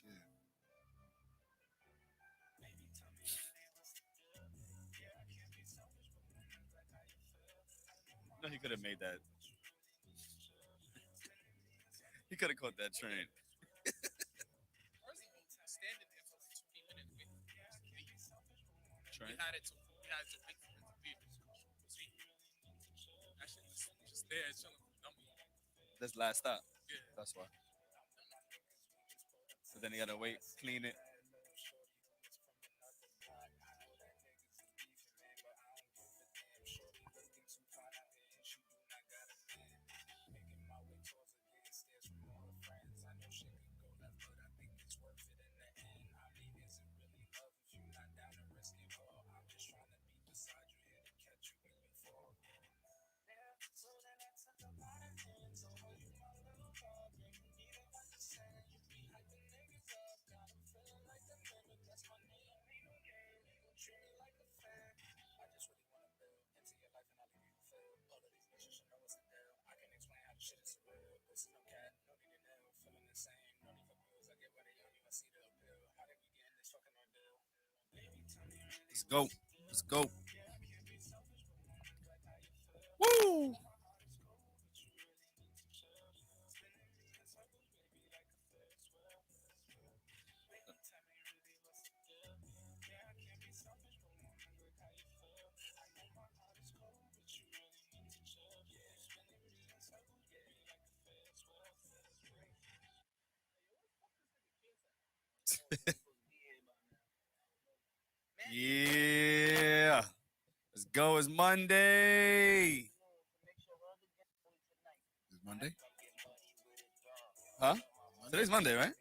Shit. No, he could have made that. He could have caught that train. Standing there for 15 minutes waiting for him to leave. Train. We had to wait for him to leave. That shit just there chilling for dummy. That's last stop. Yeah. That's why. But then he gotta wait, clean it. Let's go. Let's go. Woo! Yeah. Let's go. It's Monday. Is Monday? Huh? Today's Monday, right?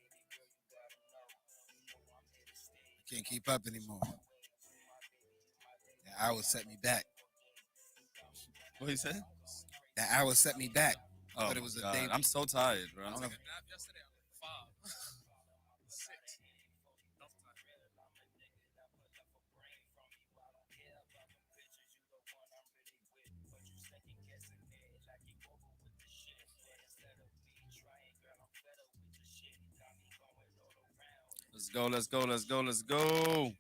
I can't keep up anymore. That hour set me back. What he said? That hour set me back. I Oh, thought it was a God. day. I'm so tired, bro. I don't know. Took a nap yesterday at like 5. 6. Enough time. Let's go. Let's go. Let's go. Let's go.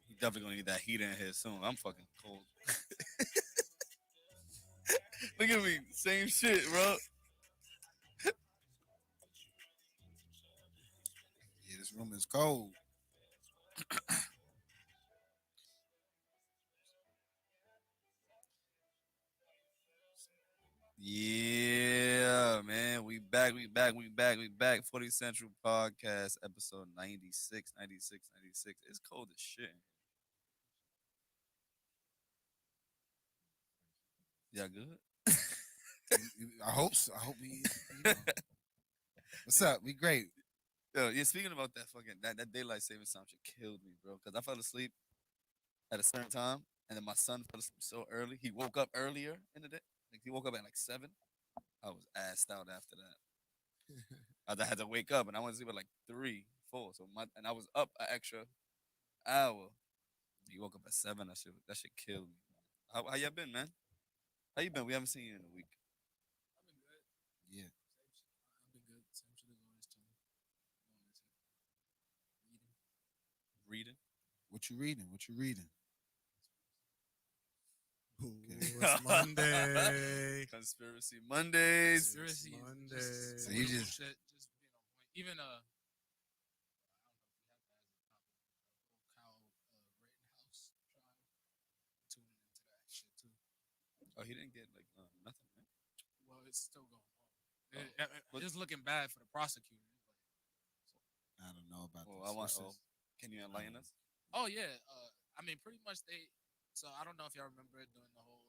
He definitely gonna need that heat in here soon. I'm fucking cold. Look at me. Same shit, bro. Yeah, this room is cold. Yeah, man. We back. We back. We back. We back. 40 Central Podcast, episode 96. 96. 96. It's cold as shit. Y'all good? I hope so. I hope we. What's up? We great. Yo, yeah, speaking about that fucking that daylight savings time shit killed me, bro. Cause I fell asleep at a certain time, and then my son fell asleep so early. He woke up earlier in the day. Like he woke up at like 7. I was assed out after that. I had to wake up, and I went to sleep at like 3, 4. So I was up an extra hour. He woke up at 7. That shit killed me. How y'all been, man? How you been? We haven't seen you in a week. I've been good. Yeah. I've been good. Same shit as always, chilling. Reading. Reading. What you reading? What you reading? Ooh, Okay. it's Monday. Conspiracy Mondays. Conspiracy. Monday. So So you you just- shit, just being on point. Even I don't know if we have that as a topic. Cow Rittenhouse trial. Tuning into that shit too. Oh, he didn't get like nothing, right? Well, it's still going on. But- It's looking bad for the prosecutor. I don't know about Well, this. I want. What's Oh, this? can you enlighten us? Oh yeah. I mean, pretty much they. So I don't know if y'all remember during the whole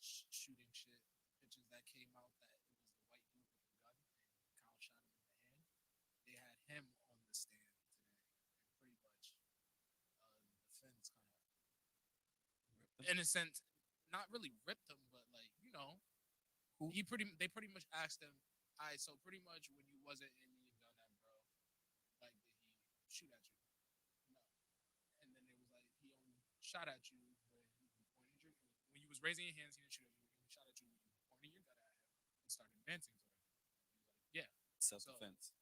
shooting shit pictures that came out that it was the white dude with the gun and Kyle shot him in the hand. They had him on the stand today, and pretty much the defense kind of, in a sense, not really ripped him, but like Who? they pretty much asked him, all right, so pretty much when you wasn't aiming your gun at bro, like did he shoot at you? No. And then it was like he only shot at you when you was raising your hands, he didn't shoot at you. He shot at you when you pointed your gun at him and started advancing towards him. He was like, yeah. Self-defense.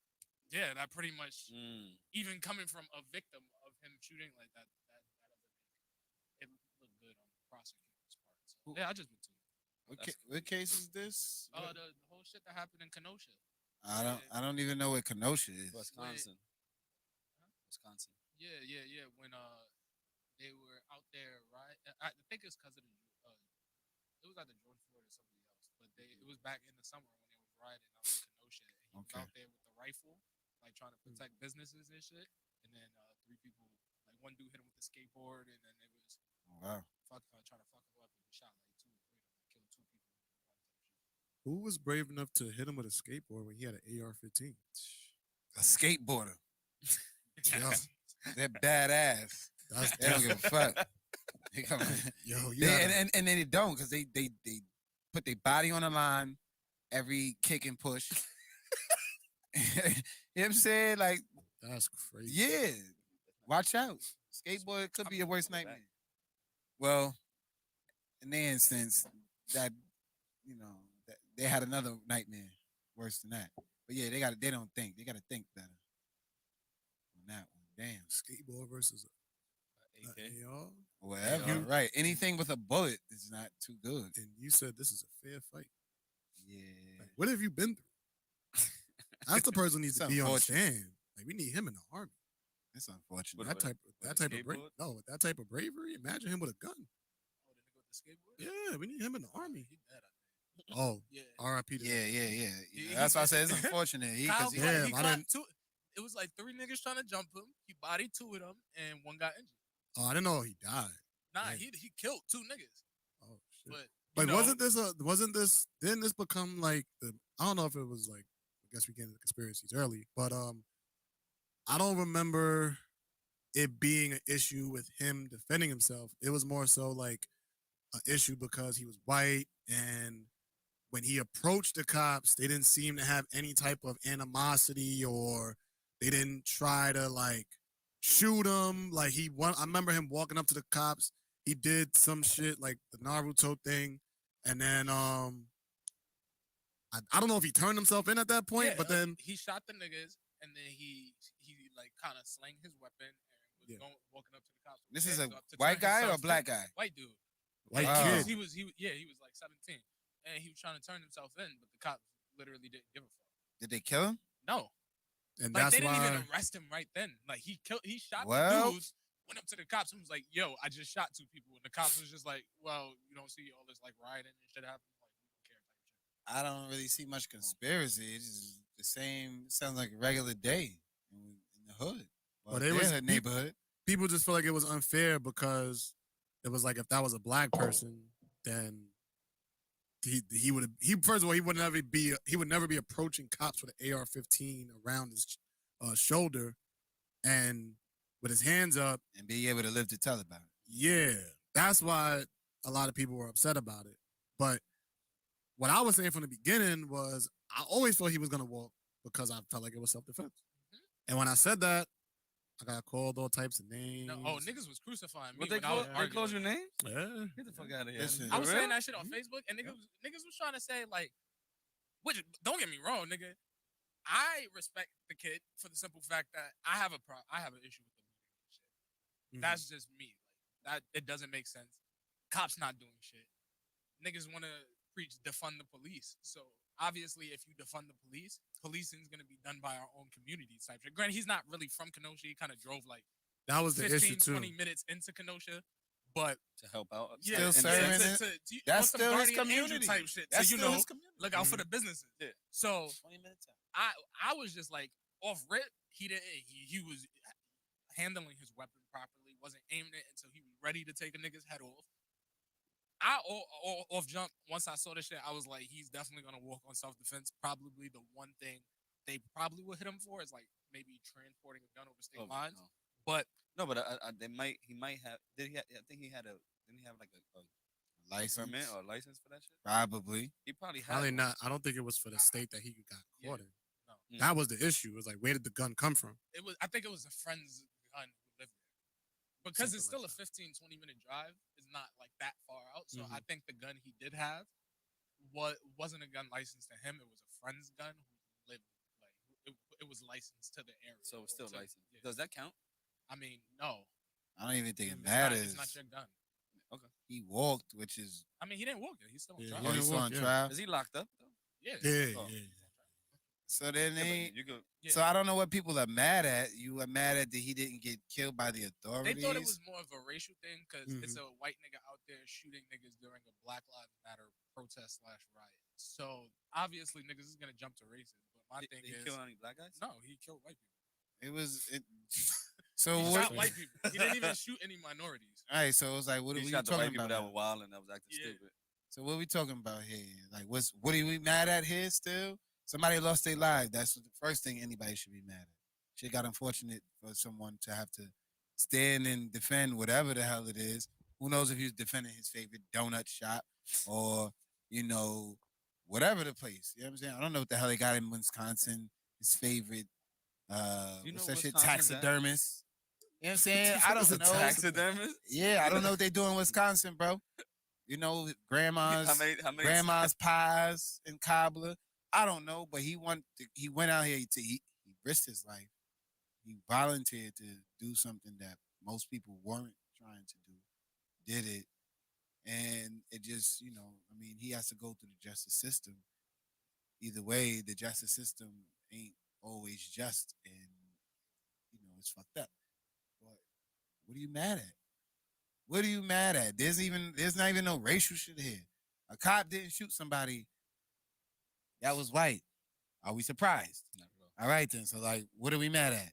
Yeah, that pretty much Mm. even coming from a victim of him shooting like that doesn't make it look good on the prosecutor's part. So, yeah, I just been to it. What case is this? The whole shit that happened in Kenosha. I don't even know what Kenosha is. Wisconsin. Wisconsin. Yeah. When they were out there, right? I think it's because of it was either George Floyd or somebody else, but it was back in the summer when they was riding out in Kenosha, and he was out there with the rifle, like trying to protect businesses and shit. And then 3 people, like one dude hit him with the skateboard, and then it was Wow. trying to fuck him up, and he shot like 2 or 3 of them, killed 2 people. Who was brave enough to hit him with a skateboard when he had an AR-15? A skateboarder. Yo, They're badass. that's They don't give a fuck. They come, yo, you they, gotta- and then they don't because they put their body on the line every kick and push. You know what I'm saying? Like, that's crazy. yeah, watch out. Skateboard could be your worst nightmare. Well, in their instance, that that they had another nightmare worse than that. But yeah, they don't think. They gotta think better on that one. Damn. Skateboard versus AK. AR. Whatever. Yeah. Right. Anything with a bullet is not too good. And you said this is a fair fight. Yeah. Like, what have you been through? That's the person who needs to It's be on the unfortunate. stand. Like, we need him in the army. It's unfortunate. What That with type a of bravery. skateboard? No, with that type of bravery. Imagine him with a gun. Oh, the nigga with the skateboard? Yeah, we need him in the army. He dead, I think. Oh, Yeah. R.I.P. to Yeah. He- That's why I he- said it's unfortunate. Kyle, 'Cause he- Damn, he I caught didn't- 2. It was like 3 niggas trying to jump him. He bodied 2 of them, and 1 got injured. Oh, I didn't know he died. Nah, Damn. he killed 2 niggas. Oh shit. But Like, didn't this become like I don't know if it was like, I guess we get into conspiracies early, but I don't remember it being an issue with him defending himself. It was more so like an issue because he was white, and when he approached the cops, they didn't seem to have any type of animosity, or they didn't try to like shoot him. Like I remember him walking up to the cops. He did some shit like the Naruto thing, and then I don't know if he turned himself in at that point, yeah, but then he shot the niggas, and then he like kind of slang his weapon and was walking up to the cops. with This his is a hands up to white turn guy or a himself black in. guy? White dude. white Wow. kid. He was like 17, and he was trying to turn himself in, but the cops literally didn't give a fuck. Did they kill him? No, And like that's they didn't why even arrest him right then. Like he shot Well- the dudes, went up to the cops and was like, "Yo, I just shot 2 people," and the cops was just like, "Well, you don't see all this like rioting and shit happening, like we don't care type shit." I don't really see much conspiracy. It's just the same. Sounds like a regular day in the hood. But it was a neighborhood. people just feel like it was unfair because it was like if that was a black person, then he would first of all he would never be approaching cops with an AR-15 around his shoulder and with his hands up. And be able to live to tell about it. Yeah, that's why a lot of people were upset about it. But what I was saying from the beginning was I always thought he was gonna walk because I felt like it was self-defense. And when I said that, I got called all types of names. No, niggas was crucifying me. What they when I was they arguing. close your name? Yeah. Get the fuck out of here. Listen, I was For saying real? that shit on Facebook, and niggas was trying to say like, which don't get me wrong, nigga. I respect the kid for the simple fact that I have an issue with the looting and shit. Mhm. That's just me. Like that, it doesn't make sense. Cops not doing shit. Niggas want to preach defund the police. So obviously, if you defund the police, policing is gonna be done by our own communities type shit. Granted, he's not really from Kenosha. He kind of drove like That was the 15, issue too. 20 minutes into Kenosha, but To help out. Still yeah, serving to- it. to- That's on some still his guardian angel community. type shit. That's So you still know, his community. look out for the businesses. Yeah. So 20 minutes out. I was just like off rip. He was handling his weapon properly. Wasn't aiming it until he was ready to take a nigga's head off. Off jump. Once I saw this shit, I was like, he's definitely gonna walk on self defense. Probably the one thing they probably would hit him for is like maybe transporting a gun over state lines. No. But No, but he might have. I think he had a. Didn't he have like a license. permit or license for that shit? Probably. He probably had Probably one. not. I don't think it was for the state that he got Yeah. caught in. No. Mm. That was the issue. It was like, where did the gun come from? It was. I think it was a friend's gun who lived there. Because it's Something still like a 15, 20-minute drive. It's not like that far out. So Mhm. I think the gun he did have wasn't a gun licensed to him. It was a friend's gun who lived it was licensed to the area. So it's still So, licensed. yeah. Does that count? I mean, no. I don't even think it It's matters. It's not your gun. He walked, which is I mean, he didn't walk it. He's still on Yeah, trial. he he's didn't still walk, on yeah. trial. Is he locked up though? Yeah. Yeah, Oh. yeah. So then Yeah, they. but you could. Yeah. So I don't know what people are mad at. You are mad at that he didn't get killed by the They authorities. thought it was more of a racial thing because Mm-hmm. it's a white nigga out there shooting niggas during a Black Lives Matter protest / riot. So obviously niggas is gonna jump to racism. But my thing Did he is, kill any black guys? no, he killed white people. It was. So He what? shot white people. He didn't even shoot any minorities. All right. So it was like, what are He we shot the white talking people about? that were wild and that was acting Yeah. stupid. So what are we talking about here? Like, what are we mad at here still? Somebody lost their life. That's the first thing anybody should be mad at. Shit got unfortunate for someone to have to stand and defend whatever the hell it is. Who knows if he was defending his favorite donut shop or, whatever the place. You know what I'm saying? I don't know what the hell they got in Wisconsin. His favorite, You what's know that shit? Wisconsin's at? Taxidermist. You know what I'm saying? I don't know. Taxidermist? Yeah, I don't know what they do in Wisconsin, bro. Grandma's How many grandma's pies and cobbler. I don't know, but he went out here he risked his life. He volunteered to do something that most people weren't trying to do. Did it. And it just, he has to go through the justice system. Either way, the justice system ain't always just, and it's fucked up. But what are you mad at? What are you mad at? There's not even no racial shit here. A cop didn't shoot somebody that was white. Are we surprised? All right then. So what are we mad at?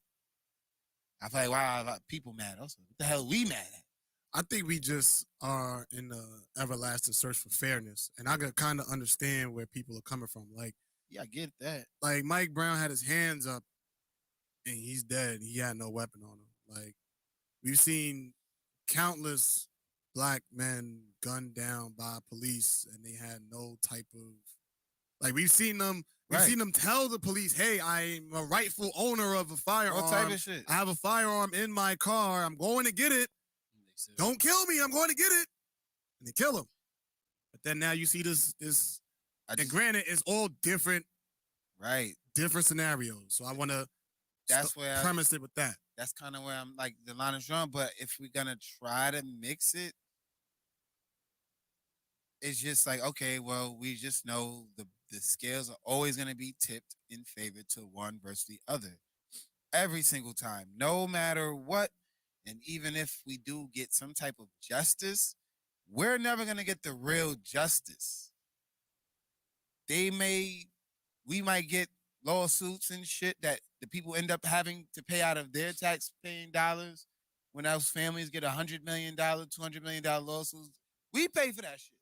I feel like wow, people mad also. What the hell are we mad at? I think we just are in the everlasting search for fairness, and I could kind of understand where people are coming from. Yeah, I get that. Like Mike Brown had his hands up, and he's dead. He had no weapon on him. Like we've seen countless black men gunned down by police, and they had no type of we've seen them. We've Right. seen them tell the police, "Hey, I'm a rightful owner of a firearm. All type of shit. I have a firearm in my car. I'm going to get it. Don't kill me. I'm going to get it." And they kill him. But then now you see this, and granted, it's all different scenarios. So I want to That's where premise it with that. that's kind of where I'm like the line is drawn. But if we're gonna try to mix it, it's just like, okay, well, we just know the scales are always gonna be tipped in favor to one versus the other. Every single time, no matter what. And even if we do get some type of justice, we're never gonna get the real justice. We might get lawsuits and shit that the people end up having to pay out of their tax-paying dollars. When those families get $100 million, $200 million lawsuits, we pay for that shit.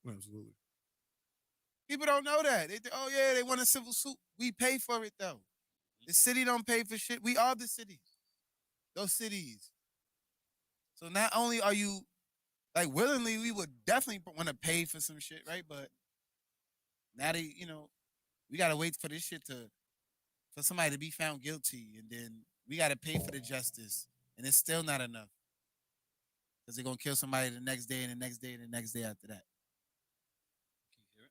Absolutely. People don't know that. They think, oh yeah, they want a civil suit. We pay for it though. The city don't pay for shit. We are the city. Those cities. So not only are you willingly, we would definitely want to pay for some shit, right? But now we gotta wait for this shit for somebody to be found guilty, and then we gotta pay for the justice, and it's still not enough. Because they're gonna kill somebody the next day and the next day and the next day after that. Can you hear it?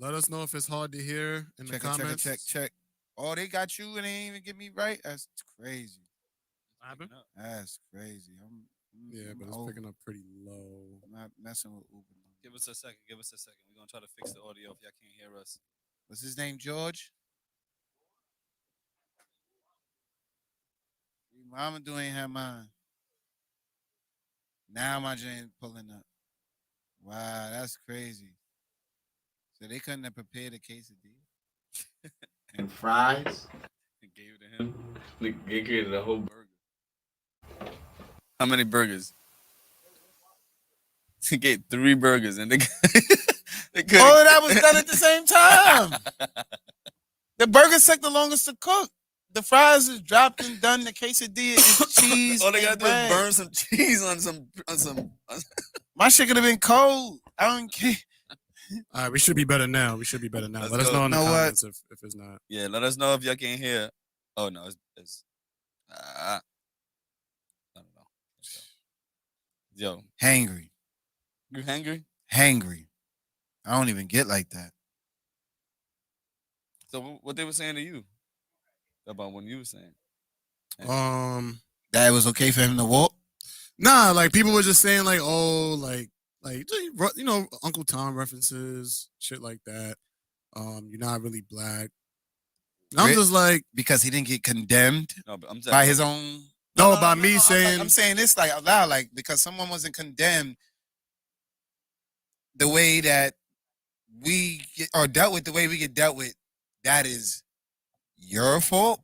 Let us know if it's hard to hear in the comments. Check. Oh, they got you and they ain't even get me right? That's crazy. What happened? That's crazy. Yeah, but it's picking up pretty low. I'm not messing with Uber. Give us a second. We're gonna try to fix the audio if y'all can't hear us. What's his name, George? Mama do ain't have mine. Now my Jane pulling up. Wow, that's crazy. So they couldn't have prepared a quesadilla. And fries. And gave it to him. They created a whole Burger. How many burgers? He gave 3 burgers and they couldn't. All of that was done at the same time. The burgers took the longest to cook. The fries is dropped and done. The quesadilla is cheese. All they and gotta do is bread. burn some cheese on some. My shit could have been cold. I don't care. All right, we should be better now. Let Let's us go. know in the Know what? comments if it's not. Yeah, let us know if y'all can't hear. Oh no, it's I don't know. Yo, Hangry. you hungry? Hangry. I don't even get like that. So what they were saying to you about when you were saying? That it was okay for him to walk. Nah, like people were just saying like, oh, like Uncle Tom references, shit like that. You're not really black. And I'm Ri- just like, Because he didn't get condemned No, but I'm by his own. No, by me I'm saying- I'm saying this like out loud, like because someone wasn't condemned the way that we get, or dealt with the way we get dealt with. That is your fault.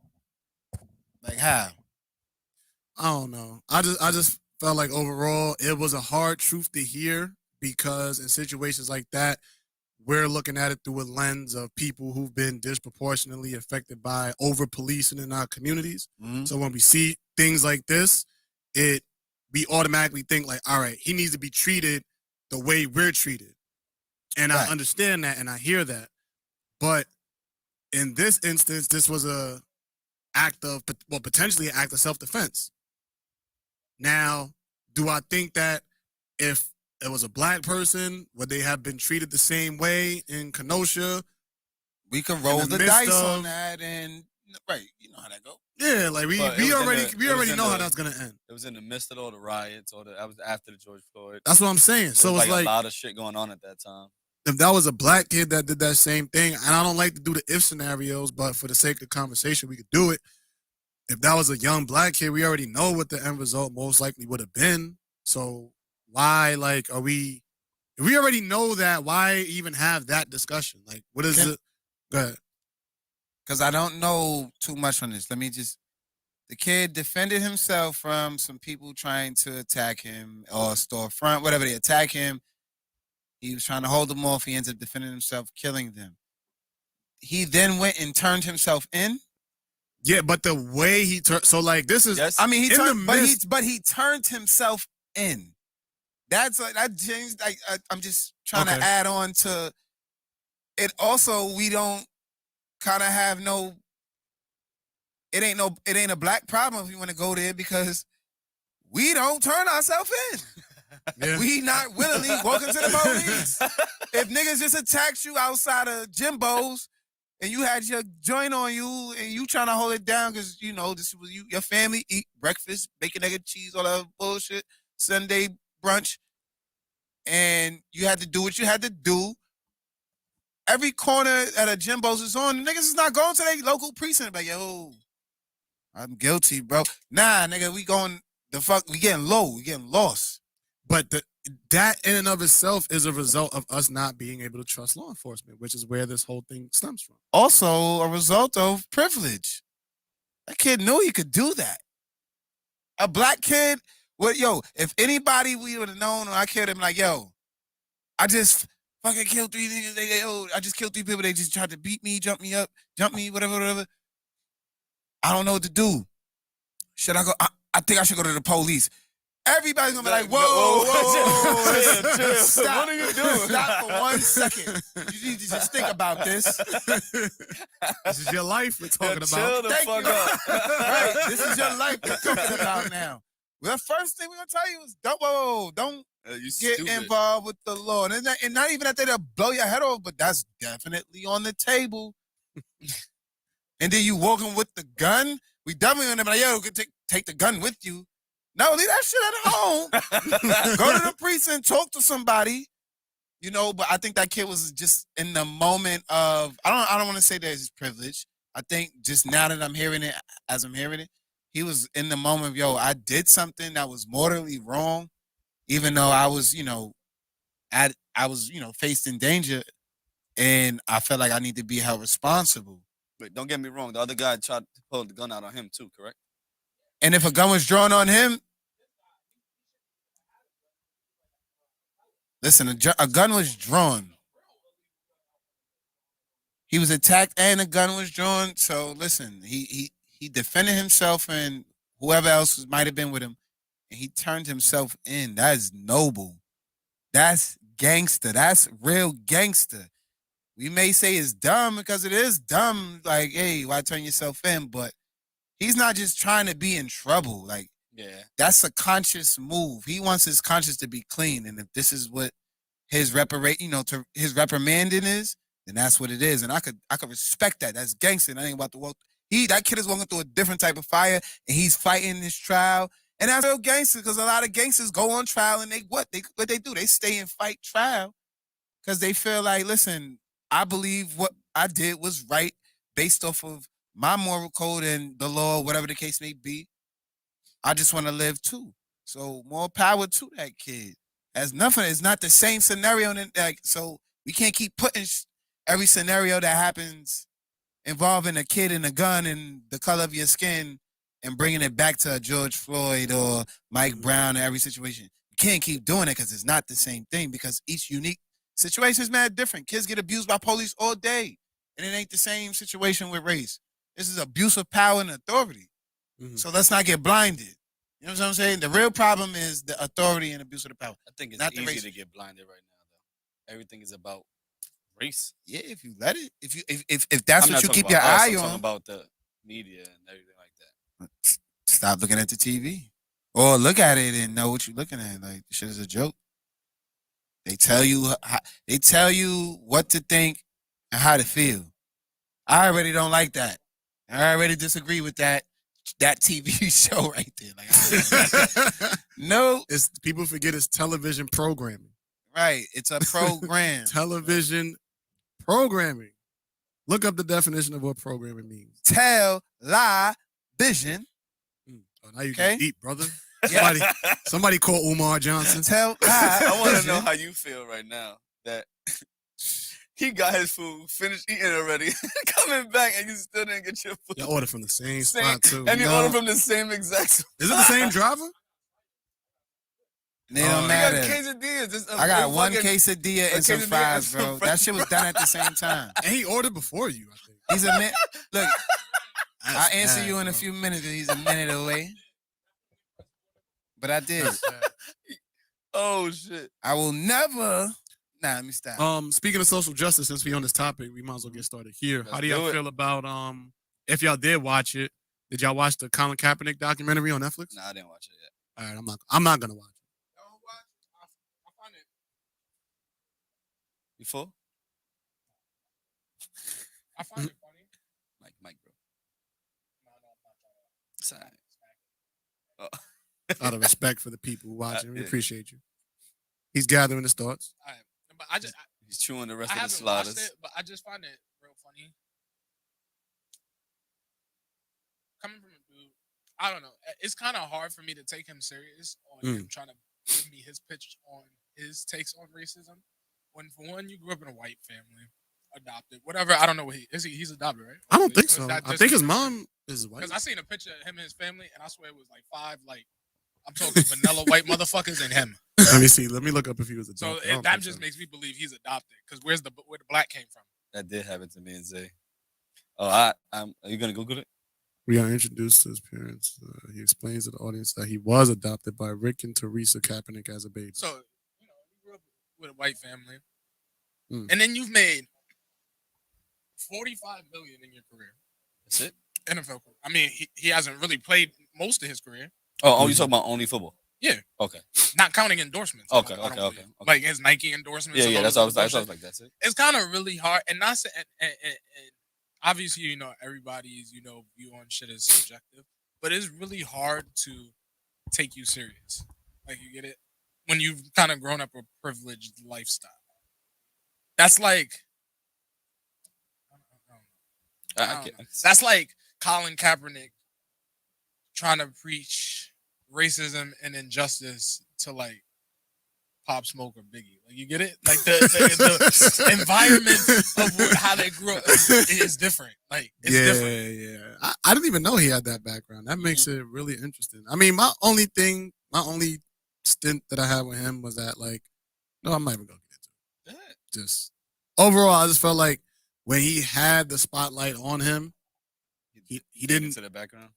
Like how? I don't know. I just felt like overall it was a hard truth to hear because in situations like that, we're looking at it through a lens of people who've been disproportionately affected by over policing in our communities. Mhm. So when we see things like this, we automatically think like, all right, he needs to be treated the way we're treated. And Right. I understand that and I hear that. But in this instance, this was potentially an act of self-defense. Now, do I think that if it was a black person, would they have been treated the same way in Kenosha? We could roll In the the midst dice on of- that, and right, you know how that go. Yeah, like we But it was in already the- it was in know how the- that's gonna end. It was in the midst of all the riots, that was after the George Floyd. That's what I'm saying. There So was it's like like a lot of shit going on at that time. if that was a black kid that did that same thing, and I don't like to do the if scenarios, but for the sake of conversation, we could do it. If that was a young black kid, we already know what the end result most likely would have been. So why, like, are we? If we already know that, why even have that discussion? Like, what is it? Go ahead. Because I don't know too much on this. Let me just. The kid defended himself from some people trying to attack him or storefront, whatever they attack him. He was trying to hold them off. He ends up defending himself, killing them. He then went and turned himself in. Yeah, but the way he turned, so like this is. Yes. I mean, he In the turned, midst- but he turned himself in. That's like that changed. Like I'm just trying to Okay. add on to it. Also, we don't kind of have no. It ain't a black problem if you want to go there because we don't turn ourselves in. Yeah. We not willingly welcome to the police. If niggas just attacked you outside of Jimbo's and you had your joint on you and you trying to hold it down because you know this was your family eat breakfast, bacon, egg, and cheese, all that bullshit, Sunday brunch, and you had to do what you had to do. Every corner at a Jimbo's is on. Niggas is not going to their local precinct. Like, yo, I'm guilty, bro. Nah, nigga, we going the fuck. We getting low. We getting lost. But that in and of itself is a result of us not being able to trust law enforcement, which is where this whole thing stems from. Also, a result of privilege. That kid knew he could do that. A black kid, if anybody we would have known, or I killed him, like, yo, I just fucking killed 3 niggas. I just killed 3 people. They just tried to beat me, jump me up, whatever. I don't know what to do. Should I go? I think I should go to the police. Everybody's gonna be like, whoa. Chill. Stop. What are you doing? Stop for 1 second. You need to just think about this. This is your life we're talking Chill about. the Thank fuck you. up. Right. This is your life we're talking about now. Well, the first thing we're gonna tell you is don't You get stupid. involved with the law. And not even that they'll blow your head off, but that's definitely on the table. And then you walking with the gun. We definitely gonna be like, yo, take the gun with you. No, leave that shit at home. Go to the precinct, talk to somebody. You know, but I think that kid was just in the moment of I don't want to say that it's privilege. I think just now that I'm hearing it, as I'm hearing it, he was in the moment of, yo, I did something that was morally wrong, even though I was, faced in danger, and I felt like I need to be held responsible. Wait, don't get me wrong. The other guy tried to pull the gun out on him too, correct? And if a gun was drawn on him, listen, a gun was drawn. He was attacked and a gun was drawn. So listen, he he defended himself and whoever else might have been with him, and he turned himself in. That is noble. That's gangster. That's real gangster. We may say it's dumb because it is dumb. Like, hey, why turn yourself in? But he's not just trying to be in trouble. Like, Yeah. that's a conscious move. He wants his conscience to be clean, and if this is what his his reprimanding is, then that's what it is. And I could respect that. That's gangster. And I ain't about to walk. That kid is walking through a different type of fire, and he's fighting his trial. And that's real gangster because a lot of gangsters go on trial and what they do? They stay and fight trial because they feel like, listen, I believe what I did was right based off of my moral code and the law, whatever the case may be. I just want to live too. So more power to that kid. As nothing, it's not the same scenario. So we can't keep putting every scenario that happens involving a kid and a gun and the color of your skin and bringing it back to George Floyd or Mike Brown in every situation. You can't keep doing it because it's not the same thing because each unique situation is mad different. Kids get abused by police all day, and it ain't the same situation with race. This is abuse of power and authority. Mhm. So let's not get blinded. You know what I'm saying? The real problem is the authority and abuse of the power. I think it's Not the easy race. to get blinded right now, though. Everything is about race. Yeah, if you let it, if that's I'm what not you talking keep your about us, eye I'm talking on, about the media and everything like that. stop looking at the TV or look at it and know what you're looking at. Like the shit is a joke. They tell you what to think and how to feel. I already don't like that. I already disagree with that TV show right there. Like, no, It's people forget it's television programming. right. It's a program. Television programming. Look up the definition of what programming means. Tell, lie, vision. Oh, now you Okay. get deep, brother. Yeah. Somebody call Umar Johnson. Tell, lie, I want to know vision. how you feel right now that he got his food, finished eating already, coming back, and you still didn't get your food. You order from the same spot too. And you No. order from the same exact spot. Is it the same driver? They don't Oh, They got matter. quesadillas. Just I got one fucking- quesadilla a and some quesadilla fries, and some bro. That french shit was done at the same time. And he ordered before you, I think. He's a minute. Look, I'll That's answer bad, you in a bro. few minutes. And he's a minute away. But I did. That's bad. Oh shit! I will never. Nah, let me stop. Speaking of social justice, since we on this topic, we might as well get started here. How Let's do y'all do it. feel about if y'all did watch it? Did y'all watch the Colin Kaepernick documentary on Netflix? Nah, I didn't watch it yet. All right, I'm not gonna watch it. I find it. Before? I find it funny. Mike, bro. No, I'm not trying to It's all right. smack it. Oh. Out of respect for the people watching, we yeah. appreciate you. He's gathering his thoughts. All right. But I just He's chewing the rest I of the haven't watched sliders. it, but I just find it real funny. Coming from a dude, I don't know. It's kind of hard for me to take him serious on him trying to give me his pitch on his takes on racism. When for one, you grew up in a white family, adopted, whatever. I don't know what he's adopted, right? I don't think Or is so. that I just think his a- mom is white. Because I seen a picture of him and his family, and I swear it was like 5, like I'm talking vanilla white motherfuckers and him. Let me see. Let me look up if he was So adopted. I don't that think just so. makes me believe he's adopted. Because where the black came from? That did happen to me and Zay. Oh, are you gonna Google it? We are introduced to his parents. He explains to the audience that he was adopted by Rick and Teresa Kaepernick as a baby. So you grew up with a white family, Mm. and then you've made $45 million in your career. That's it. NFL career. I mean, he hasn't really played most of his career, Oh, you talking about only football? Yeah. Okay. not counting endorsements. Okay, I don't okay, believe. okay. Like his Nike endorsements. Yeah, and yeah. all That's this what I was other like. That's it. It's kind of really hard, and not say, and obviously, everybody's view on shit is subjective, but it's really hard to take you serious. Like, you get it when you've kind of grown up a privileged lifestyle. That's like, I don't know. That's like Colin Kaepernick trying to preach racism and injustice to like Pop Smoke or Biggie. Like, you get it? Like the environment of how they grew up is different. Like, it's different. Yeah. I didn't even know he had that background. That makes it really interesting. I mean, my only stint that I had with him was that, like, no, I'm not even gonna get into it. Just overall, I just felt like when he had the spotlight on him, he Faded didn't. to the background.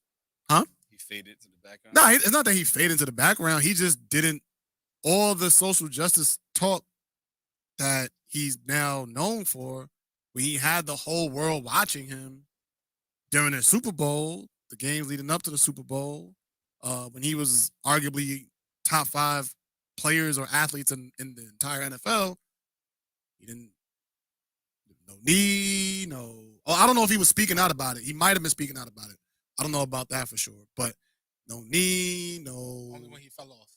Huh? He faded to the background. No, it's not that he faded into the background. He just didn't. All the social justice talk that he's now known for, when he had the whole world watching him during the Super Bowl, the games leading up to the Super Bowl, when he was arguably top 5 players or athletes in the entire NFL, he didn't. No knee, no. Oh, I don't know if he was speaking out about it. He might have been speaking out about it. I don't know about that for sure. But no knee, no. Only when he fell off.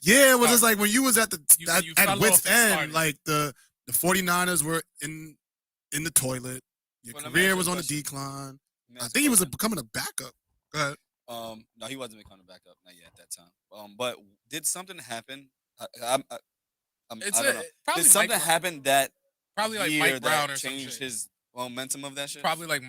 Yeah, it was just like when you was at the You at fell wit's off, it end, started. like the 49ers were in the toilet. Your Well, let me career ask you was a on the question. decline. Let me I ask think you he a was question. becoming a backup. Go ahead. No, he wasn't becoming a backup, not yet at that time. But did something happen? I don't know. Probably Did something Mike, happen that probably like year Mike Brown that or some changed shit. his momentum of that shit? Probably like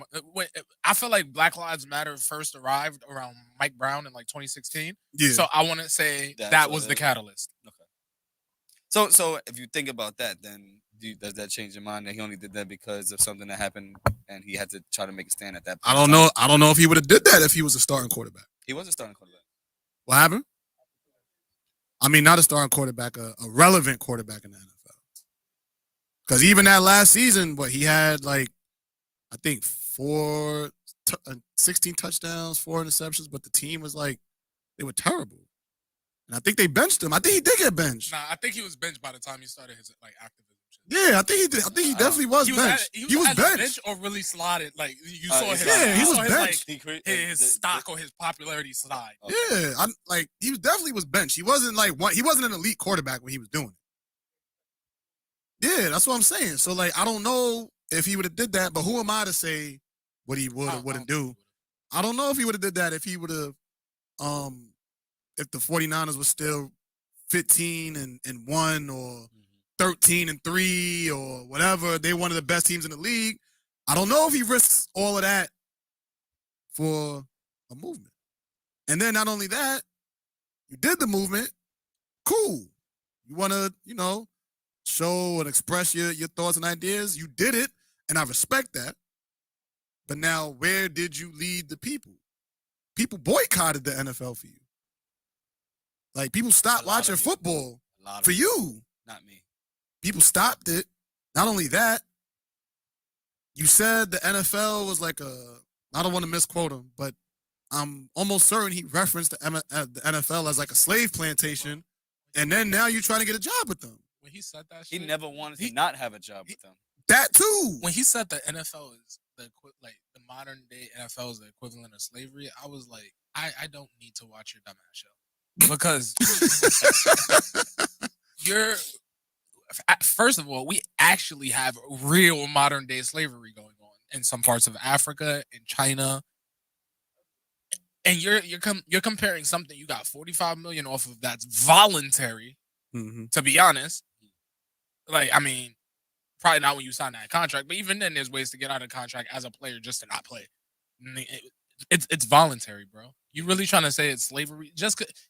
I feel like Black Lives Matter first arrived around Mike Brown in like 2016. Yeah. So I want to say That's that what was it the is. catalyst. Okay. So if you think about that, then does that change your mind that he only did that because of something that happened and he had to try to make a stand at that point? I don't know. I don't know if he would have did that if he was a starting quarterback. He was a starting quarterback. What happened? I mean, not a starting quarterback, a relevant quarterback in the NFL. Because even that last season, he had like, I think 16 touchdowns, 4 interceptions, but the team was like, they were terrible. And I think they benched him. I think he did get benched. Nah, I think he was benched by the time he started his like activism shit. Yeah, I think he did. I think he definitely was benched. He was benched. bench or really slotted. Like you saw his, yeah, he you was saw his, benched. like, his stock or his popularity slide. Okay. Yeah, he was definitely was benched. He wasn't like he wasn't an elite quarterback when he was doing it. Yeah, that's what I'm saying. So like, I don't know if he would have did that, but who am I to say what he would or wouldn't do? I don't know if he would have did that if he would have, if the 49ers were still 15-1 or 13-3 or whatever. They one of the best teams in the league. I don't know if he risks all of that for a movement. And then not only that, you did the movement. Cool. You want to, show and express your thoughts and ideas. You did it, and I respect that. But now, where did you lead the people? People boycotted the NFL for you. Like, people stopped watching football for you. Not me. People stopped it. Not only that, you said the NFL was like I don't want to misquote him, but I'm almost certain he referenced the NFL as like a slave plantation, and then now you're trying to get a job with them. When he said that shit, He never wanted to not have a job with them. That too. When he said the NFL is the modern day NFL is the equivalent of slavery, I was like, I don't need to watch your dumbass show because first of all, we actually have real modern day slavery going on in some parts of Africa and China. And you're comparing something you got 45 million off of that's voluntary, to be honest. Like, I mean, probably not when you sign that contract, but even then there's ways to get out of contract as a player just to not play. It's voluntary, bro. You really trying to say it's slavery?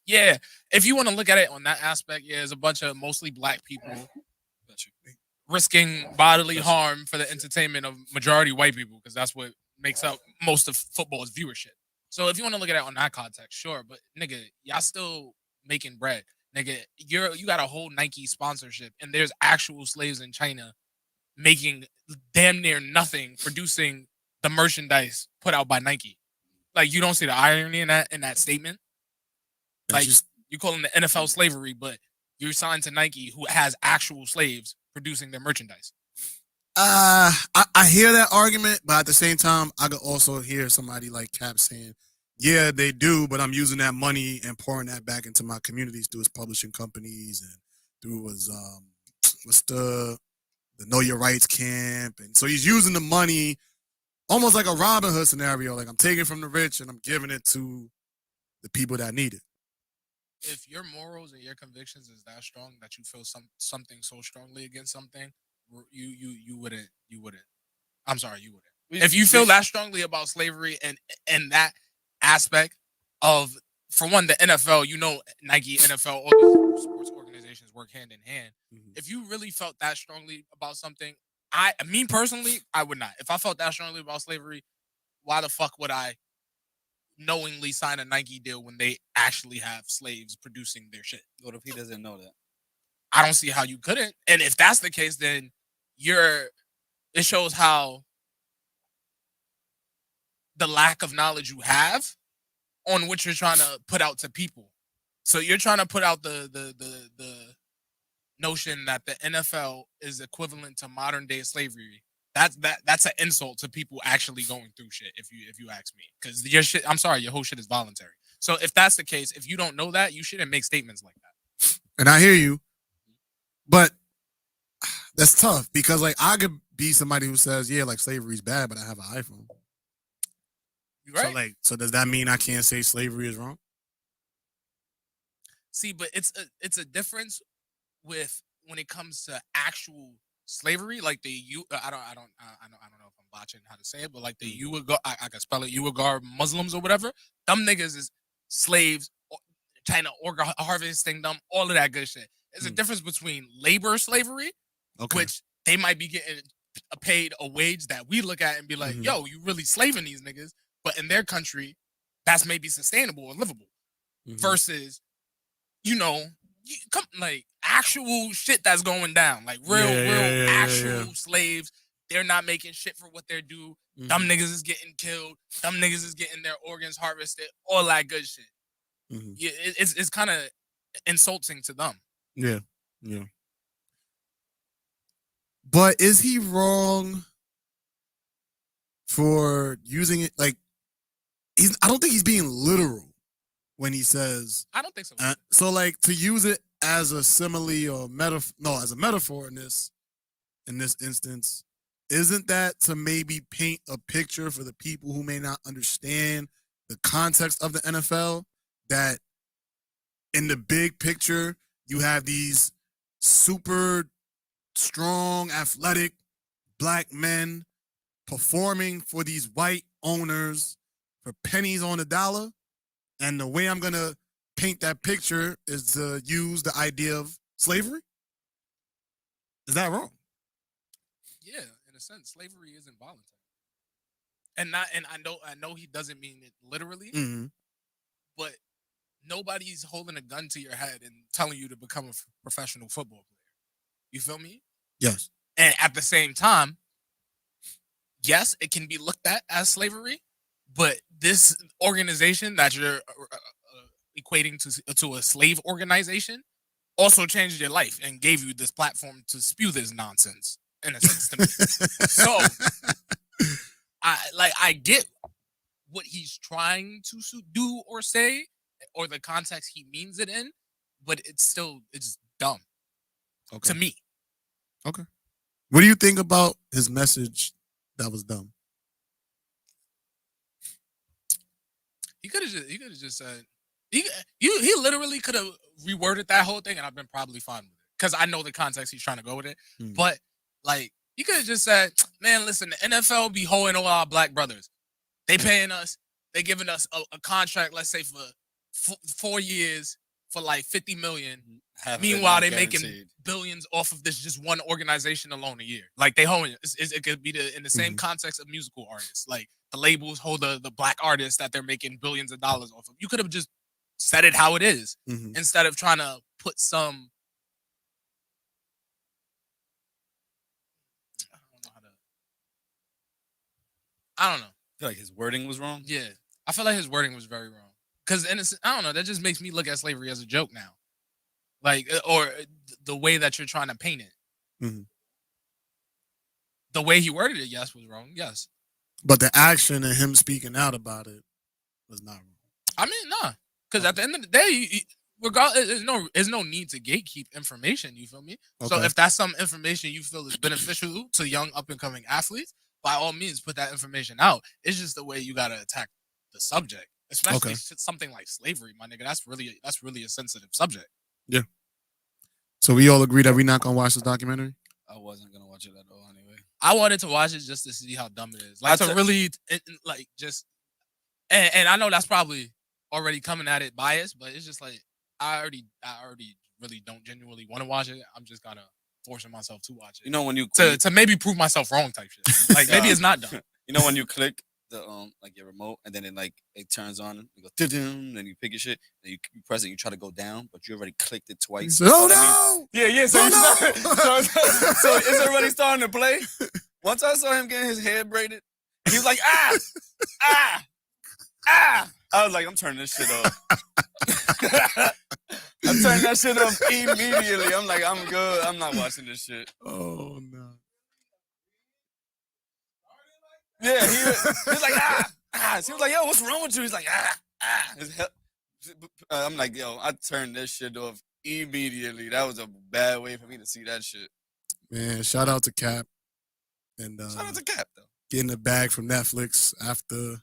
Yeah, if you want to look at it on that aspect, yeah, there's a bunch of mostly black people risking bodily harm for the entertainment of majority white people, because that's what makes up most of football's viewership. So if you want to look at it on that context, sure, but nigga, y'all still making bread. Nigga, you got a whole Nike sponsorship, and there's actual slaves in China making damn near nothing, producing the merchandise put out by Nike. Like, you don't see the irony in that statement. Like, you calling the NFL slavery, but you're signed to Nike, who has actual slaves producing their merchandise. I hear that argument, but at the same time, I could also hear somebody like Cap saying, yeah, they do, but I'm using that money and pouring that back into my communities through his publishing companies and through his what's the Know Your Rights camp. And so he's using the money almost like a Robin Hood scenario. Like, I'm taking from the rich and I'm giving it to the people that need it. If your morals and your convictions is that strong that you feel something so strongly against something, you wouldn't. I'm sorry, you wouldn't. If you feel that strongly about slavery and that aspect of, for one, the NFL, Nike, NFL, all these sports organizations work hand in hand. Mm-hmm. If you really felt that strongly about something, me personally, I would not. If I felt that strongly about slavery, why the fuck would I knowingly sign a Nike deal when they actually have slaves producing their shit? What if he doesn't know that? I don't see how you couldn't. And if that's the case, then it shows how the lack of knowledge you have on what you're trying to put out to people. So you're trying to put out the notion that the NFL is equivalent to modern day slavery. That's an insult to people actually going through shit. If you ask me, because your shit, I'm sorry, your whole shit is voluntary. So if that's the case, if you don't know that, you shouldn't make statements like that. And I hear you, but that's tough because like I could be somebody who says, yeah, like slavery is bad, but I have an iPhone. You right? So does that mean I can't say slavery is wrong? See, but it's a difference with when it comes to actual slavery, like I don't know if I'm botching how to say it, but like the I can spell it Uighur Muslims or whatever. Them niggas is slaves, China organ harvesting them, all of that good shit. There's a difference between labor slavery, which they might be getting paid a wage that we look at and be like, yo, you really slaving these niggas, but in their country, that's maybe sustainable or livable. Versus, like actual shit that's going down, like real actual slaves. They're not making shit for what they're due. Them niggas is getting killed. Them niggas is getting their organs harvested. All that good shit. Yeah, it's kind of insulting to them. Yeah. But is he wrong for using it? Like, I don't think he's being literal when he says. I don't think so. So, like, to use it as a simile or as a metaphor in this instance, isn't that to maybe paint a picture for the people who may not understand the context of the NFL? That in the big picture, you have these super strong, athletic black men performing for these white owners for pennies on the dollar. And the way I'm going to paint that picture is to use the idea of slavery. Is that wrong? Yeah, in a sense, slavery isn't voluntary. And I know he doesn't mean it literally, but nobody's holding a gun to your head and telling you to become a professional football player. You feel me? Yes. And at the same time, yes, it can be looked at as slavery, but this organization that you're equating to a slave organization also changed your life and gave you this platform to spew this nonsense, in a sense, to me. So I get what he's trying to do or say, or the context he means it in, but it's dumb to me. Okay. What do you think about his message that was dumb? He could have just said he literally could have reworded that whole thing, and I've been probably fine with it because I know the context he's trying to go with it. But like, he could have just said, "Man, listen, the NFL be holding all our black brothers. They paying us. They giving us a contract, let's say for 4 years for like $50 million. Meanwhile, they making billions off of this just one organization alone a year. Like they hold it could be in the same context of musical artists. Like the labels hold the black artists that they're making billions of dollars off of. You could have just said it how it is instead of trying to put some. I don't know. I feel like his wording was wrong. Yeah, I feel like his wording was very wrong. Because I don't know. That just makes me look at slavery as a joke now. Like, or the way that you're trying to paint it. The way he worded it, yes, was wrong. Yes. But the action and him speaking out about it was not wrong. I mean, nah. Because at the end of the day, regardless, there's no need to gatekeep information. You feel me? Okay. So if that's some information you feel is beneficial to young up and coming athletes, by all means, put that information out. It's just the way you gotta attack the subject, especially something like slavery, my nigga. That's really a sensitive subject. Yeah. So we all agree that we're not gonna watch this documentary? I wasn't gonna watch it at all anyway. I wanted to watch it just to see how dumb it is. Like to really like just and I know that's probably already coming at it biased, but it's just like I already really don't genuinely want to watch it. I'm just kind of forcing myself to watch it. You know when you to maybe prove myself wrong type shit. Like maybe it's not dumb. You know when you click like your remote, and then it turns on, and you go dum, then you pick your shit, then you press it, you try to go down, but you already clicked it twice. Oh that means, no! yeah. So Oh, you start, no! so it's already starting to play. Once I saw him getting his hair braided, he was like, ah. I was like, I'm turning this shit off. I turned that shit off immediately. I'm like, I'm good. I'm not watching this shit. Oh no! Yeah, he was like, So he was like, yo, what's wrong with you? He's like, I'm like, yo, I turned this shit off immediately. That was a bad way for me to see that shit. Man, shout out to Cap and Shout out to Cap, though. getting a bag from Netflix after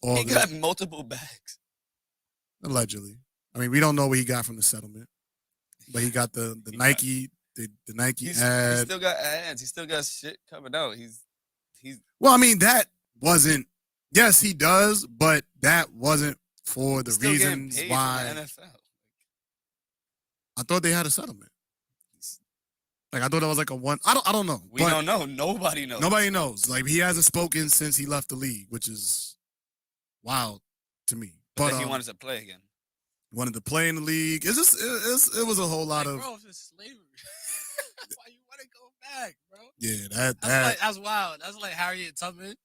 all He this. got multiple bags. Allegedly. I mean, we don't know what he got from the settlement, but he got the Nike the Nike He ad. still got ads. He still got shit coming out. He's Well, I mean, that wasn't. Yes, he does, but that wasn't for the still getting reasons paid why. from the NFL. I thought they had a settlement. Like I thought it was like a one. I don't know. We don't know. Nobody knows. Nobody knows. Like he hasn't spoken since he left the league, which is wild to me. But he wanted to play again. Wanted to play in the league. It was a whole lot of. Bro, it's just slavery. Why you want to go back, bro? Yeah, That's wild. That's like Harriet Tubman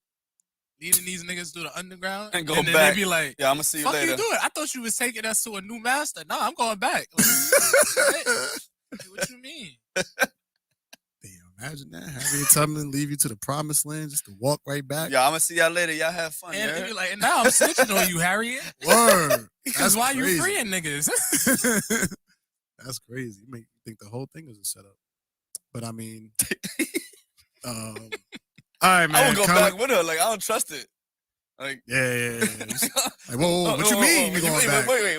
leading these niggas through the underground And go then back. They be like, yeah, I'm gonna see you fuck later. you doing? I thought you was taking us to a new master. No, I'm going back. Like, what you mean? Damn, imagine that. Harriet Tubman leave you to the promised land just to walk right back. Yeah, I'm gonna see y'all later. Y'all have fun. And yeah? they be like, and now I'm snitching on you, Harriet. Word. Because why crazy. you freeing niggas? That's crazy. You make you think the whole thing is a setup. But I mean, all right, man. I would go back with her. Like, I don't trust it. Like, Yeah. Like, whoa, what you mean you going back? Wait. Hey,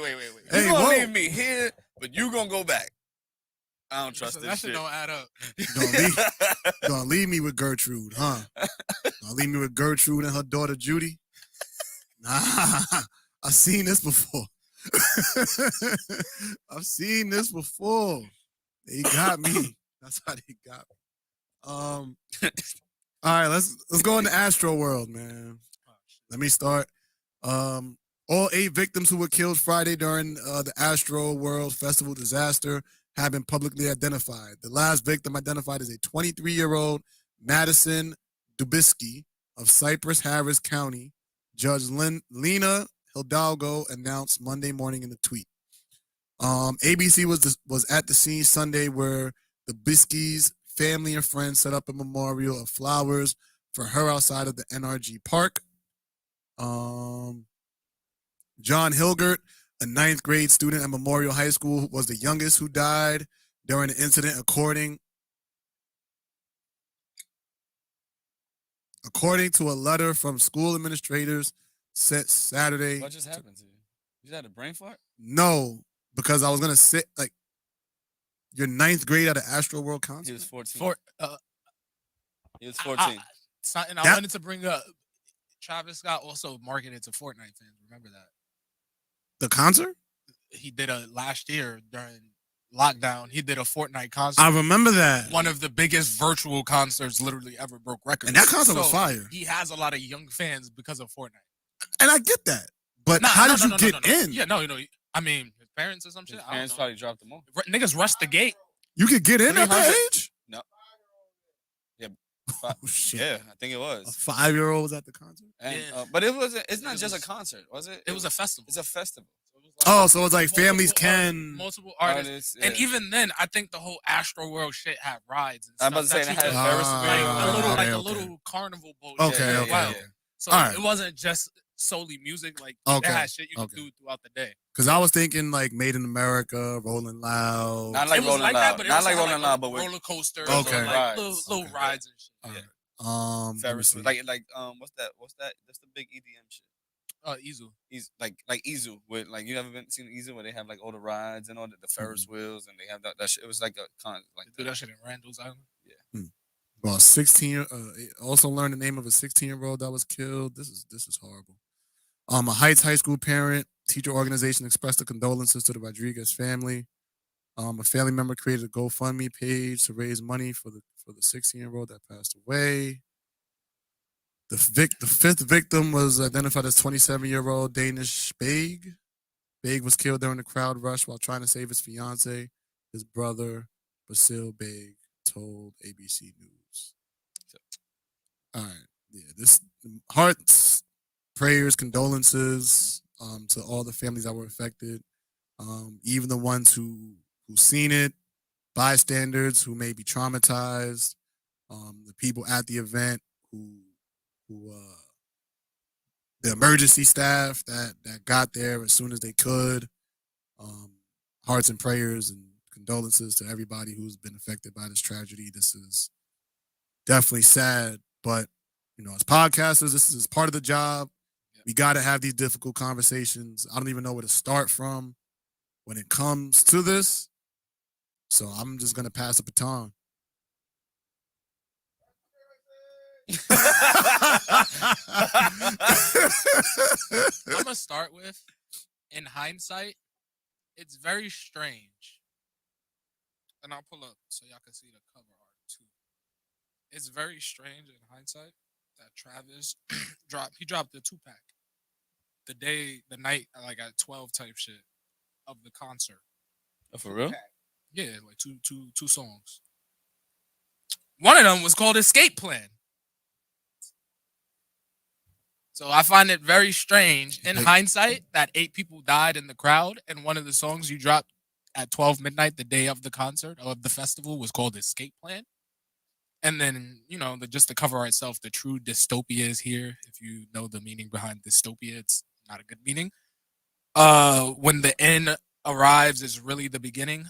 You gonna whoa. leave me here, but you gonna go back. I don't trust So this that shit shit. don't add up. You gonna leave me with Gertrude, huh? Gonna leave me with Gertrude and her daughter Judy? Nah, I've seen this before. I've seen this before. They got me. That's how they got me. All right, let's go into Astro World, man. Let me start. All 8 victims who were killed Friday during the Astro World Festival disaster have been publicly identified. The last victim identified as a 23-year-old Madison Dubisky of Cypress Harris County. Judge Lena Hidalgo announced Monday morning in a tweet. ABC was at the scene Sunday where the Biskies' family and friends set up a memorial of flowers for her outside of the NRG Park. John Hilgert, a 9th grade student at Memorial High School, was the youngest who died during the incident, according to a letter from school administrators sent Saturday. What just happened to you? You had a brain fart? No, because I was gonna sit like your 9th grade at an Astro World concert. He was 14. He was I- 14. Something I That- wanted to bring up. Travis Scott also marketed to Fortnite fans. Remember that? The concert? He did a last year during lockdown. He did a Fortnite concert. I remember that. One of the biggest virtual concerts literally ever broke records. And that concert was fire. He has a lot of young fans because of Fortnite. And I get that. But how did you get in? Yeah, no, I mean, his parents or some shit. His I parents don't know. probably dropped him off. Niggas rushed the gate. You could get in at that 300. age? No. Yeah. Oh, shit. Yeah, I think it A was. 5-year-old was at the concert? And, Yeah. but it wasn't. It's not It just was- a concert, was it? It was a festival. It's a festival. Oh, so it's like families can. multiple artists. And yeah. even then, I think the whole Astro World shit had rides and I'm stuff. about to say that it you had could- Ferris Ah, wheel. like okay, a okay. little carnival boat. Okay, shit. okay, Wow. okay. So All right. it wasn't just solely music. Like Okay, they had shit you could okay. do throughout the day. Because I was thinking like Made in America, Rolling Loud. Not like it was Rolling like Loud. that, but it Not also like had, Rolling Loud, but with roller coasters. Okay. and, like, Rides. little Okay. rides and shit. All Yeah. right. Let me Ferris see. wheel. Like what's that? That's the big EDM shit. Izu. He's like Izu with like you ever seen Izu where they have like all the rides and all the Ferris wheels and they have that shit. It was like a con like They do that shit in Randall's Island. Well, 16. Also learned the name of a 16-year-old that was killed. This is horrible. A Heights High School parent teacher organization expressed their condolences to the Rodriguez family. A family member created a GoFundMe page to raise money for the 16-year-old that passed away. The fifth victim was identified as 27-year-old Danish Beg. Beg was killed during the crowd rush while trying to save his fiance. His brother, Basil Beg, told ABC News. All right. Yeah, this hearts, prayers, condolences to all the families that were affected, even the ones who seen it, bystanders who may be traumatized, the people at the event who the emergency staff that got there as soon as they could. Hearts and prayers and condolences to everybody who's been affected by this tragedy. This is definitely sad, but as podcasters, this is part of the job. We got to have these difficult conversations. I don't even know where to start from when it comes to this. So I'm just going to pass the baton. I'm gonna start with, in hindsight, it's very strange, and I'll pull up so y'all can see the cover art too. It's very strange in hindsight that Travis dropped the 2-pack the night like at 12 type shit of the concert. Oh, for real? Yeah, like two songs. One of them was called Escape Plan. So I find it very strange in hindsight that 8 people died in the crowd, and one of the songs you dropped at 12 midnight the day of the concert of the festival was called Escape Plan. And then, just the cover art itself, the true dystopia is here. If you know the meaning behind dystopia, it's not a good meaning. When the end arrives is really the beginning.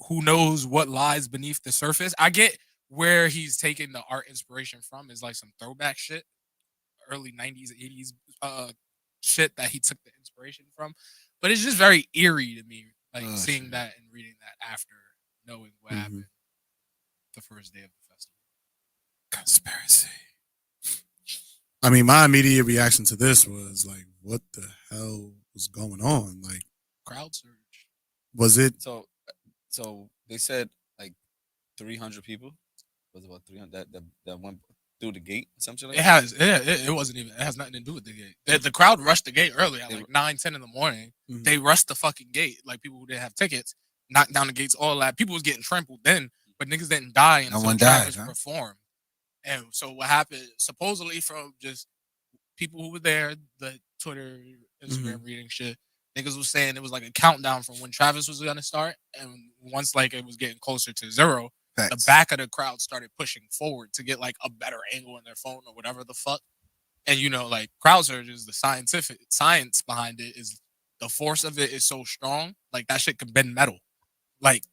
Who knows what lies beneath the surface? I get where he's taking the art inspiration from is like some throwback shit. Early 90s, 80s shit that he took the inspiration from. But it's just very eerie to me, like seeing that and reading that after knowing what happened the first day of the festival. Conspiracy. I mean, my immediate reaction to this was like, what the hell was going on? Like, crowd surge. Was it? So they said like 300 people. Was it about 300 that went through the gate? Something like that? It wasn't even. It has nothing to do with the gate. The crowd rushed the gate early at like 9-10 in the morning. Mm-hmm. They rushed the fucking gate. Like people who didn't have tickets, knocked down the gates. All that. People was getting trampled then, but niggas didn't die until Travis performed. And so what happened? Supposedly from just people who were there, the Twitter, Instagram reading shit. Niggas was saying it was like a countdown from when Travis was gonna start, and once like it was getting closer to 0. The back of the crowd started pushing forward to get like a better angle on their phone or whatever the fuck. And like crowd surge is the science behind it is the force of it is so strong. Like that shit can bend metal. Like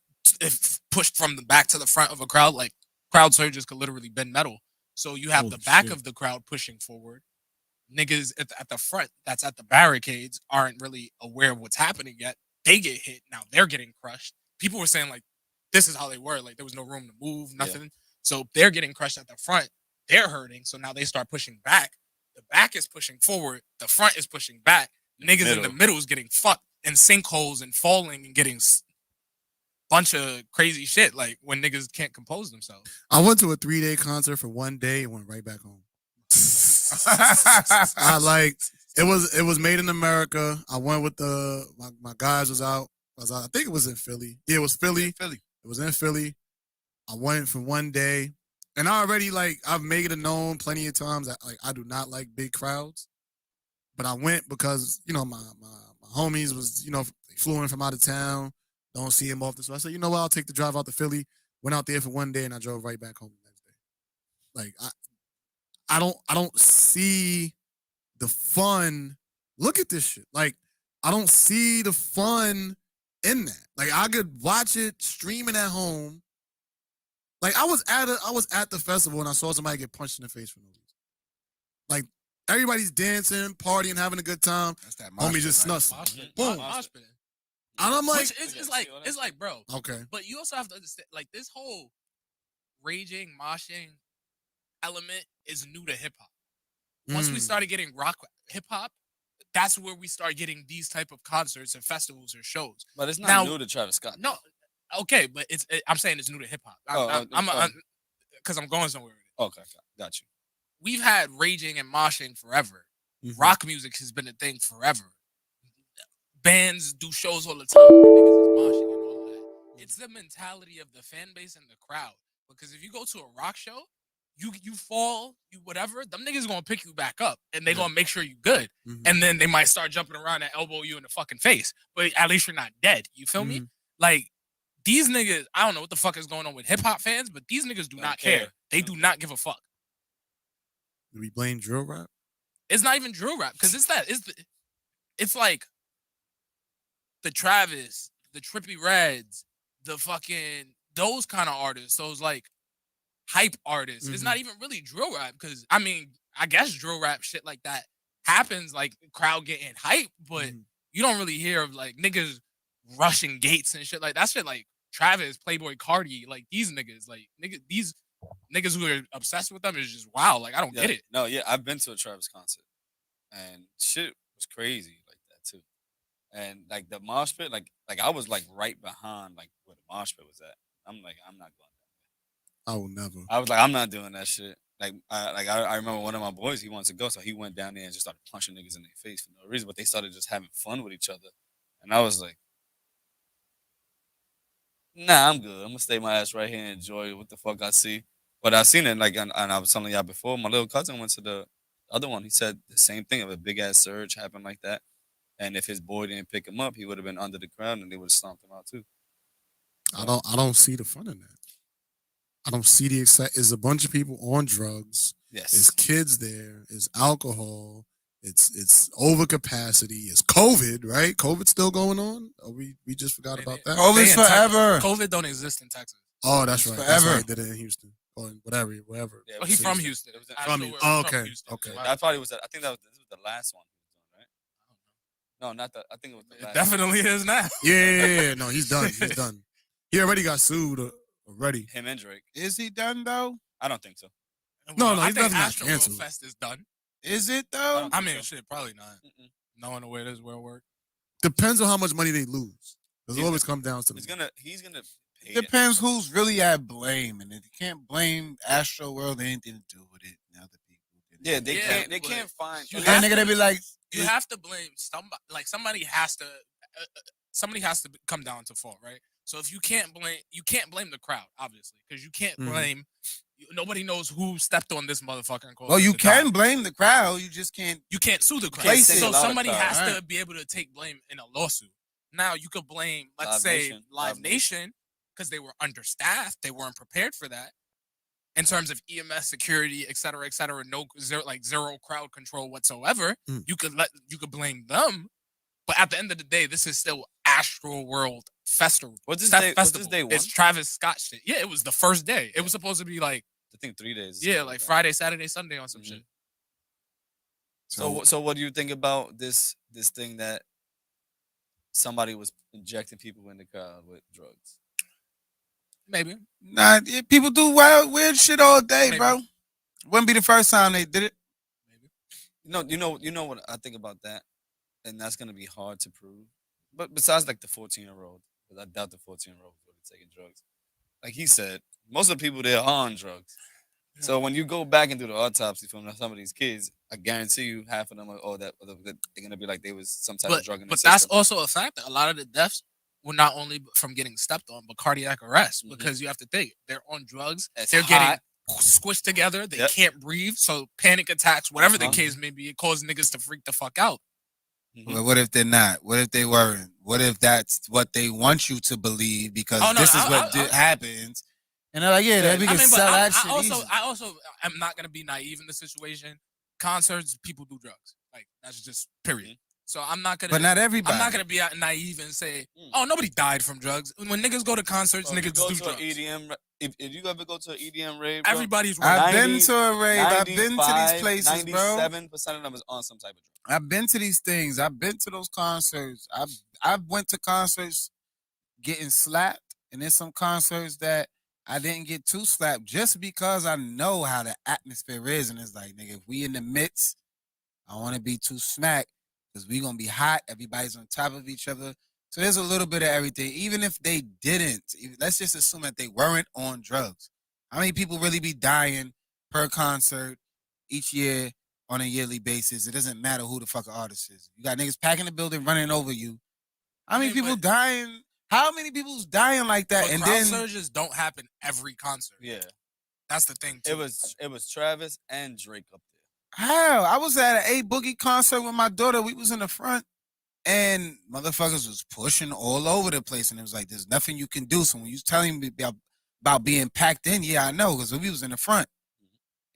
if pushed from the back to the front of a crowd, like crowd surges could literally bend metal. So you have the back of the crowd pushing forward. Niggas at the front that's at the barricades aren't really aware of what's happening yet. They get hit. Now they're getting crushed. People were saying like, this is how they were. Like there was no room to move, nothing. Yeah. So they're getting crushed at the front. They're hurting. So now they start pushing back. The back is pushing forward. The front is pushing back. Niggas in the middle is getting fucked in sinkholes and falling and getting bunch of crazy shit. Like when niggas can't compose themselves. I went to a 3-day concert for one day and went right back home. It was made in America. I went with my guys was out. I think it was in Philly. Yeah, it was Philly. It was in Philly. I went for one day, and I already I've made it known plenty of times that I do not like big crowds, but I went because my homies was they flew in from out of town, don't see him often, so I said what, I'll take the drive out to Philly. Went out there for one day, and I drove right back home the next day. Like I don't see the fun. Look at this shit. Like I don't see the fun in that. Like I could watch it streaming at home. Like I was at the festival and I saw somebody get punched in the face for no reason. Like everybody's dancing, partying, having a good time. That's that homie just right? snuffed. Boom. And I'm like, it's like, bro. Okay. But you also have to understand, like this whole raging, moshing element is new to hip hop. Once we started getting rock hip hop, that's where we start getting these type of concerts and festivals or shows. But it's not new to Travis Scott. No, okay, but I'm saying it's new to hip hop. I'm because I'm going somewhere with it. Okay, got you. we've had raging and moshing forever. Mhm. Rock music has been a thing forever. Bands do shows all the time where niggas is moshing and all of that. It's the mentality of the fan base and the crowd. Because if you go to a rock show, you fall, you whatever, them niggas gonna pick you back up and they gonna make sure you good. Mhm. And then they might start jumping around and elbow you in the fucking face. But at least you're not dead. You feel me? Like, these niggas, I don't know what the fuck is going on with hip hop fans, but these niggas do not care. They do not give a fuck. Do we blame drill rap? It's not even drill rap because it's like the Travis, the Trippie Reds, the fucking those kind of artists. Those like hype artists. It's not even really drill rap because I mean I guess drill rap shit like that happens like crowd getting hype, but you don't really hear of like niggas rushing gates and shit like that. Shit like Travis, Playboy Cardi, like these niggas, these niggas who are obsessed with them is just wow. Like I don't get it. No, yeah, I've been to a Travis concert, and shit was crazy like that too. And like the mosh pit, like I was like right behind like where the mosh pit was at. I'm like, I'm not going there. I will never. I was like, I'm not doing that shit. I remember one of my boys, he wanted to go, so he went down there and just started punching niggas in their face for no reason. But they started just having fun with each other, and I was like, nah, I'm good. I'm gonna stay my ass right here and enjoy what the fuck I see. But I seen it like, and I was telling y'all before. My little cousin went to the other one. He said the same thing. If a big ass surge happened like that, and if his boy didn't pick him up, he would have been under the crowd, and they would have stomped him out too. I don't see the fun in that. I don't see the excitement. It's a bunch of people on drugs. Yes. There's kids there. It's alcohol. It's overcapacity. It's COVID, right? COVID's still going on. Oh, we just forgot about that. COVID's forever. COVID don't exist in Texas. Oh, that's right. Forever. That's right. They did it in Houston or wherever. Yeah, Oh, he's from Houston. It was in- From Houston. Oh, okay. Okay. I thought it was. I think this was the last one he was doing, right? No, not the. I think it was the It last. definitely is now. Yeah. No, he's done. He's done. He already got sued already. Him and Drake. Is he done though? I don't think so. No, I he's think definitely not Astro World canceled. Fest is done. Is it though? I mean, shit, probably not. Mm-mm. Knowing the way this will work. Depends on how much money they lose. Does it He's always come down to He's the gonna pay it. Depends who's really at blame, and if you can't blame Astro World, anything to do with it. Now the people. Yeah, they Yeah, can't. They but can't find. you And have nigga, they be like, You have to blame somebody. Like somebody has to come down to fault, right? So if you can't blame the crowd, obviously, because you can't blame. Nobody knows who stepped on this motherfucker and caused well, it you to can die. blame the crowd. You just can't. You can't sue the crowd. Place So it. somebody Crowd, has right. to be able to take blame in a lawsuit. Now you could blame, let's Live say, Nation. Live Live Nation, because they were understaffed, they weren't prepared for that. In terms of EMS security, et cetera, zero crowd control whatsoever. You could blame them, but at the end of the day, this is still Astro World Festival. What's this Festival. day? What's this day one? It's Travis Scott shit. Yeah, it was the first day. It was supposed to be like I think 3 days. like Friday, Saturday, Sunday on some Mhm. shit. So what do you think about this thing that somebody was injecting people in the crowd with drugs? Maybe. Nah, yeah, people do wild, weird shit all day, Maybe. bro. Wouldn't be the first time they did it. Maybe. You know what I think about that, and that's gonna be hard to prove. But besides, like the 14-year-old, because I doubt the 14-year-old was really taking drugs. Like he said, most of the people there are on drugs. So when you go back and do the autopsy from some of these kids, I guarantee you half of them are that they're gonna be like they was some type of drug in their But that's system. also a fact that a lot of the deaths were not only from getting stepped on, but cardiac arrest. Because you have to think they're on drugs, It's they're hot. getting squished together, they Yep. can't breathe, so panic attacks, whatever the Uh-huh. case may be, it causes niggas to freak the fuck out. Well, what if they're not? What if they weren't? What if that's what they want you to believe because Oh, no, this is I- what I- happens? And they're like, yeah, that we I can mean, but sell I that shit easy. also am not gonna be naive in the situation. Concerts, people do drugs. Like that's just period. So I'm not gonna. But not everybody. I'm not gonna be naive and say, Mm. "Oh, nobody died from drugs." When niggas go to concerts, If you niggas go do to drugs. an EDM, if you ever go to an EDM rave, bro, Everybody's right. I've 90, been to a rave. I've been to these 95, places, bro. 97% of them is on some type of drug. I've been to these things. I've been to those concerts. I've went to concerts getting slapped, and there's some concerts that I didn't get too slapped just because I know how the atmosphere is, and it's like, nigga, if we in the midst, I want to be too smack because we gonna be hot. Everybody's on top of each other, so there's a little bit of everything. Even if they didn't, let's just assume that they weren't on drugs. How many people really be dying per concert? each year on a yearly basis. It doesn't matter who the fuck an artist is. You got niggas packing the building, running over you. How many mean, people but- dying? How many people's dying like that? But And crowd then surges don't happen every concert. Yeah, That's the thing too. it was Travis and Drake up there. how? I was at an A Boogie concert with my daughter. We was in the front. And motherfuckers was pushing all over the place. And it was like, there's nothing you can do. So when you was telling me about being packed in, yeah, I know, because we was in the front.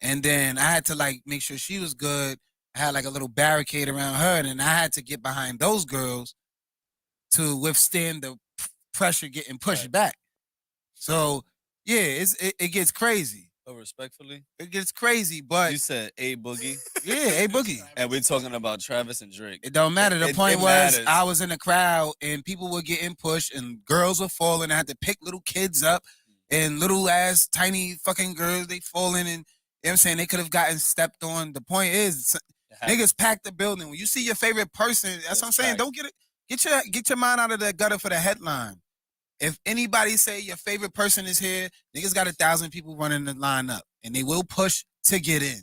And then I had to like make sure she was good. I had like a little barricade around her. And I had to get behind those girls to withstand the pressure getting pushed back. So, yeah, it gets crazy. But respectfully, It gets crazy, but you said A Boogie, yeah, A Boogie. and we're talking about Travis and Drake. It don't matter. The It- point it was matters. I was in the crowd and people were getting pushed and girls were falling. I had to pick little kids up and little ass tiny fucking girls, they falling, and you know what I'm saying, they could have gotten stepped on. The point is niggas pack the building. When you see your favorite person, that's what I'm saying. packed. Don't get your mind out of the gutter for the headline. If anybody say your favorite person is here, niggas got 1,000 people running the line up, and they will push to get in.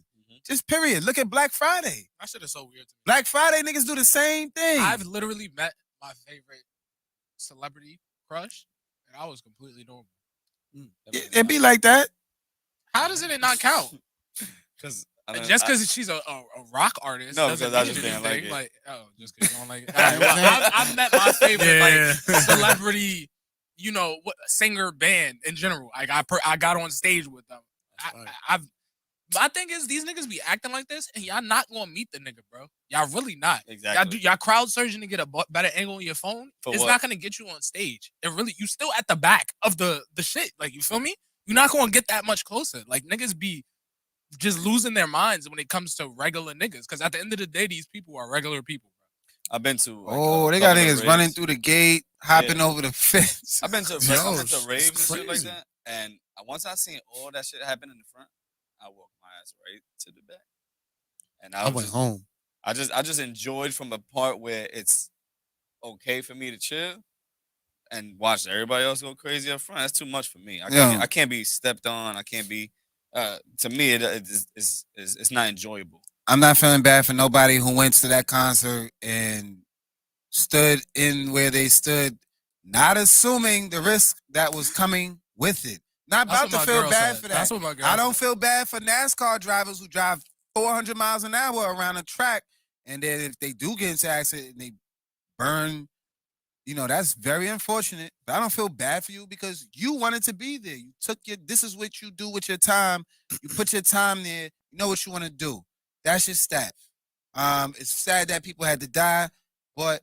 Just period. Look at Black Friday. That shit is so weird to me. Black Friday niggas do the same thing. I've literally met my favorite celebrity crush, and I was completely normal. It be like that. How does it not count? Because Just because she's a rock artist. No, doesn't because I mean just didn't anything. like it. Just because you don't like it. All right, well, I've met my favorite like celebrity, singer band in general. Like I got on stage with them. My thing is these niggas be acting like this, and y'all not gonna meet the nigga, bro. Y'all really not. Exactly. Y'all crowd surging to get a better angle on your phone. For it's what? not gonna get you on stage. You still at the back of the shit. Like, you feel me? You're not gonna get that much closer. Like, niggas be just losing their minds when it comes to regular niggas. Because at the end of the day, these people are regular people, bro. I've been to. They got niggas running through the gate, hopping over the fence. I've been to Yo, raves it's and shit like crazy. that, and once I seen all that shit happen in the front, I walked my ass right to the back, and I went home. I just enjoyed from a part where it's okay for me to chill and watch everybody else go crazy up front. That's too much for me. I can't be stepped on. I can't be. To me, it's not enjoyable. I'm not feeling bad for nobody who went to that concert and stood in where they stood, not assuming the risk that was coming with it. Not That's about to what my feel girl bad said. for that. That's what my girl I don't said. feel bad for NASCAR drivers who drive 400 miles an hour around a track, and then if they do get into an accident and they burn, that's very unfortunate. But I don't feel bad for you because you wanted to be there. You took this is what you do with your time. You put your time there. You know what you want to do. That's your stat. It's sad that people had to die, but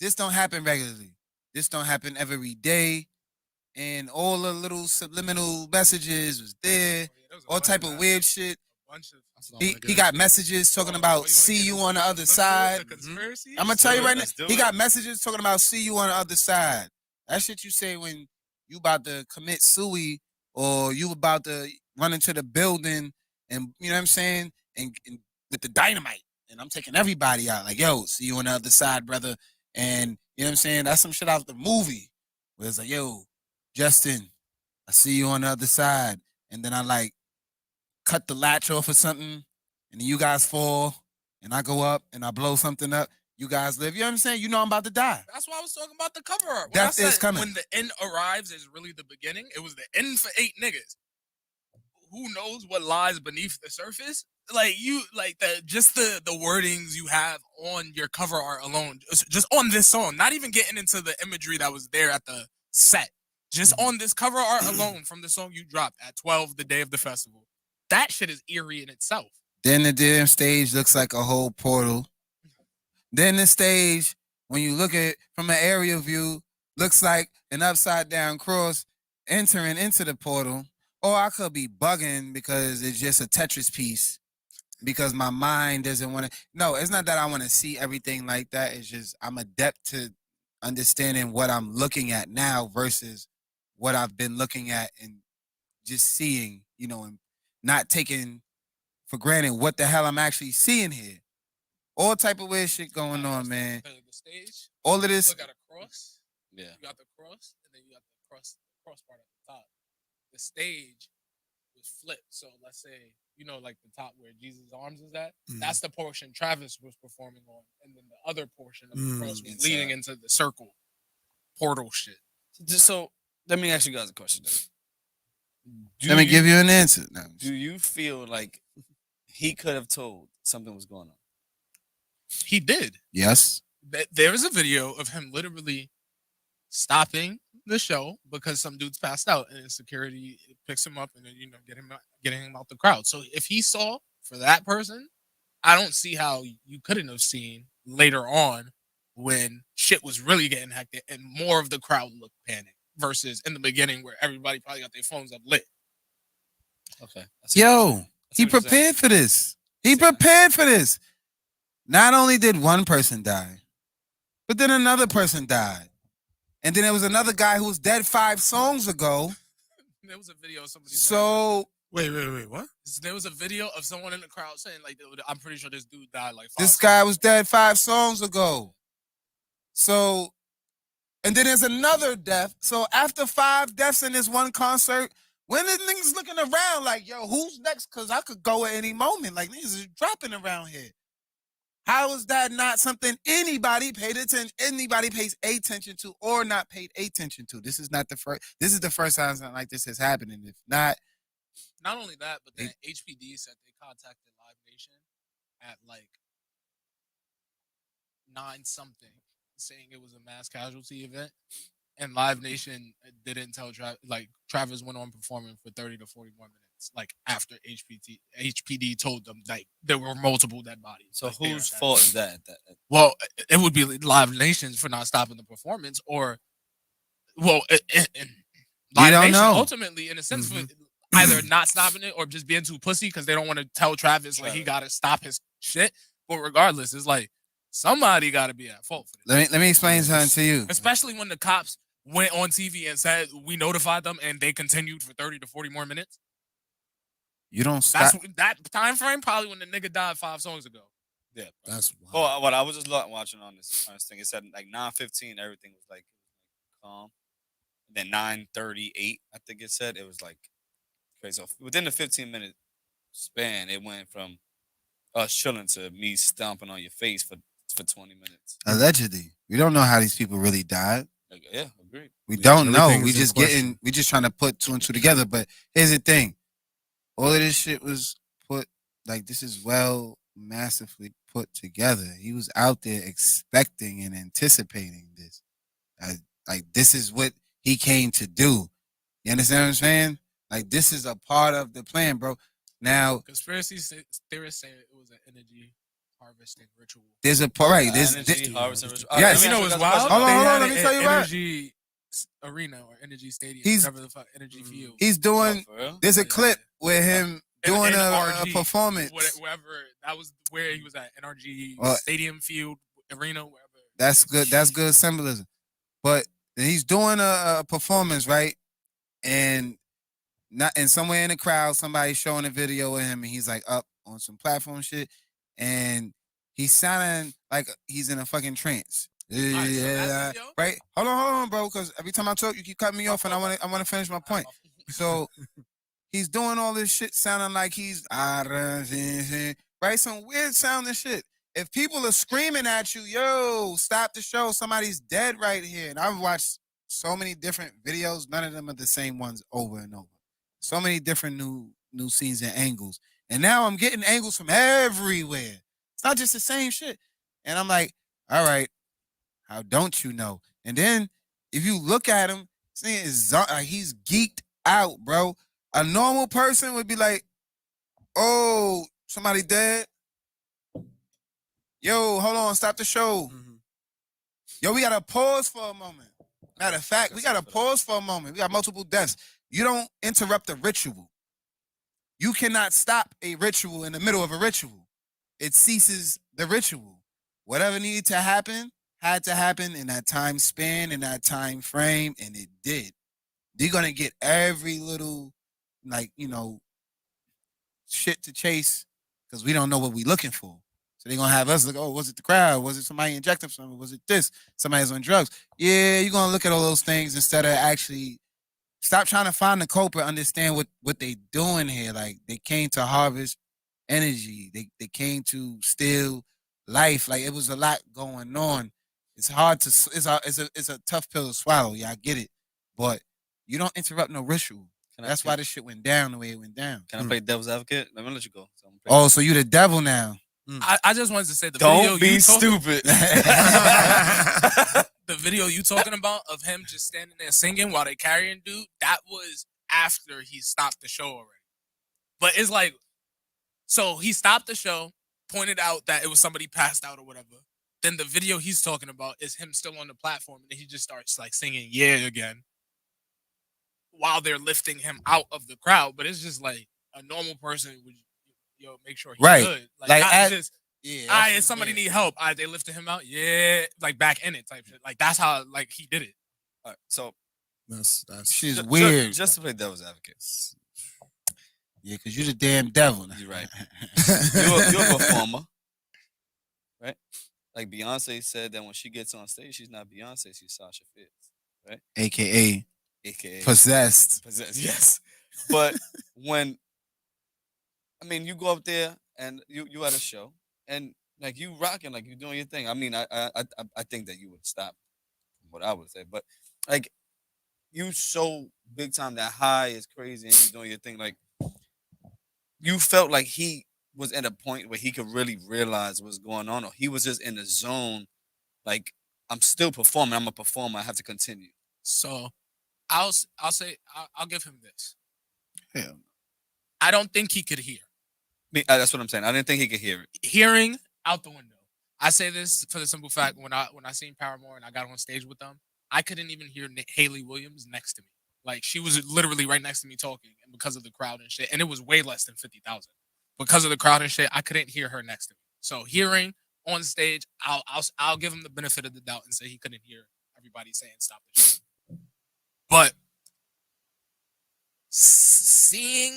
this don't happen regularly. This don't happen every day. And all the little subliminal messages was there. All type of weird shit. He got messages talking about see you on the other side. I'm gonna tell you right now, he got messages talking about see you on the other side. That shit you say when you about to commit suicide or you about to run into the building and you know what I'm saying, and with the dynamite, and I'm taking everybody out. Like, yo, see you on the other side, brother. And you know what I'm saying? That's some shit out the movie. Where it's like, yo, Justin, I see you on the other side. And then I like cut the latch off or something, and then you guys fall, and I go up and I blow something up. You guys live. You know what I'm saying? You know I'm about to die. That's why I was talking about the cover art. Death is coming. When the end arrives is really the beginning. It was the end for 8 niggas. Who knows what lies beneath the surface? Like the wordings you have on your cover art alone, just on this song, not even getting into the imagery that was there at the set. Just on this cover art alone from the song you dropped at 12 the day of the festival. That shit is eerie in itself. Then the damn stage looks like a whole portal. Then the stage, when you look at it from an aerial view, looks like an upside down cross entering into the portal. Or I could be bugging because it's just a Tetris piece because my mind doesn't want to. No, it's not that I want to see everything like that. It's just I'm adept to understanding what I'm looking at now versus what I've been looking at and just seeing, and not taking for granted what the hell I'm actually seeing here. All type of weird shit going on, man. The stage. All of this. Look at a cross. Yeah. You got the cross, and then you got the cross part at the top. The stage was flipped. So let's say you know, like the top where Jesus' arms is at. Mhm. That's the portion Travis was performing on, and then the other portion of the cross was Inside. leading into the circle portal shit. So let me ask you guys a question. Let me give you an answer. No. Do you feel like he could have told something was going on? He did. Yes. There is a video of him literally stopping the show because some dude's passed out, and security picks him up and then getting him out the crowd. So if he saw for that person, I don't see how you couldn't have seen later on when shit was really getting hectic and more of the crowd looked panicked versus in the beginning where everybody probably got their phones up lit. Okay. Yo, he prepared for this. He prepared for this. Not only did one person die, but then another person died. And then there was another guy who was dead 5 songs ago. There was a video of somebody. Wait, what? There was a video of someone in the crowd saying, like, I'm pretty sure this dude died like 5 This songs guy ago. was dead 5 songs ago. So, and then there's another death. So after 5 deaths in this one concert, when the niggas looking around like, yo, who's next? Because I could go at any moment. Like, niggas is dropping around here. How is that not something anybody paid attention? Anybody pays attention to or not paid attention to? This is not the first. This is the first time something like this has happened. And if not only that, but then HPD said they contacted Live Nation at like 9 something, saying it was a mass casualty event, and Live Nation didn't tell Travis went on performing for 30 to 40 more minutes, like after HPD told them like there were multiple dead bodies. So like, whose fault is that? Well, it would be Live Nation's for not stopping the performance, or Live don't Nation know. ultimately, in a sense, for either not stopping it or just being too pussy because they don't want to tell Travis like he got to stop his shit. But regardless, it's like somebody got to be at fault for this. let me explain something to you. Especially when the cops went on TV and said we notified them and they continued for 30 to 40 more minutes. You don't stop. That's that time frame probably when the nigga died 5 songs ago. Yeah, That's wild. well, what I was just watching on this thing. It said like 9:15, everything was like calm. And then 9:38, I think it said it was like crazy. So within the 15-minute span, it went from us chilling to me stomping on your face for 20 minutes. Allegedly, we don't know how these people really died. Like, yeah, agreed. We don't know. everything We is in just question. we just trying to put 2 and 2 together. But here's the thing: all of this shit was put like this is well masterfully put together. He was out there expecting and anticipating this. Like this is what he came to do. You understand what I'm saying? Like this is a part of the plan, bro. Now, Conspiracy theorists say it was an energy harvesting ritual. there's a part right. Energy harvesting ritual. Yes. You know what's That's wild? Hold on, They hold on, had let me an tell you what. Energy arena or energy stadium, He's- whatever the fuck, energy field. he's doing. Oh, for real? There's a Yeah. clip with him doing a NRG, performance. Whatever that was where he was at, NRG Well, stadium field arena, wherever. That's good. That's good symbolism. But he's doing a performance, right? And not and somewhere in the crowd, somebody's showing a video of him, and he's like up on some platform shit, and he's sounding like he's in a fucking trance. so that video- Right? Hold on, bro. Because every time I talk, you keep cutting me off, and I want to finish my point. So he's doing all this shit, sounding like he's right, some weird sounding shit. If people are screaming at you, yo, stop the show, somebody's dead right here. And I've watched so many different videos, none of them are the same ones over and over. So many different new scenes and angles. And now I'm getting angles from everywhere. It's not just the same shit. And I'm like, all right, how don't you know? And then if you look at him, he's geeked out, bro. A normal person would be like, oh, somebody dead? Yo, hold on, stop the show. Yo, we gotta pause for a moment. Matter of fact, we gotta pause for a moment. We got multiple deaths. You don't interrupt a ritual. You cannot stop a ritual in the middle of a ritual. It ceases the ritual. Whatever needed to happen had to happen in that time span, in that time frame, and it did. They're gonna get every little, like, shit to chase because we don't know what we're looking for. So they're going to have us look, oh, was it the crowd? Was it somebody injecting something? Was it this? Somebody's on drugs. Yeah, you're going to look at all those things instead of actually Stop trying to find the culprit. Understand what they doing here. Like they came to harvest energy. They came to steal life. Like it was a lot going on. It's hard to. It's a tough pill to swallow. Yeah, I get it. But you don't interrupt no ritual. That's why this shit went down the way it went down. Can I play devil's advocate? Let me let you go. Oh, so you the devil now? I just wanted to say the Don't video be you stupid. the video you talking about of him just standing there singing while they carrying dude, that was after he stopped the show already. But it's like, so he stopped the show, pointed out that it was somebody passed out or whatever. Then the video he's talking about is him still on the platform, and he just starts like singing "Yeah" again while they're lifting him out of the crowd. But it's just like a normal person would, make sure he's Right. good. Like, not just, Yeah. all right, somebody need help. All right, they lifted him out. Yeah, like back in it type shit. Like that's how like he did it. All right, so That's Shit's weird. Just to play devil's advocate. Yeah, because you're the damn devil. Now. You're right. You're a performer, right? Like Beyonce said that when she gets on stage, she's not Beyonce, she's Sasha Fierce, right? AKA AKA possessed. yes. But when, I mean, you go up there and you at a show and like you rocking, like you doing your thing. I mean, I think that you would stop what I would say, but like you so big time that high is crazy and you doing your thing. Like you felt like he was at a point where he could really realize what's going on, or he was just in the zone. Like I'm still performing. I'm a performer. I have to continue. So I'll say I'll give him this. Hell. I don't think he could hear. That's what I'm saying. I didn't think he could hear it. Hearing out the window. I say this for the simple fact when I seen Paramore and I got on stage with them, I couldn't even hear Haley Williams next to me. Like she was literally right next to me talking, and because of the crowd and shit, and it was way less than 50,000. Because of the crowd and shit, I couldn't hear her next to me. So hearing on stage, I'll give him the benefit of the doubt and say he couldn't hear everybody saying stop the shit. But seeing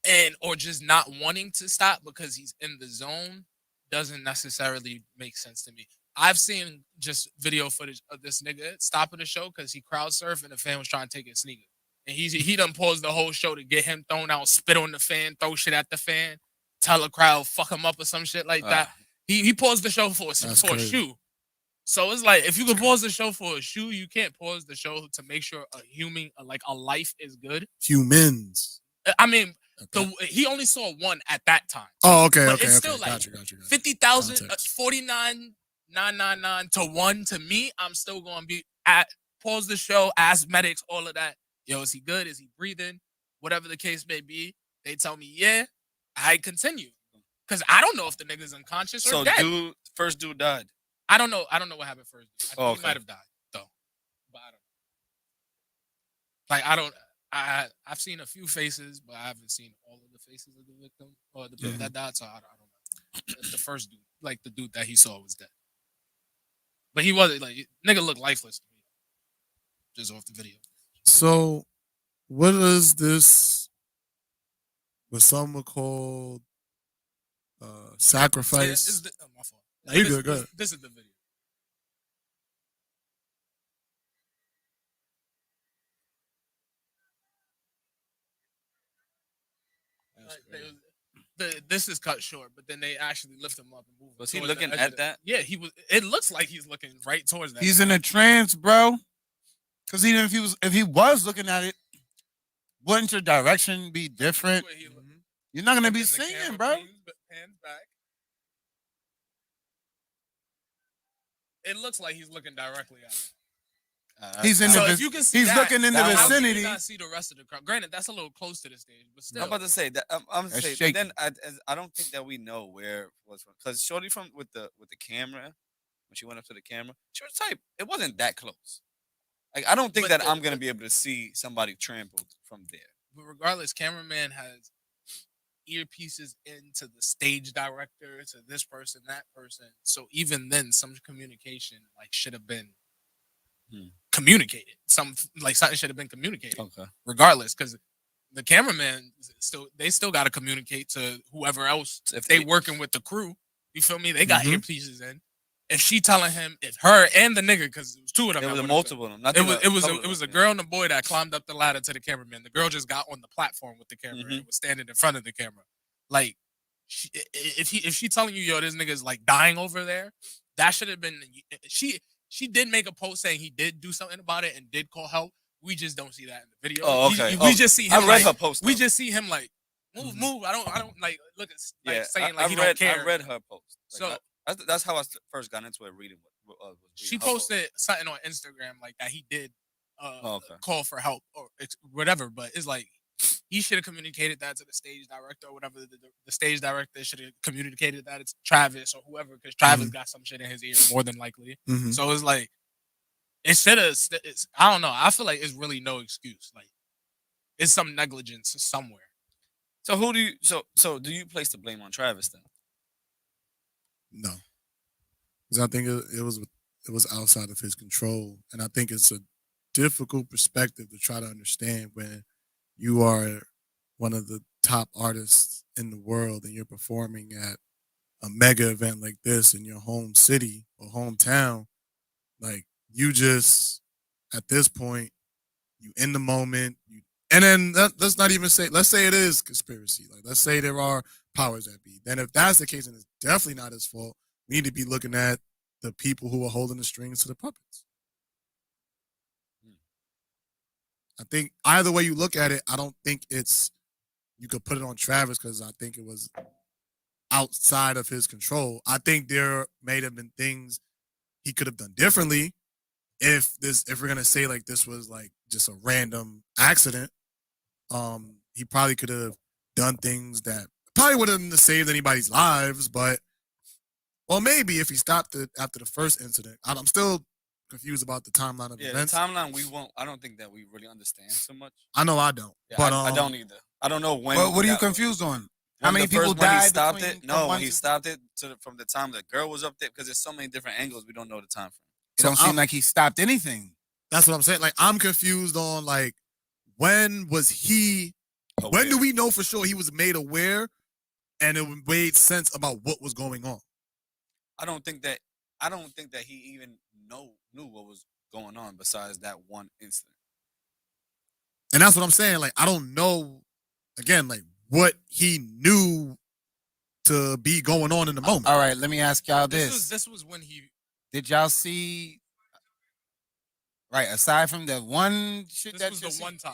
and or just not wanting to stop because he's in the zone doesn't necessarily make sense to me. I've seen just video footage of this nigga stopping the show because he crowd surfed and the fan was trying to take his sneaker. And he done paused the whole show to get him thrown out, spit on the fan, throw shit at the fan, tell the crowd fuck him up or some shit like that. He paused the show for a shoe. So it's like if you can pause the show for a shoe, you can't pause the show to make sure a life is good. humans. I mean, Okay. he only saw one at that time. Oh, okay, But okay, it's okay. still like Gotcha. 50,000, Context. 49,999 to 1 to me. I'm still going to be at pause the show, ask medics, all of that. Yo, is he good? Is he breathing? Whatever the case may be. They tell me, yeah, I continue. Because I don't know if the nigga's unconscious or dead. First dude died. I don't know what happened first. I think he might have died, though. But I don't. I've seen a few faces, but I haven't seen all of the faces of the victim or the people that died. So I don't know. The first dude, like the dude that he saw, was dead. But he wasn't like nigga looked lifeless to me, just off the video. So, what is this? What some would call sacrifice? My fault. Nah, you good, good. This is the video. This is cut short, but then they actually lift him up and move him. Was he towards the looking edge at of the- that? Yeah, he was. It looks like he's looking right towards that. He's in a trance, bro. Because even if he was looking at it, wouldn't your direction be different? You're not gonna be And then the singing, camera bro. pans back. It looks like he's looking directly at it. He's in So the. if you can see He's that, looking in the how can you vicinity. not see the rest of the crowd? Granted, that's a little close to the stage, but still. I'm about to say that. I'm That's saying, shaky. then I don't think that we know where it was from, because Shorty from with the camera, when she went up to the camera, she was type. It wasn't that close. Like I don't think But that I'm gonna be able to see somebody trampled from there. But regardless, cameraman has earpieces into the stage director, to this person, that person. So even then, some communication should have been communicated. Something should have been communicated. Okay. Regardless, because the cameraman still got to communicate to whoever else if they working with the crew. You feel me? They got earpieces in. if she telling him, if her and the nigga, because it was two of them. There that was would've multiple of them. Not been- It was couple of a them, girl and a boy that climbed up the ladder to the cameraman. The girl just got on the platform with the camera and was standing in front of the camera. Like, if she telling you, yo, this nigga is like dying over there, that should have been. She did make a post saying he did do something about it and did call help. We just don't see that in the video. Oh, okay. We just see him. I read like, her post. We though. just see him like move. I don't like look at like saying like I he read, don't care. I read her post. Like, So that's how I first got into it. Reading what was she reading her posted post. something on Instagram like that he did Okay. call for help or whatever, but it's like he should have communicated that to the stage director or whatever. The stage director should have communicated that it's Travis or whoever, because Travis got some shit in his ear more than likely. So it's like it should have. I don't know. I feel like it's really no excuse. Like it's some negligence somewhere. So who do you so do you place the blame on Travis then? No, because I think it was outside of his control, and I think it's a difficult perspective to try to understand when you are one of the top artists in the world and you're performing at a mega event like this in your home city or hometown. Like you just at this point, you in the moment, and then let's not even say, let's say it is conspiracy. Like let's say there are powers that be. Then if that's the case, then it's definitely not his fault. We need to be looking at the people who are holding the strings to the puppets. I think either way you look at it, I don't think you could put it on Travis because I think it was outside of his control. I think there may have been things he could have done differently if we're gonna say like this was like just a random accident. He probably could have done things that probably wouldn't have saved anybody's lives, but well, maybe if he stopped it after the first incident. I'm still confused about the timeline of events. The timeline we won't. I don't think that we really understand so much. I know I don't, Yeah, but I don't either. I don't know when. What are you confused on? How many people when died? he stopped between it? the No, when ones he that- stopped it from the time the girl was up there, because there's so many different angles we don't know the time frame. It don't seem like he stopped anything. That's what I'm saying. Like I'm confused on like when was he? Aware. When do we know for sure he was made aware, and it made sense about what was going on? I don't think that he even knew what was going on besides that one incident. And that's what I'm saying. Like I don't know. Again, like what he knew to be going on in the moment. All right, let me ask y'all this. This was when he. Did y'all see? Right, aside from the one shit This that was you the see, one time.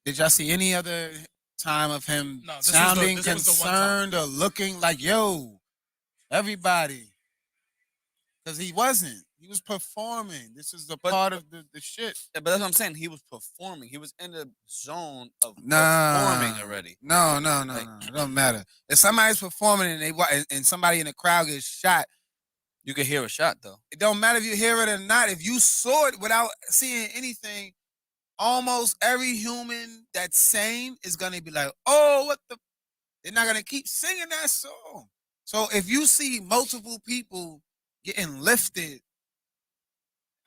did y'all see any other time of him No, this was the- sounding this was the one time. concerned or looking like, yo, everybody? Because he wasn't. He was performing. This is the part of the shit. Yeah, but that's what I'm saying. He was performing. He was in the zone of Nah, performing already. No. It don't matter. If somebody's performing and somebody in the crowd gets shot, You could hear a shot though. it don't matter if you hear it or not. If you saw it without seeing anything, almost every human that's sane is gonna be like, "Oh, what the?" They're not gonna keep singing that song. So if you see multiple people getting lifted,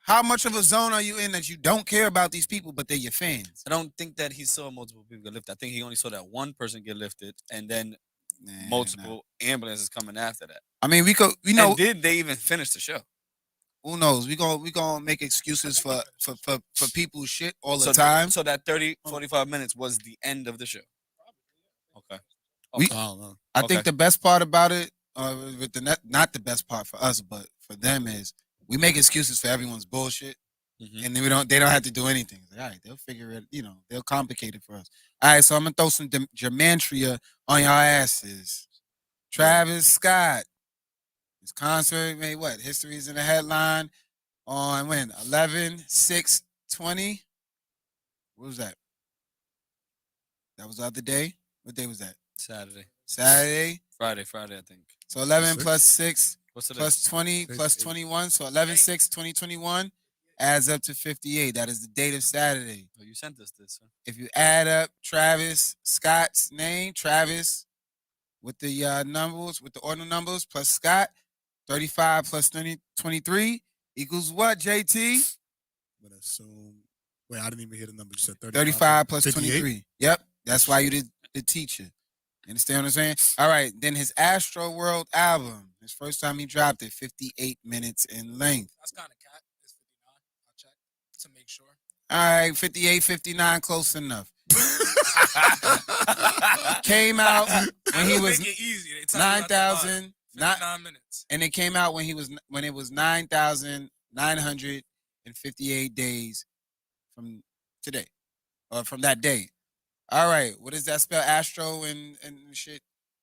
how much of a zone are you in that you don't care about these people, but they're your fans? I don't think that he saw multiple people get lifted. I think he only saw that one person get lifted, and then Nah. multiple ambulances coming after that. I mean, we know. And did they even finish the show? Who knows? We gonna make excuses for people's shit all the So time. So that 30, 45 minutes was the end of the show. Okay. We- I don't know. I Okay. think the best part about it, with not the best part for us, but for them is we make excuses for everyone's bullshit, Mhm. and then they don't have to do anything. It's like, all right, they'll figure it. They'll complicate it for us. All right, so I'm gonna throw some germantria on y'all asses. Travis Scott, his concert made what? History's in the headline on when 11/6/20. What was that? That was the other day. What day was that? Saturday. Saturday. Friday, I think. So 11 Six? plus 6 What's the plus 20 Six, plus eight. 21. So 11/6/2021 adds up to 58. That is the date of Saturday. Oh, you sent us this, huh? If you add up Travis Scott's name, Travis with the numbers, with the ordinal numbers plus Scott, 35 plus 23 equals what, JT? I'm gonna assume. Wait, I didn't even hear the number. You said 35 plus 58? 23. Yep. That's why you the teacher. You understand what I'm saying? All right. Then his Astro World album, his first time he dropped it, 58 minutes in length. That's kind of cat. It's 59. I'll check to make sure. All right, 58, 59, close enough. Came out when he was Make it easy. They tell you at the bottom, 9,000, 59 minutes. and it came out when it was 9,958 days from today, or from that day. All right, what does that spell? Astro and shit.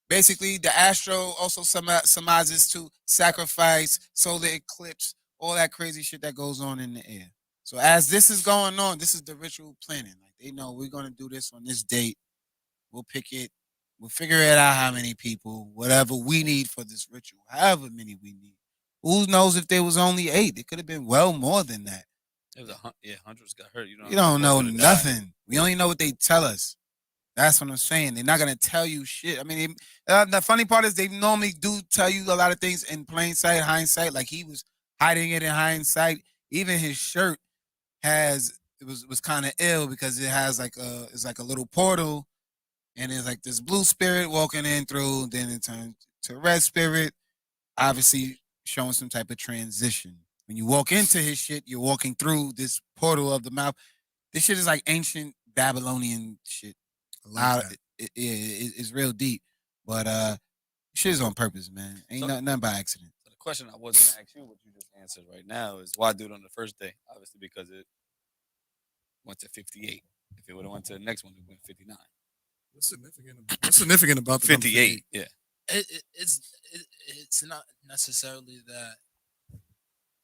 Basically, the Astro also surmises to sacrifice, solar eclipse, all that crazy shit that goes on in the air. So as this is going on, this is the ritual planning. Like they know we're gonna do this on this date. We'll pick it. We'll figure it out how many people, whatever we need for this ritual, however many we need. Who knows if there was only 8? It could have been well more than that. It was hundreds got hurt. You don't know nothing. We only know what they tell us. That's what I'm saying. They're not gonna tell you shit. I mean, the funny part is they normally do tell you a lot of things in plain sight, hindsight. Like he was hiding it in hindsight. Even his shirt was kind of ill because it has it's like a little portal, and it's like this blue spirit walking in through. Then it turns to red spirit, obviously showing some type of transition. When you walk into his shit, you're walking through this portal of the mouth. This shit is like ancient Babylonian shit. It's real deep, but shit is on purpose, man. Ain't nothing by accident. So the question I was gonna ask you, what you just answered right now, is why do it on the first day? Obviously, because it went to 58. If it would have went to the next one, it went 59. What's significant about the 58? Yeah. It's not necessarily that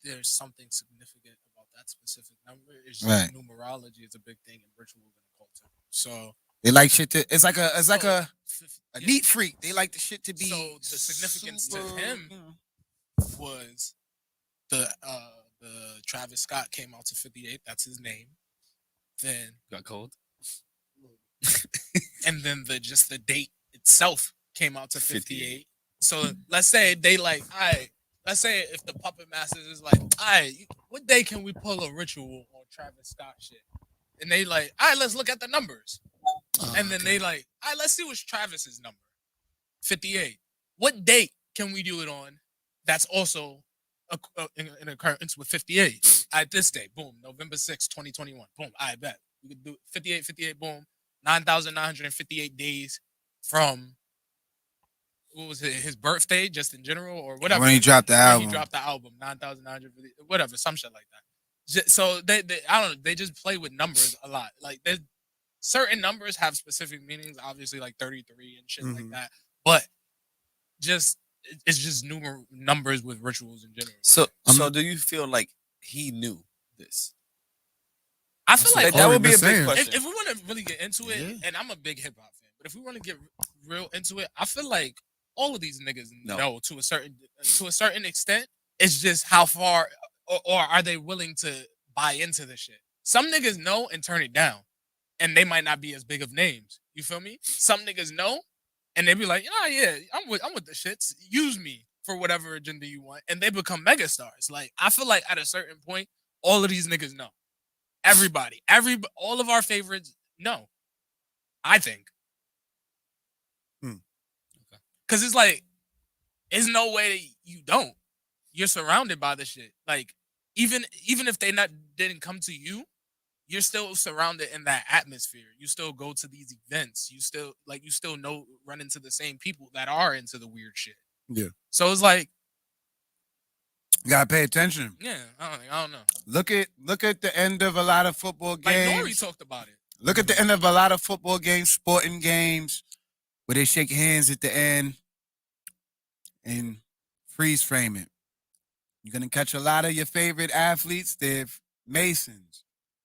there's something significant about that specific number. It's just Right. numerology is a big thing in rituals and occultism. So They like shit to. It's like a yeah. neat freak. They like the shit to be. So the significance to him was the Travis Scott came out to 58. That's his name. Then Got cold. and then the date itself came out to 58. So let's say they like, let's say if the puppet masters is like, what day can we pull a ritual on Travis Scott shit? And they like, let's look at the numbers. And then they like, let's see what's Travis's number. 58. What date can we do it on? That's also an occurrence with 58. At this day, boom, November 6, 2021. Boom, I bet. We could do 58, boom. 9,958 days from, what was it, his birthday, just in general, or whatever. When he dropped the album. When he dropped the album, 9,950, whatever, some shit like that. So they I don't know, they just play with numbers a lot. Like there's certain numbers have specific meanings, obviously like 33 and shit like that. But it's just numbers with rituals in general. So do you feel like he knew this? I feel like that would be a big question. If we want to really get into it, and I'm a big hip hop fan, but if we want to get real into it, I feel like all of these niggas know to a certain extent. It's just how far or are they willing to buy into the shit? Some niggas know and turn it down, and they might not be as big of names. You feel me? Some niggas know, and they be like, yeah, I'm with the shits. Use me for whatever agenda you want, and they become megastars. Like I feel like at a certain point, all of these niggas know. Everybody, all of our favorites know. I think. Because it's like, there's no way you don't. You're surrounded by the shit. Like, even if they didn't come to you, you're still surrounded in that atmosphere. You still go to these events. You still run into the same people that are into the weird shit. Yeah. So it's like, you gotta pay attention. Yeah, I don't know. Look at the end of a lot of football games. Like Nori talked about it. Look at the end of a lot of football games, sporting games, where they shake hands at the end and freeze frame it. You're gonna catch a lot of your favorite athletes. They're Masons.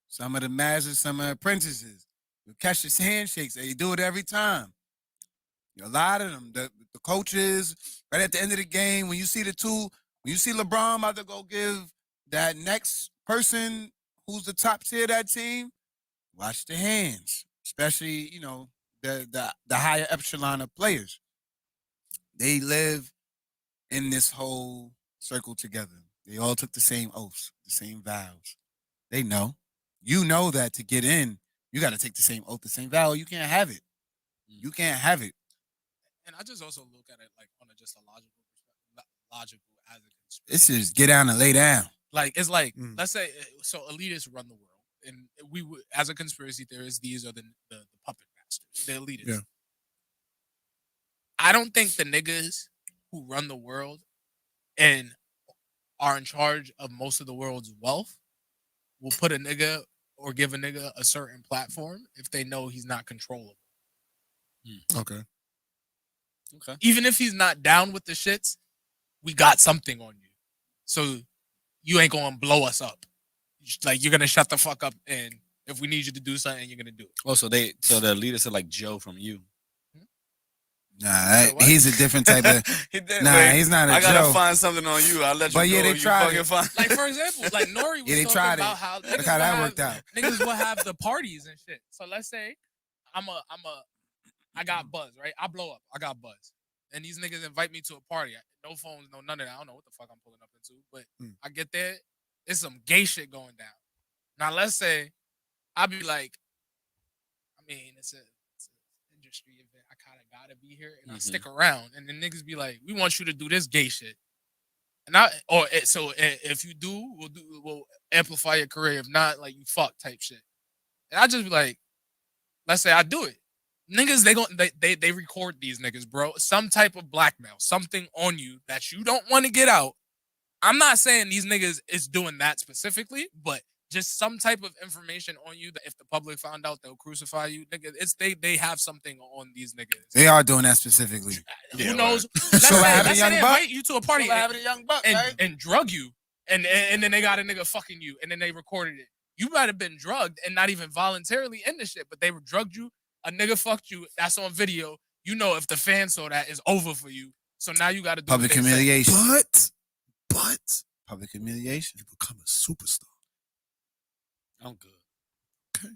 Some of the masters, some of the apprentices. You'll catch the handshakes. They do it every time. A lot of them, the coaches, right at the end of the game, when you see LeBron about to go give that next person who's the top tier of that team, watch the hands, especially, the higher echelon of players. They live in this whole circle together. They all took the same oaths, the same vows. They know. You know that to get in, you got to take the same oath, the same vow. You can't have it. You can't have it. And I just also look at it like on just a logical perspective, logical as a conspiracy. It's just get down and lay down. Like it's like Mm. let's say so elitists run the world, and we would as a conspiracy theorist, these are the puppet masters, the elitists. Yeah. I don't think the niggas who run the world and are in charge of most of the world's wealth will put a nigga or give a nigga a certain platform if they know he's not controllable. Okay. Okay. Even if he's not down with the shits, we got something on you. So you ain't gonna blow us up. Like you're gonna shut the fuck up, and if we need you to do something, you're gonna do it. Oh, so the leaders are like Joe from You. Nah, what? he's a different type of. He did, Nah, wait, he's not a I gotta Joe. find something on you. I'll let you But yeah, go. they You tried fucking it. find. Like for example, like Nori was Yeah, they talking tried about it. how Look how that will worked out. Niggas will have the parties and shit. So let's say I got buzz, right? I blow up. I got buzz. And these niggas invite me to a party. No phones, no none of that. I don't know what the fuck I'm pulling up into. But I get there, it's some gay shit going down. Now let's say I be like, I mean, it's an industry event. I kind of gotta be here, and I stick around. And the niggas be like, we want you to do this gay shit. And if you do, we'll amplify your career. If not, like you fuck type shit. And I just be like, let's say I do it. Niggas, they record these niggas, bro. Some type of blackmail, something on you that you don't want to get out. I'm not saying these niggas is doing that specifically, but just some type of information on you that if the public found out, they'll crucify you. Nigga, they have something on these niggas. They are doing that specifically. Who knows? Let's say Let's say they invite you to a party having a young buck, right? and drug you, and then they got a nigga fucking you, and then they recorded it. You might have been drugged and not even voluntarily in the shit, but they drugged you. A nigga fucked you. That's on video. You know if the fans saw that, it's over for you. So now you got to do Public what they say. humiliation. But Public humiliation. you become a superstar. I'm good.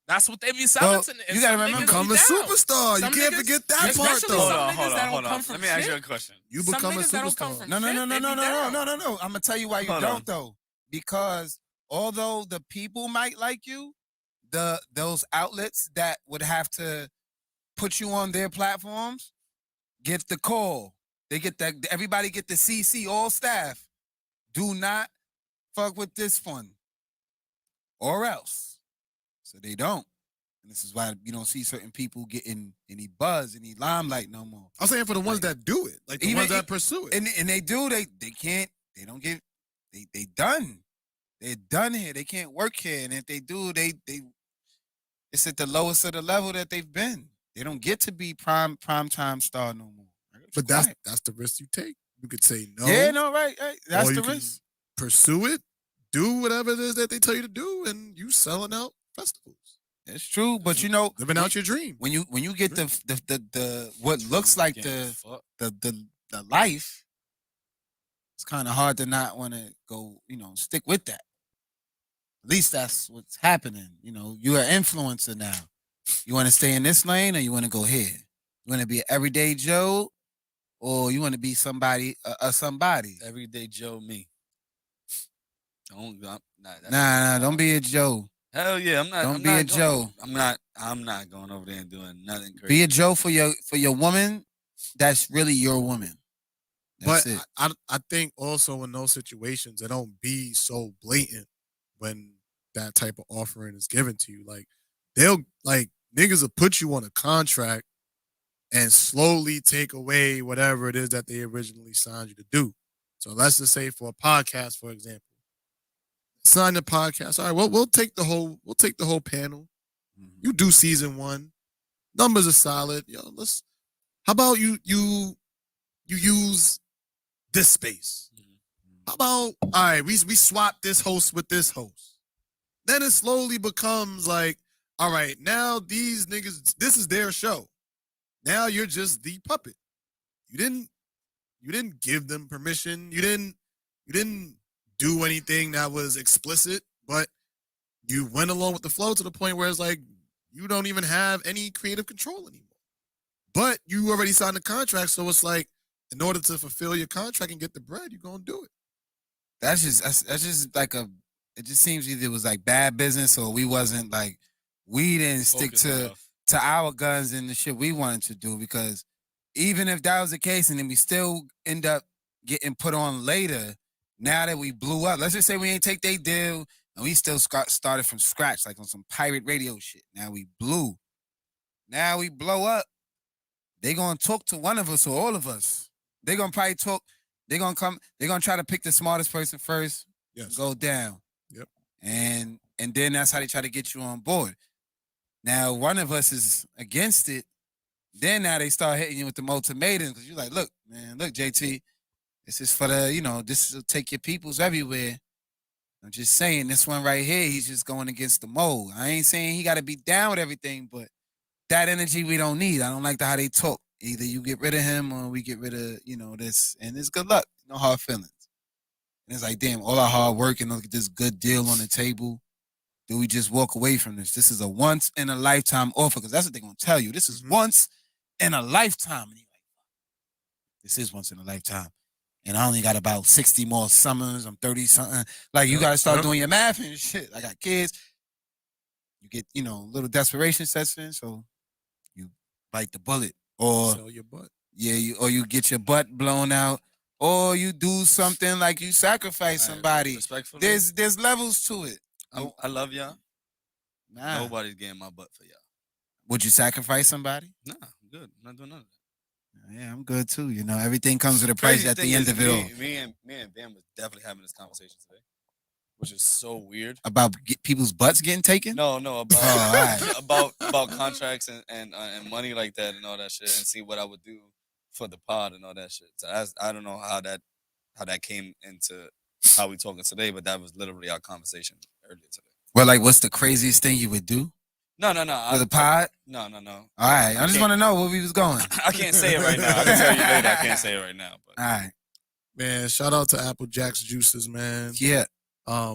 That's what they be selling Well, to niggas. you gotta Some remember, niggas Become be a down. superstar. Some You can't niggas- forget that part especially though. some Hold niggas that don't on. come from Let me ask you a shit. question. You Some become a niggas that don't come superstar. from No. shit, they be down. I'm gonna tell you why you Hold don't on. though. Because although the people might like you, those outlets that would have to put you on their platforms get the call. They get that. Everybody get the CC. All staff. Do not fuck with this one, or else. So they don't. And this is why you don't see certain people getting any buzz, any limelight no more. I'm saying for the ones that do it, like the Even- ones that pursue it. And they do. They can't. They don't get. They done. They're done here. They can't work here. And if they do, they it's at the lowest of the level that they've been. They don't get to be prime time star no more. But that's the risk you take. You could say no. Yeah, no, right. That's or the you can risk. pursue it, do whatever it is that they tell you to do, and you selling out festivals, It's true, but you know, living out your dream. when you get the what looks like the life, it's kind of hard to not want to go, stick with that. At least that's what's happening. You're an influencer now. You want to stay in this lane, or you want to go here? You want to be an everyday Joe, or you want to be somebody, somebody? Everyday Joe, me. Don't be a Joe. Hell yeah, I'm not. Don't I'm be not a going- Joe. I'm not going over there and doing nothing crazy. Be a Joe for your woman. That's really your woman. That's But it. I think also in those situations, it don't be so blatant when that type of offering is given to you. Like niggas will put you on a contract and slowly take away whatever it is that they originally signed you to do. So let's just say for a podcast, for example, sign the podcast. All right, well, we'll take the whole panel. You do season 1. Numbers are solid. How about you use this space? How about, all right, we swap this host with this host. Then it slowly becomes like, all right, now these niggas, this is their show. Now you're just the puppet. You didn't give them permission. You didn't do anything that was explicit, but you went along with the flow to the point where it's like you don't even have any creative control anymore. But you already signed the contract, so it's like in order to fulfill your contract and get the bread, you're gonna do it. That's just like it just seems either it was like bad business or we wasn't like we didn't stick Focus to enough. our guns and the shit we wanted to do because even if that was the case, and then we still end up getting put on later, now that we blew up, let's just say we ain't take their deal and we still started from scratch, like on some pirate radio shit. Now we blew. Now we blow up. They gonna talk to one of us or all of us. They gonna probably talk. They gonna come. They gonna try to pick the smartest person first. Yes. Go down. Yep. And then that's how they try to get you on board. Now one of us is against it. Then now they start hitting you with the ultimatum because you're like, look, man, look, JT, this is for the, this will take your peoples everywhere. I'm just saying this one right here, he's just going against the mold. I ain't saying he got to be down with everything, but that energy we don't need. I don't like how they talk. Either you get rid of him or we get rid of, this. And it's good luck. No hard feelings. And it's like, damn, all our hard work and look at this good deal on the table. Do we just walk away from this? This is a once in a lifetime offer because that's what they're going to tell you. This is once in a lifetime. And you're like, this is once in a lifetime. And I only got about 60 more summers. I'm 30 something. Like, you got to start doing your math and shit. I got kids. You get, little desperation sets in. So you bite the bullet. Or sell your butt. Yeah, or you get your butt blown out. Or you do something like you sacrifice somebody. Respectfully. There's levels to it. I love y'all. Nah. Nobody's getting my butt for y'all. Would you sacrifice somebody? Nah, I'm good. I'm not doing none of that. Yeah, I'm good too. Everything comes with a price at the end of it all. Me and Bam was definitely having this conversation today, which is so weird. About people's butts getting taken? No, about about contracts and money like that and all that shit, and see what I would do for the pod and all that shit. So I don't know how that came into how we talking today, but that was literally our conversation earlier today. Well, like, what's the craziest thing you would do? No. For the pod? No. All right. I just want to know where we was going. I can't say it right now. I can tell you later. I can't say it right now. But. All right. Man, shout out to Apple Jack's Juices, man. Yeah. Yeah,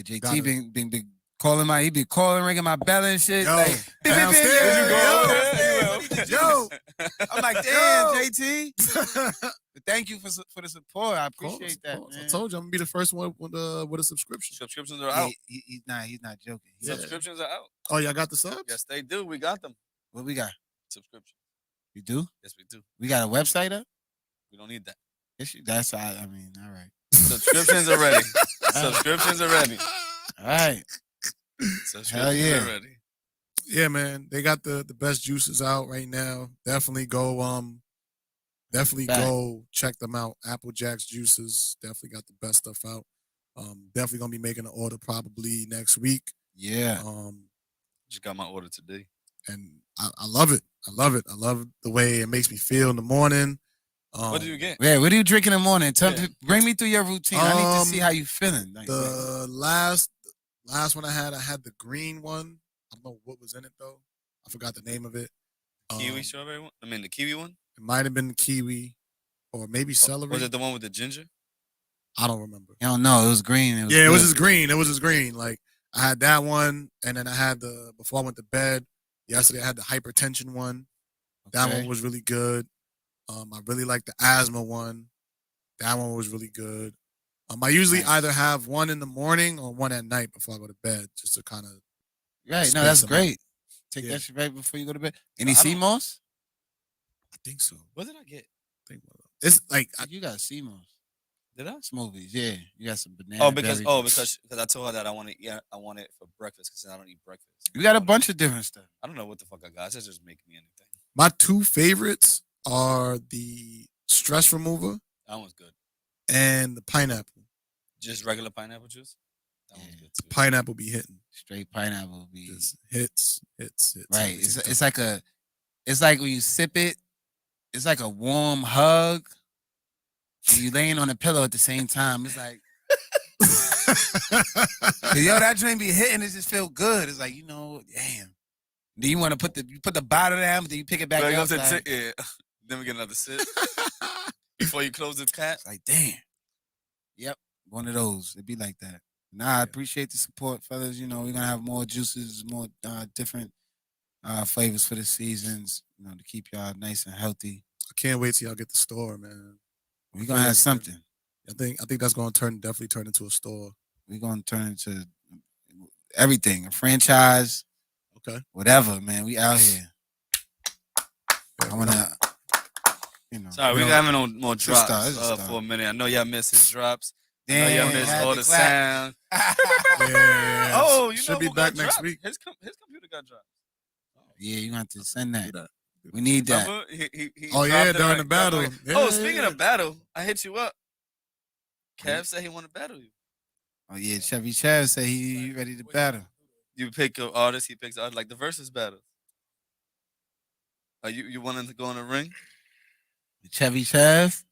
JT been calling he be calling, ringing my bell and shit. Yo, like, downstairs. Yo. I'm like, damn, JT. But thank you for the support. I appreciate that, man. I told you I'm gonna be the first one with a subscription. Subscriptions are out. He's not joking. Yeah. Subscriptions are out. Oh, y'all got the subs? Yes, they do. We got them. What we got? Subscription. You do? Yes, we do. We got a website up? We don't need that. That's all right. Subscriptions are ready. Subscriptions are ready. All right. Subscriptions are ready. Yeah, man. They got the best juices out right now. Definitely go check them out. Apple Jack's Juices definitely got the best stuff out. Definitely gonna be making an order probably next week. Yeah. Just got my order today. And I love it. I love it. I love the way it makes me feel in the morning. What do you get? Yeah, what do you drink in the morning? Bring me through your routine. I need to see how you feeling. Like, the last one I had the green one. I don't know what was in it though. I forgot the name of it. Kiwi strawberry one? I mean the kiwi one? It might have been the kiwi or maybe celery. Was it the one with the ginger? I don't remember. I don't know. It was green. It was just green. It was just green. Like, I had that one, and then I had before I went to bed yesterday, I had the hypertension one. Okay. That one was really good. I really like the asthma one. That one was really good. I usually either have one in the morning or one at night before I go to bed, just to kind of. Right. No, that's great. Take that shit right before you go to bed. Any sea moss? I think so. What did I get? It's like you got sea moss. Did I? Smoothies, yeah. You got some banana. Because I told her that I want it for breakfast because I don't eat breakfast. You got a bunch of different stuff. I don't know what the fuck I got. It's just making me anything. My two favorites are the stress remover. That one's good. And the pineapple. Just regular pineapple juice? That one's good too. Pineapple be hitting. Straight pineapple be just hits. Right. It's like when you sip it, it's like a warm hug. And you laying on a pillow at the same time. It's like, yo, that drink be hitting. It just feel good. It's like, damn. Then you want to put the bottle down, but then you pick it back up. Then we get another sip before you close the cap. It's like, damn. Yep, one of those. It'd be like that. Nah, I appreciate the support, fellas. We're gonna have more juices, more different flavors for the seasons. To keep y'all nice and healthy. I can't wait till y'all get the store, man. We're gonna have something. I think that's gonna definitely turn into a store. We're gonna turn into everything, a franchise. Okay. Whatever, man. We out here. I wanna You know. Sorry, we You know, got having no more it's a start, drops it's a start. for a minute. I know y'all miss his drops. I know Damn, y'all miss had all to the clap. sound. Yeah, Oh, you should know be who back got next dropped? week. His computer got dropped. Yeah, you have to send that. Do that. We need that. Remember? He Oh, dropped yeah, it during on- the battle. dropped it. Yeah, Oh, yeah, speaking yeah. of battle, I hit you up. Kev said he want to battle you. Oh yeah, Chevy Chav said he ready to battle. You pick an artist, he picks an artist, like the versus battle. Are you wanting to go in the ring? Chevy Chav,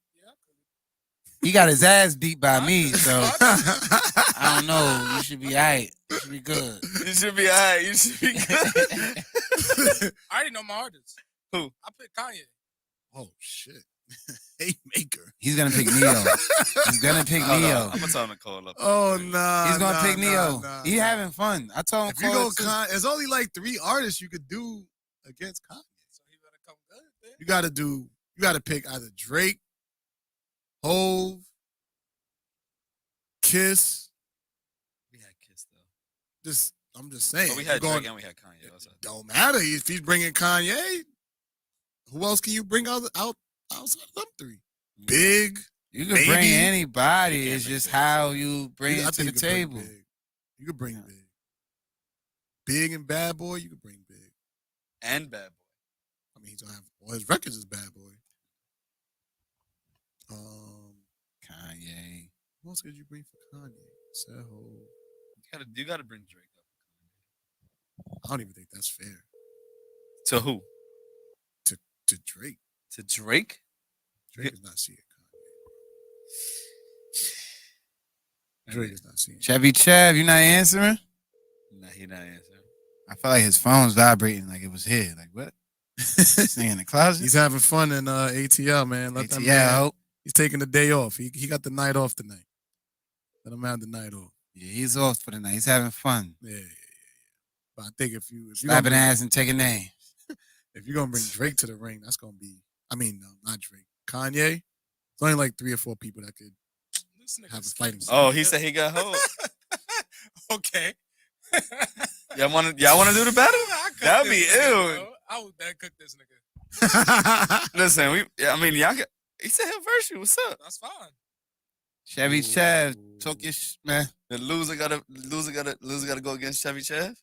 he got his ass beat by me, so I don't know. You should be alright. You should be good. You should be alright. You should be good. I already know my artist. Who? I picked Kanye. Oh shit. Haymaker. He's gonna pick Neo. He's gonna pick Hold on, Neo. I'm gonna tell him to call up. Oh nah. He's gonna nah, pick Neo. nah, He nah. having fun. I told him. If you go there's only like 3 artists you could do against Kanye. So he better come good then. You gotta pick either Drake, Hove, Kiss. We had Kiss though. I'm just saying. But we had you're Drake and we had Kanye. Also. Don't matter if he's bringing Kanye. Who else can you bring out outside of them 3? Big. You can Maybe. bring anybody. You can't It's bring just Big. how you bring I it to the think you could bring table. Big. You could bring Big. Big and Bad Boy, you could bring Big. And Bad Boy. I mean, he's gonna have all his records is Bad Boy. Kanye. Who else could you bring for Kanye? Seho. You gotta bring Drake up. I don't even think that's fair. To who? To Drake. To Drake? Drake is not seeing Kanye. Drake is not seeing. Chevy Chav, you not answering? Nah, he not answering. I felt like his phone's vibrating like it was here. Like what? This nigga in the closet? He's having fun in ATL, man. Let that man. ATL. He's taking the day off. He got the night off tonight. Let him have the night off. Yeah, he's off for the night. He's having fun. Yeah. But I think if you Slapping ass and taking names. if you're gonna bring Drake to the ring, that's gonna be. I mean, no, not Drake. Kanye. It's only like 3 or 4 people that could This nigga's have a fighting. Oh, he said he got hold. Okay. Y'all wanna do the battle? I cooked That'd be this nigga, ill. bro. I would then cook this nigga. Listen, y'all got. He said he'll verse you. What's up? That's fine. Chevy Chav, took your man. The loser gotta go against Chevy Chav.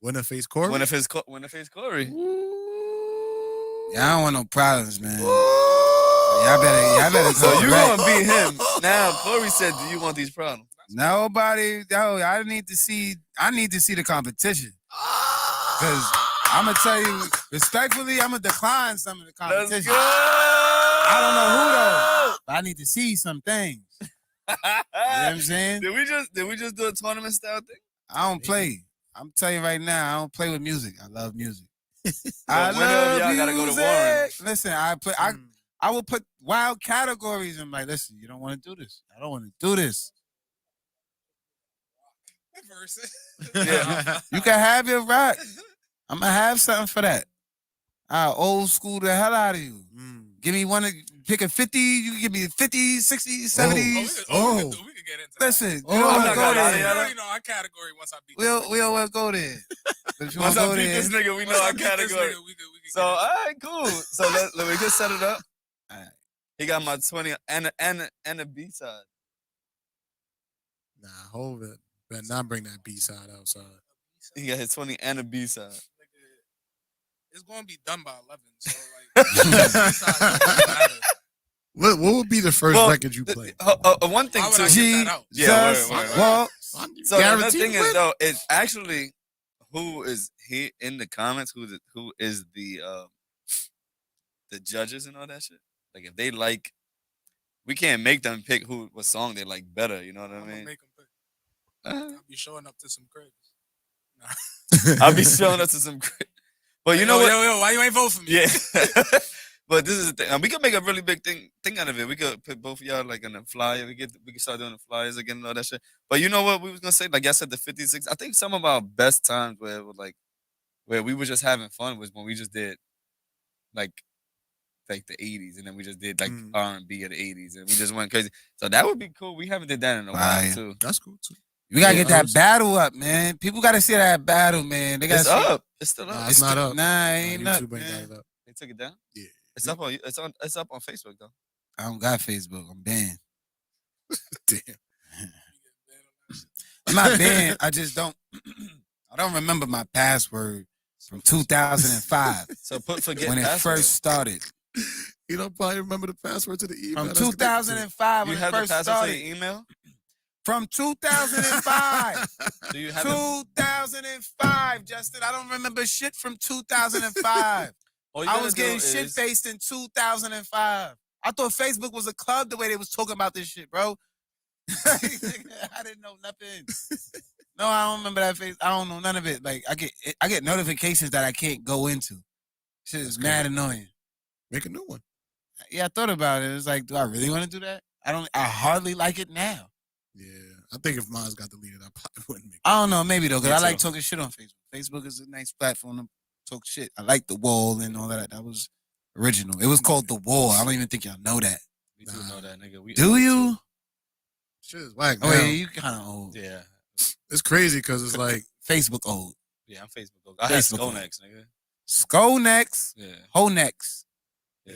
Winner face Corey. Winner face Corey. Yeah, I don't want no problems, man. Y'all better. So go you back. gonna beat him now? Corey said, "Do you want these problems?" Nobody. Yo, I need to see the competition. Cause I'm gonna tell you respectfully, I'm gonna decline some of the Let's competition. go. I don't know who though, but I need to see some things. You know what I'm saying? Did we just do a tournament style thing? I don't play. I'm telling you right now, I don't play with music. I love music. I love y'all gotta go to Warren. Listen, I will put wild categories. I'm like, listen, you don't want to do this. I don't want to do this. Versus. Yeah. You can have your rock. I'm gonna have something for that. I'll old school the hell out of you. Give me one, pick a 50. You can give me 50, 60, 70s. We could get into Listen, that. you don't I'm want not to go gonna lie to there. you. I already know our category once I beat We don't want to go there. But if you want Once to I go beat there, this nigga, we know our category. We could So all right, cool. So let we just set it up. All right. He got my 20 and a B side. Nah, hold it. Better not bring that B side outside. He got his 20 and a B side. It's going to be done by 11. So, like, What would be the first record you play? One thing why would too. I get that out? Yeah, Just word. walk. So another Guaranteed thing win? is though, it's actually who is he in the comments? Who is the judges and all that shit? Like if they like, we can't make them pick what song they like better. You know what I I'm mean? gonna make them pick. I'll be showing up to some cribs. I'll be showing us to some. But you know what? Yo, why you ain't vote for me? Yeah. But this is the thing. We could make a really big thing out of it. We could put both of y'all like in a flyer. We could start doing the flyers again and all that shit. But you know what we was gonna say? Like I said, the 56. I think some of our best times where it was like where we were just having fun was when we just did like the 80s, and then we just did like R&B of the 80s, and we just went crazy. So that would be cool. We haven't did that in a while too. That's cool too. We gotta get that battle up, man. People gotta see that battle, man. They gotta It's see up. It's still up. Nah, it's not up. Nah, it ain't YouTube up, ain't got man. it up. They took it down. Yeah. It's up on Facebook though. I don't got Facebook. I'm banned. Damn. I'm not banned. I just don't. I don't remember my password from 2005 So put forget when it password. first started. You don't probably remember the password to the email. From 2005 You when it have the first password to started. your email? From 2005. Do you have it? 2005, Justin. I don't remember shit from 2005. All you I gotta was do getting is- shit faced in 2005. I thought Facebook was a club the way they was talking about this shit, bro. I didn't know nothing. No, I don't remember that face. I don't know none of it. Like I get notifications that I can't go into. Shit is mad annoying. Make a new one. Yeah, I thought about it. It was like, do I really want to do that? I hardly like it now. Yeah, I think if mine's got deleted, I probably wouldn't make. I don't know, maybe though, because Me I like too. talking shit on Facebook. Facebook is a nice platform to talk shit. I like the wall and all that. That was original. It was called the wall. I don't even think y'all know that. We do know that, nigga. We Do old, you? too. Shit is whack. Oh now. yeah, you kind of old. Yeah. It's crazy because it's like Facebook old. Yeah, I'm Facebook. Old. I had Facebook old. Skonex, nigga. Skonex, Yeah. Honex. Yeah.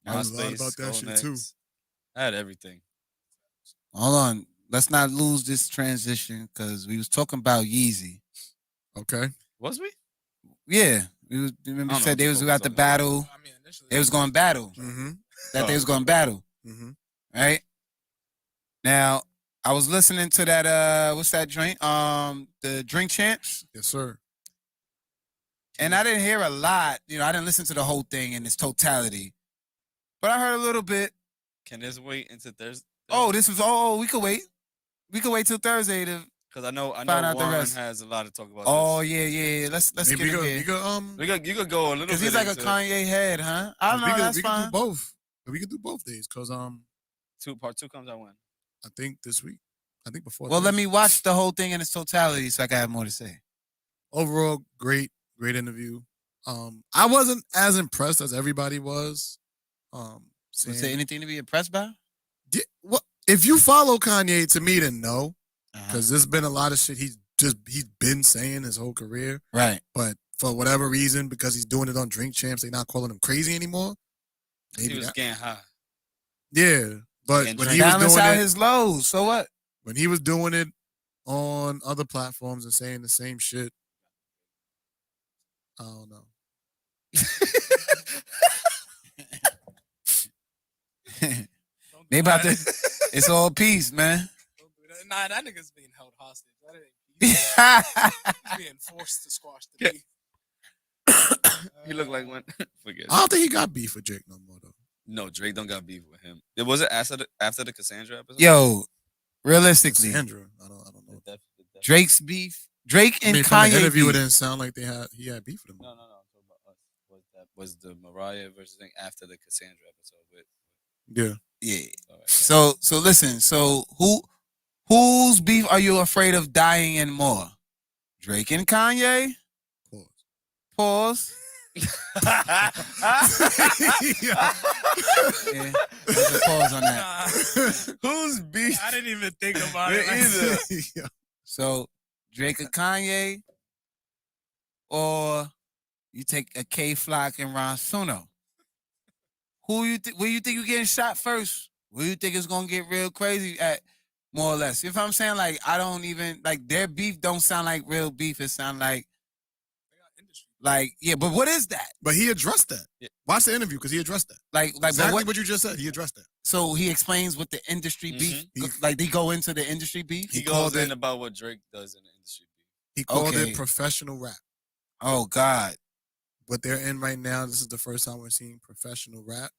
I was lying MySpace, about that shit, too. Skonex. I had everything. Hold on. Let's not lose this transition because we was talking about Yeezy. okay. Was we? Yeah. We was, remember I you don't know said what they the was fuck about we to talking about. battle. I mean, initially, They was going to battle. Mm-hmm. That they was going to battle. Mm-hmm. Right? Now, I was listening to that, what's that joint? The Drink Champs. Yes, sir. And I didn't hear a lot. You know, I didn't listen to the whole thing in its totality. But I heard a little bit. Can this wait until Thursday? Oh, we could wait. We could wait till Thursday to. Because I know Find out the Warren rest. has a lot to talk about. Oh this. yeah. Let's Maybe get in here. You could go a little bit. Because he's like a into Kanye head, huh? I don't know. That's we could fine. do both. We could do both days because Part two comes out when? I think this week. I think before. Well, let Thursday. me watch the whole thing in its totality so I can have more to say. Overall, great interview. I wasn't as impressed as everybody was. Was there anything to be impressed by? What if you follow Kanye? To me, then no, Uh-huh. because there's been a lot of shit he's been saying his whole career. Right. But for whatever reason, because he's doing it on Drink Champs, they're not calling him crazy anymore. He was getting high. Yeah, but And when drink. he was Balance doing out it, his lows. So what? when he was doing it on other platforms and saying the same shit, I don't know. They about to. It's all peace, man. don't do that. Nah, that nigga's being held hostage. That ain't he's being forced to squash the Yeah. beef. He looked like one. Forget it. I don't think he got beef with Drake no more though. No, Drake don't got beef with him. It was it after the Cassandra episode. Yo, realistically, Sandra, I don't know. The def- Drake's beef. Drake I and mean, from the Kanye interview, it beef. didn't sound like he had beef with him. No. I'm talking about us. Was the Mariah versus thing after the Cassandra episode? Yeah. Yeah. All right. So listen. So whose beef are you afraid of dying in more? Drake and Kanye. Pause. Pause. Yeah, there's a pause on that. Who's beef? I didn't even think about it. Me either. Yeah. So Drake and Kanye, or you take a K Flock and Ron Suno. Where you think you getting shot first? Where you think it's gonna get real crazy at? More or less. If I'm saying like I don't even like their beef don't sound like real beef. It sound like yeah, but what is that? But he addressed that. Yeah. Watch the interview because he addressed that. Like Exactly but what you just said. He addressed that. so he explains what the industry beef like they go into the industry beef. He He goes called in it- about what Drake does in the industry. He called Okay. it professional rap. Oh God. What they're in right now, this is the first time we're seeing professional rap.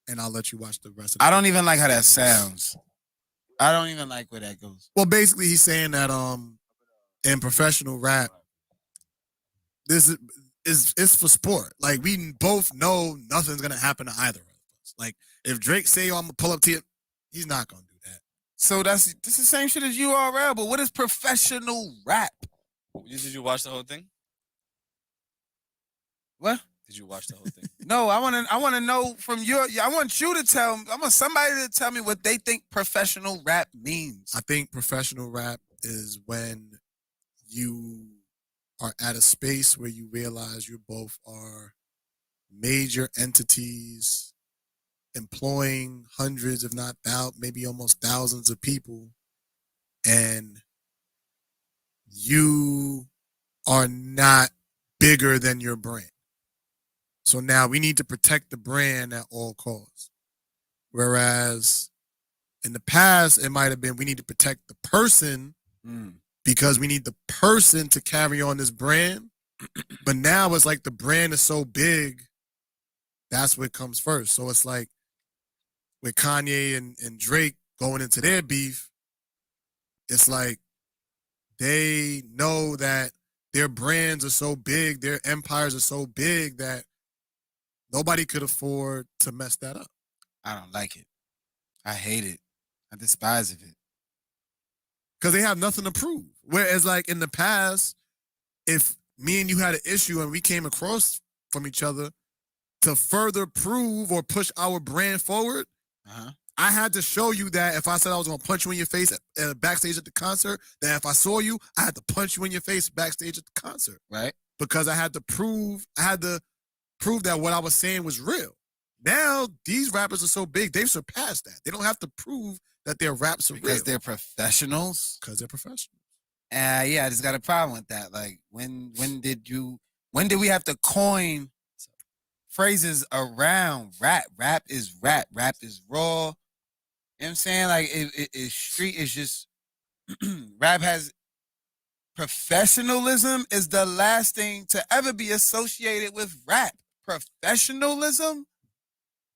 And I'll let you watch the rest of it. I don't even like how that sounds. I don't even like where that goes. Well, basically, he's saying that in professional rap, this is it's for sport. Like we both know nothing's gonna happen to either of us. Like if Drake say, "Oh, I'm gonna pull up to you," he's not gonna do that. So this is the same shit as URL, but what is professional rap? Did you watch the whole thing? What? Did you watch the whole thing? No, I want to know from I want you to tell. I want somebody to tell me what they think professional rap means. I think professional rap is when you are at a space where you realize you both are major entities employing hundreds, if not maybe almost thousands of people, and you are not bigger than your brand. So now we need to protect the brand at all costs. Whereas in the past, it might have been we need to protect the person because we need the person to carry on this brand. But now it's like the brand is so big, that's what comes first. So it's like with Kanye and Drake going into their beef, it's like they know that their brands are so big, their empires are so big that nobody could afford to mess that up. I don't like it. I hate it. I despise of it. Because they have nothing to prove. Whereas like in the past, if me and you had an issue and we came across from each other to further prove or push our brand forward, I had to show you that if I said I was going to punch you in your face backstage at the concert, that if I saw you, I had to punch you in your face backstage at the concert. Right. Because I had to prove that what I was saying was real. Now, these rappers are so big, they've surpassed that. They don't have to prove that their raps are real. Because they're professionals? Because they're professionals. Yeah, I just got a problem with that. Like, when did we have to coin phrases around rap? Rap is rap. Rap is raw. You know what I'm saying? Like, street is just, rap has, professionalism is the last thing to ever be associated with rap. Professionalism?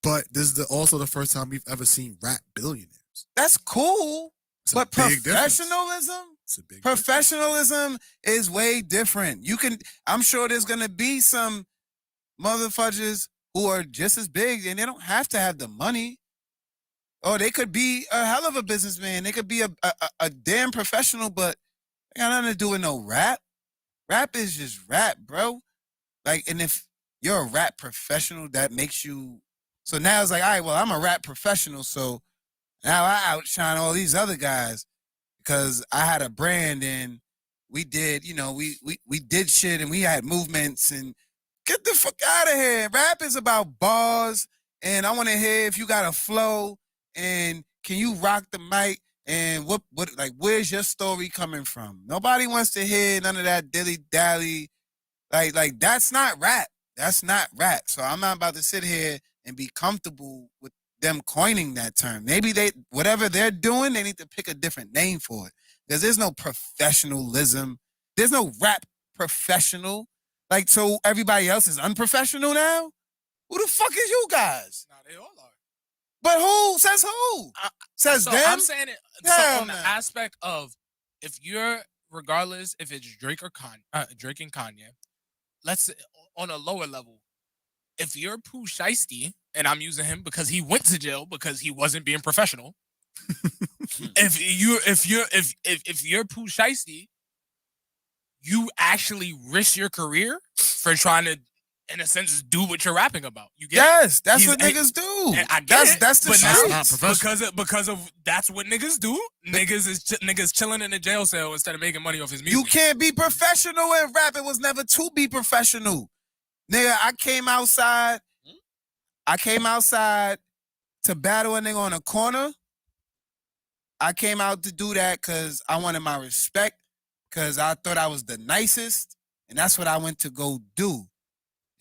But this is also the first time we've ever seen rap billionaires. That's cool. But professionalism? Professionalism is way different. I'm sure there's going to be some motherfuckers who are just as big and they don't have to have the money. Or they could be a hell of a businessman. They could be a damn professional, but they got nothing to do with no rap. Rap is just rap, bro. Like, and if you're a rap professional, that makes you... So now it's like, all right, well, I'm a rap professional, so now I outshine all these other guys because I had a brand and we did, we did shit and we had movements and get the fuck out of here. Rap is about bars and I want to hear if you got a flow and can you rock the mic and what like where's your story coming from? Nobody wants to hear none of that dilly-dally. Like that's not rap. That's not rap. So I'm not about to sit here and be comfortable with them coining that term. Maybe whatever they're doing, they need to pick a different name for it. Because there's no professionalism. There's no rap professional. Like, so everybody else is unprofessional now? Who the fuck is you guys? Nah, they all are. But who? Says who? Says them? I'm saying it on the aspect of if you're, regardless if it's Drake and Kanye, let's say on a lower level, if you're Pooh Shiesty, and I'm using him because he went to jail because he wasn't being professional. if you're Pooh Shiesty, you actually risk your career for trying to, in a sense, do what you're rapping about. You get yes, that's what niggas do. I get that's the truth. Because of that's what niggas do. Niggas chilling in a jail cell instead of making money off his music. You can't be professional in rap. It was never to be professional. Nigga, I came outside to battle a nigga on a corner. I came out to do that because I wanted my respect, because I thought I was the nicest, and that's what I went to go do.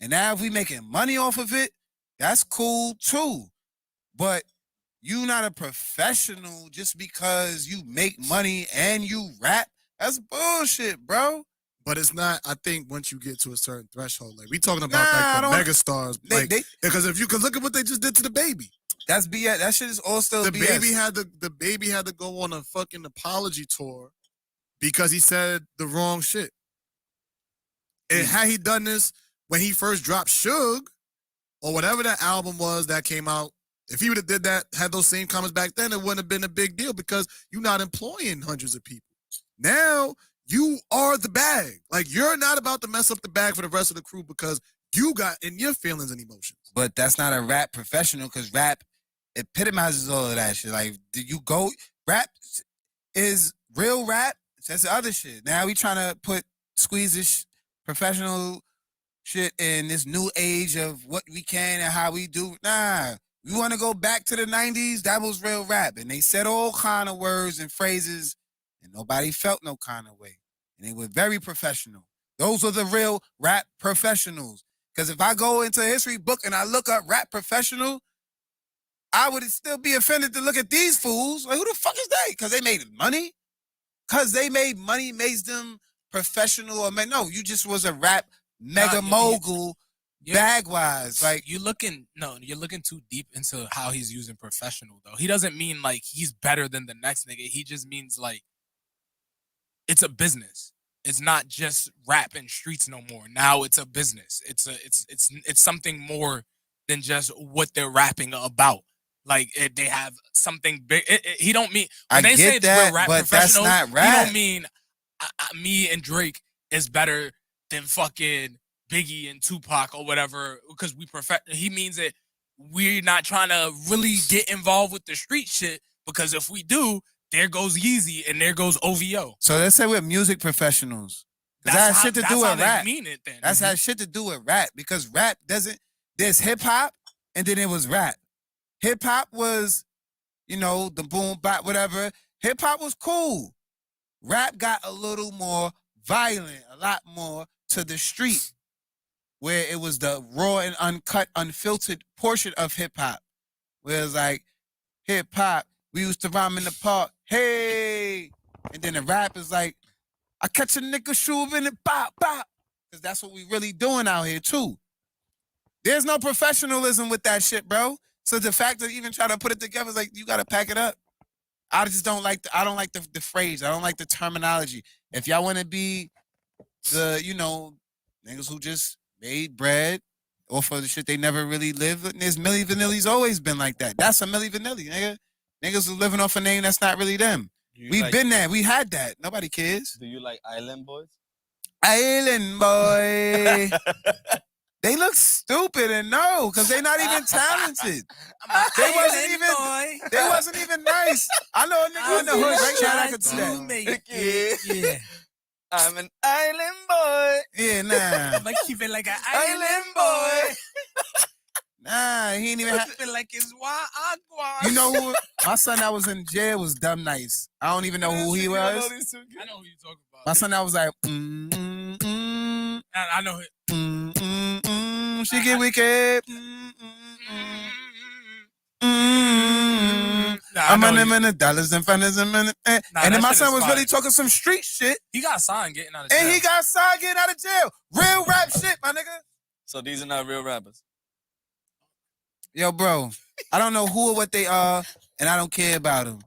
And now if we making money off of it, that's cool too. But you not a professional just because you make money and you rap. That's bullshit, bro. But it's not, I think once you get to a certain threshold, like we talking about like the mega stars, because if you can look at what they just did to the baby. That's BS. That shit is all still BS. The baby had to go on a fucking apology tour because he said the wrong shit. And had he done this when he first dropped Suge, or whatever that album was that came out, if he would have did that, had those same comments back then, it wouldn't have been a big deal because you're not employing hundreds of people. Now, you are the bag. Like, you're not about to mess up the bag for the rest of the crew because you got in your feelings and emotions. But that's not a rap professional because rap epitomizes all of that shit. Like, rap is real rap. That's the other shit. Now we trying to squeeze this professional shit in this new age of what we can and how we do. Nah, we want to go back to the 90s. That was real rap. And they said all kind of words and phrases, and nobody felt no kind of way. And they were very professional. Those are the real rap professionals. Because if I go into a history book and I look up rap professional, I would still be offended to look at these fools. Like, who the fuck is they? Because they made money? Because they made money makes them professional or no, you just was a rap mega mogul bag wise. Like you're looking too deep into how he's using professional though. He doesn't mean like he's better than the next nigga. He just means like it's a business. It's not just rap and streets no more. Now it's a business. It's something more than just what they're rapping about. Like they have something big. He don't mean when they say that, we're rap but professionals. That's not rap. He don't mean me and Drake is better than fucking Biggie and Tupac or whatever because we he means that we're not trying to really get involved with the street shit because if we do, there goes Yeezy and there goes OVO. So let's say we're music professionals. That has shit to do with rap. Mean it then. That's had shit to do with rap because rap doesn't. There's hip hop and then it was rap. Hip hop was, the boom bap, whatever. Hip hop was cool. Rap got a little more violent, a lot more to the street, where it was the raw and uncut, unfiltered portion of hip hop. Where it's like, hip hop, we used to rhyme in the park, hey! And then the rap is like, I catch a nigga shoe in it, bop, bop. Because that's what we really doing out here, too. There's no professionalism with that shit, bro. So the fact that even try to put it together is like, you got to pack it up. I just don't like the phrase. I don't like the terminology. If y'all want to be the, niggas who just made bread off of the shit they never really lived. And there's Milli Vanilli's always been like that. That's a Milli Vanilli, nigga. Niggas who living off a name that's not really them. We've been there. We had that. Nobody cares. Do you like Island Boys? Island Boy. They look stupid and no, because they're not even talented. They wasn't even nice. I know a nigga in the hood right now that could do that. Yeah. I'm an island boy. Yeah, nah. Like keep it like an island boy. Nah, he ain't even keep it like it's agua. You know who? My son that was in jail was dumb nice. I don't even know who he was. I know who you're talking about. My son that was like, I know it. She get wicked. I'm on them in the dollars and finance and then my son was really talking some street shit. He got signed getting out of jail. And he got signed getting out of jail. Real rap shit, my nigga. So these are not real rappers. Yo, bro, I don't know who or what they are, and I don't care about them.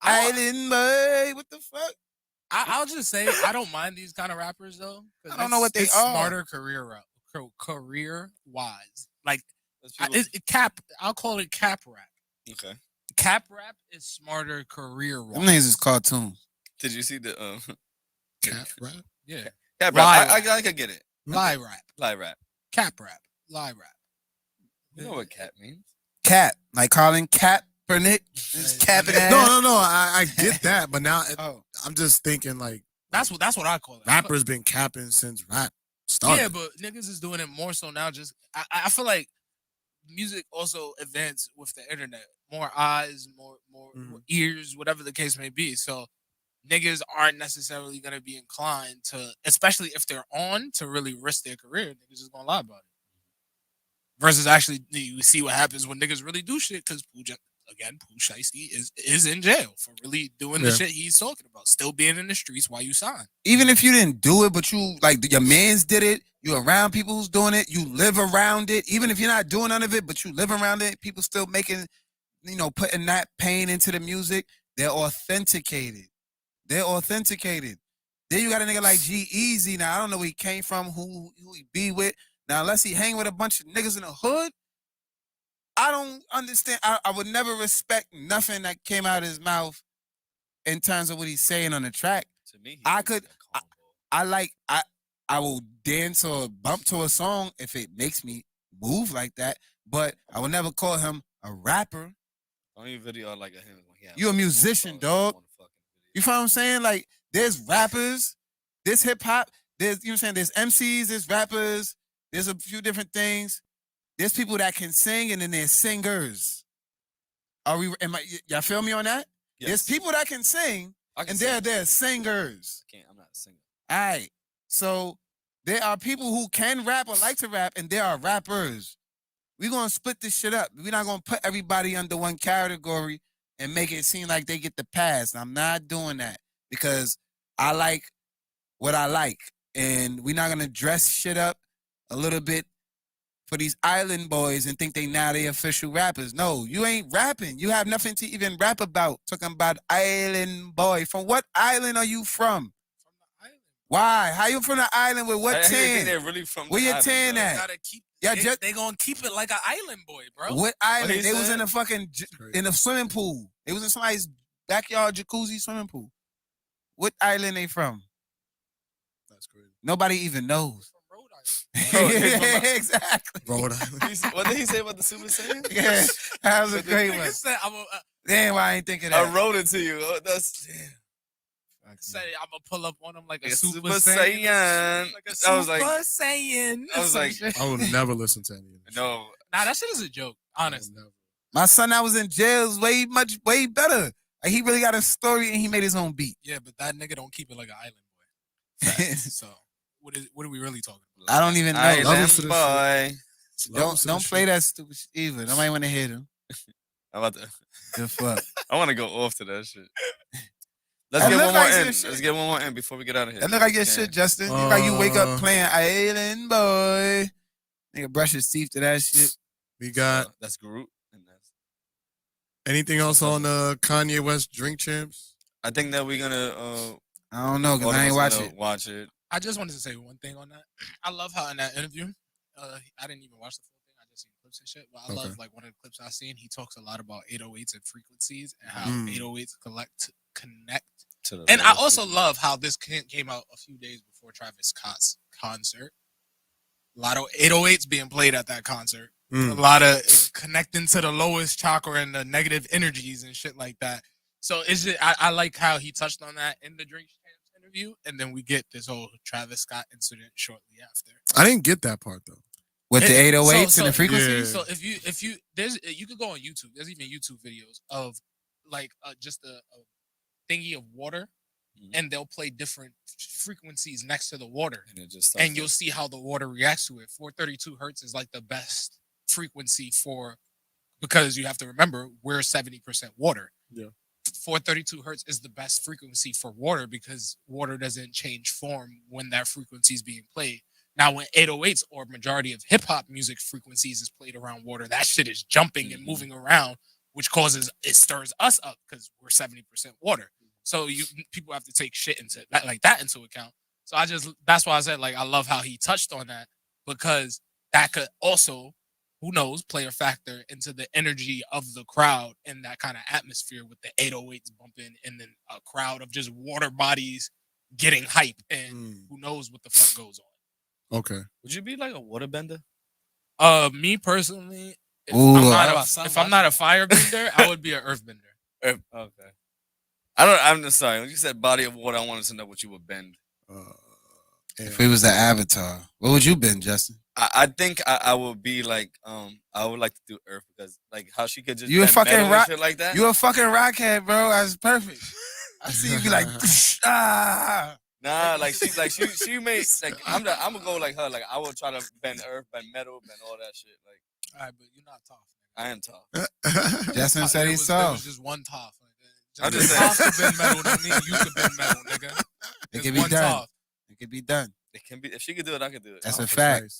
Island boy, what the fuck? I'll just say I don't mind these kind of rappers though. I don't know what they are. Smarter career wise. Like I'll call it cap rap. Okay. Cap rap is smarter career wise. Them niggas is cartoons. Did you see the Cap rap? Yeah. Cap rap? I could get it. Lie rap. Lie rap. Cap rap. Lie rap. You know what cap means? Cap, like Colin Kaepernick. Capping ass. No. I get that, but now I'm just thinking like that's what I call it. Rappers been capping since rap started. Yeah, but niggas is doing it more so now. Just I feel like music also advanced with the internet. More eyes, more ears, whatever the case may be. So niggas aren't necessarily gonna be inclined to, especially if they're on, to really risk their career. Niggas is gonna lie about it. Versus actually, you see what happens when niggas really do shit because Pooh Shiesty is in jail for really doing the shit he's talking about. Still being in the streets while you sign. Even if you didn't do it, but you like your mans did it, you around people who's doing it, you live around it. Even if you're not doing none of it, but you live around it, people still making, putting that pain into the music. They're authenticated. Then you got a nigga like G-Eazy. Now I don't know where he came from, who he be with. Now, unless he hang with a bunch of niggas in the hood, I don't understand. I would never respect nothing that came out of his mouth in terms of what he's saying on the track. To me, I will dance or bump to a song if it makes me move like that, but I will never call him a rapper. Don't even video like him. You a musician, dog. You feel what I'm saying? Like, there's rappers, there's hip hop, there's, there's MCs, there's rappers, There's a few different things. There's people that can sing, and then there's singers. Y'all feel me on that? Yes. There's people that can sing, I can and sing. they're singers. I'm not a singer. All right. So there are people who can rap or like to rap, and there are rappers. We're going to split this shit up. We're not going to put everybody under one category and make it seem like they get the pass. I'm not doing that because I like what I like. And we're not going to dress shit up a little bit for these island boys and think they now they official rappers. No, you ain't rapping. You have nothing to even rap about. Talking about island boy. From what island are you from? From the island. Why? How you from the island with what I think tan? they're really from Where the your island, tan bro. at? Gotta keep. Yeah, They gonna keep it like an island boy, bro. What island? he They was said? in a fucking in a swimming pool. They was in somebody's backyard jacuzzi swimming pool. What island they from? That's crazy. Nobody even knows. From Rhode Island. Bro, he's from Exactly. Rhode Island. What did he say about the Super Saiyan? Yeah, that was a great one. Nigga said, Damn, why I ain't thinking I that. wrote it to you. Oh, that's say I'm gonna pull up on him like a Like a Super Super Saiyan. Saiyan. Like a I was like- Super Saiyan. I was Some like- shit. I would never listen to any of this. no. Nah, that shit is a joke. Honestly. Never. My son that was in jail is way better. Like, he really got a story and he made his own beat. Yeah, but that nigga don't keep it like an island boy. So what are we really talking about? I don't even know. Island Levels to this boy. Don't play that stupid shit either. Nobody want to hear them. I'm about to. Good fuck. I want to go off to that shit. Let's That get look one more like in. your shit. Let's get one more in before we get out of here. That look like your Yeah. shit, Justin. You like you wake up Uh, playing Island Boy. Nigga brush his teeth to that shit. We got That's Groot. And that's. anything else on Kanye West Drink Champs? I think that we're gonna. I don't know, because all I of ain't us watch gonna it. Watch it. I just wanted to say one thing on that. I love how in that interview, I didn't even watch the full thing. I just seen clips and shit. But I love like one of the clips I seen. He talks a lot about 808s and frequencies and how 808s connect. To the And I also love how this came out a few days before Travis Scott's concert. A lot of 808s being played at that concert. A lot of connecting to the lowest chakra and the negative energies and shit like that. So it's just, I like how he touched on that in the Drink Champs interview, and then we get this whole Travis Scott incident shortly after. I didn't get that part though. With the And 808s so- and the so- frequencies? Yeah. So if you there's you could go on YouTube. There's even YouTube videos of like just a thingy of water, and they'll play different frequencies next to the water, And it just and you'll see how the water reacts to it. 432 hertz is like the best frequency because you have to remember we're 70% water. Yeah. 432 hertz is the best frequency for water because water doesn't change form when that frequency is being played. Now, when 808s or majority of hip hop music frequencies is played around water, that shit is jumping and moving around, which stirs us up because we're 70% water. So people have to take shit into that into account. So that's why I said like I love how he touched on that because that could also, who knows, play a factor into the energy of the crowd in that kind of atmosphere with the 808s bumping and then a crowd of just water bodies getting hype and who knows what the fuck goes on. Okay. Would you be like a waterbender? Me personally, if Ooh, I'm not a firebender, I would be an earthbender. Okay. I'm just sorry. When you said body of water, I wanted to know what you would bend. If we was the Avatar, what would you been, Justin? I think I would be like I would like to do Earth because like how she could just You a bend fucking metal and rock- shit like that. You a fucking rockhead, bro. That's perfect. I see you be like, ah. Nah, like she made like I'm gonna go like her. Like I would try to bend Earth, bend metal, bend all that shit. Like All right, but you're not tough. I am tough. Justin said There he's was- there was soft. just one tough. I'm Just just tough saying. to bend metal than me. You could bend metal, nigga. It There's can be one done. tough. It could be done. It can be if she could do it, I could do it. That's Oh, a fact.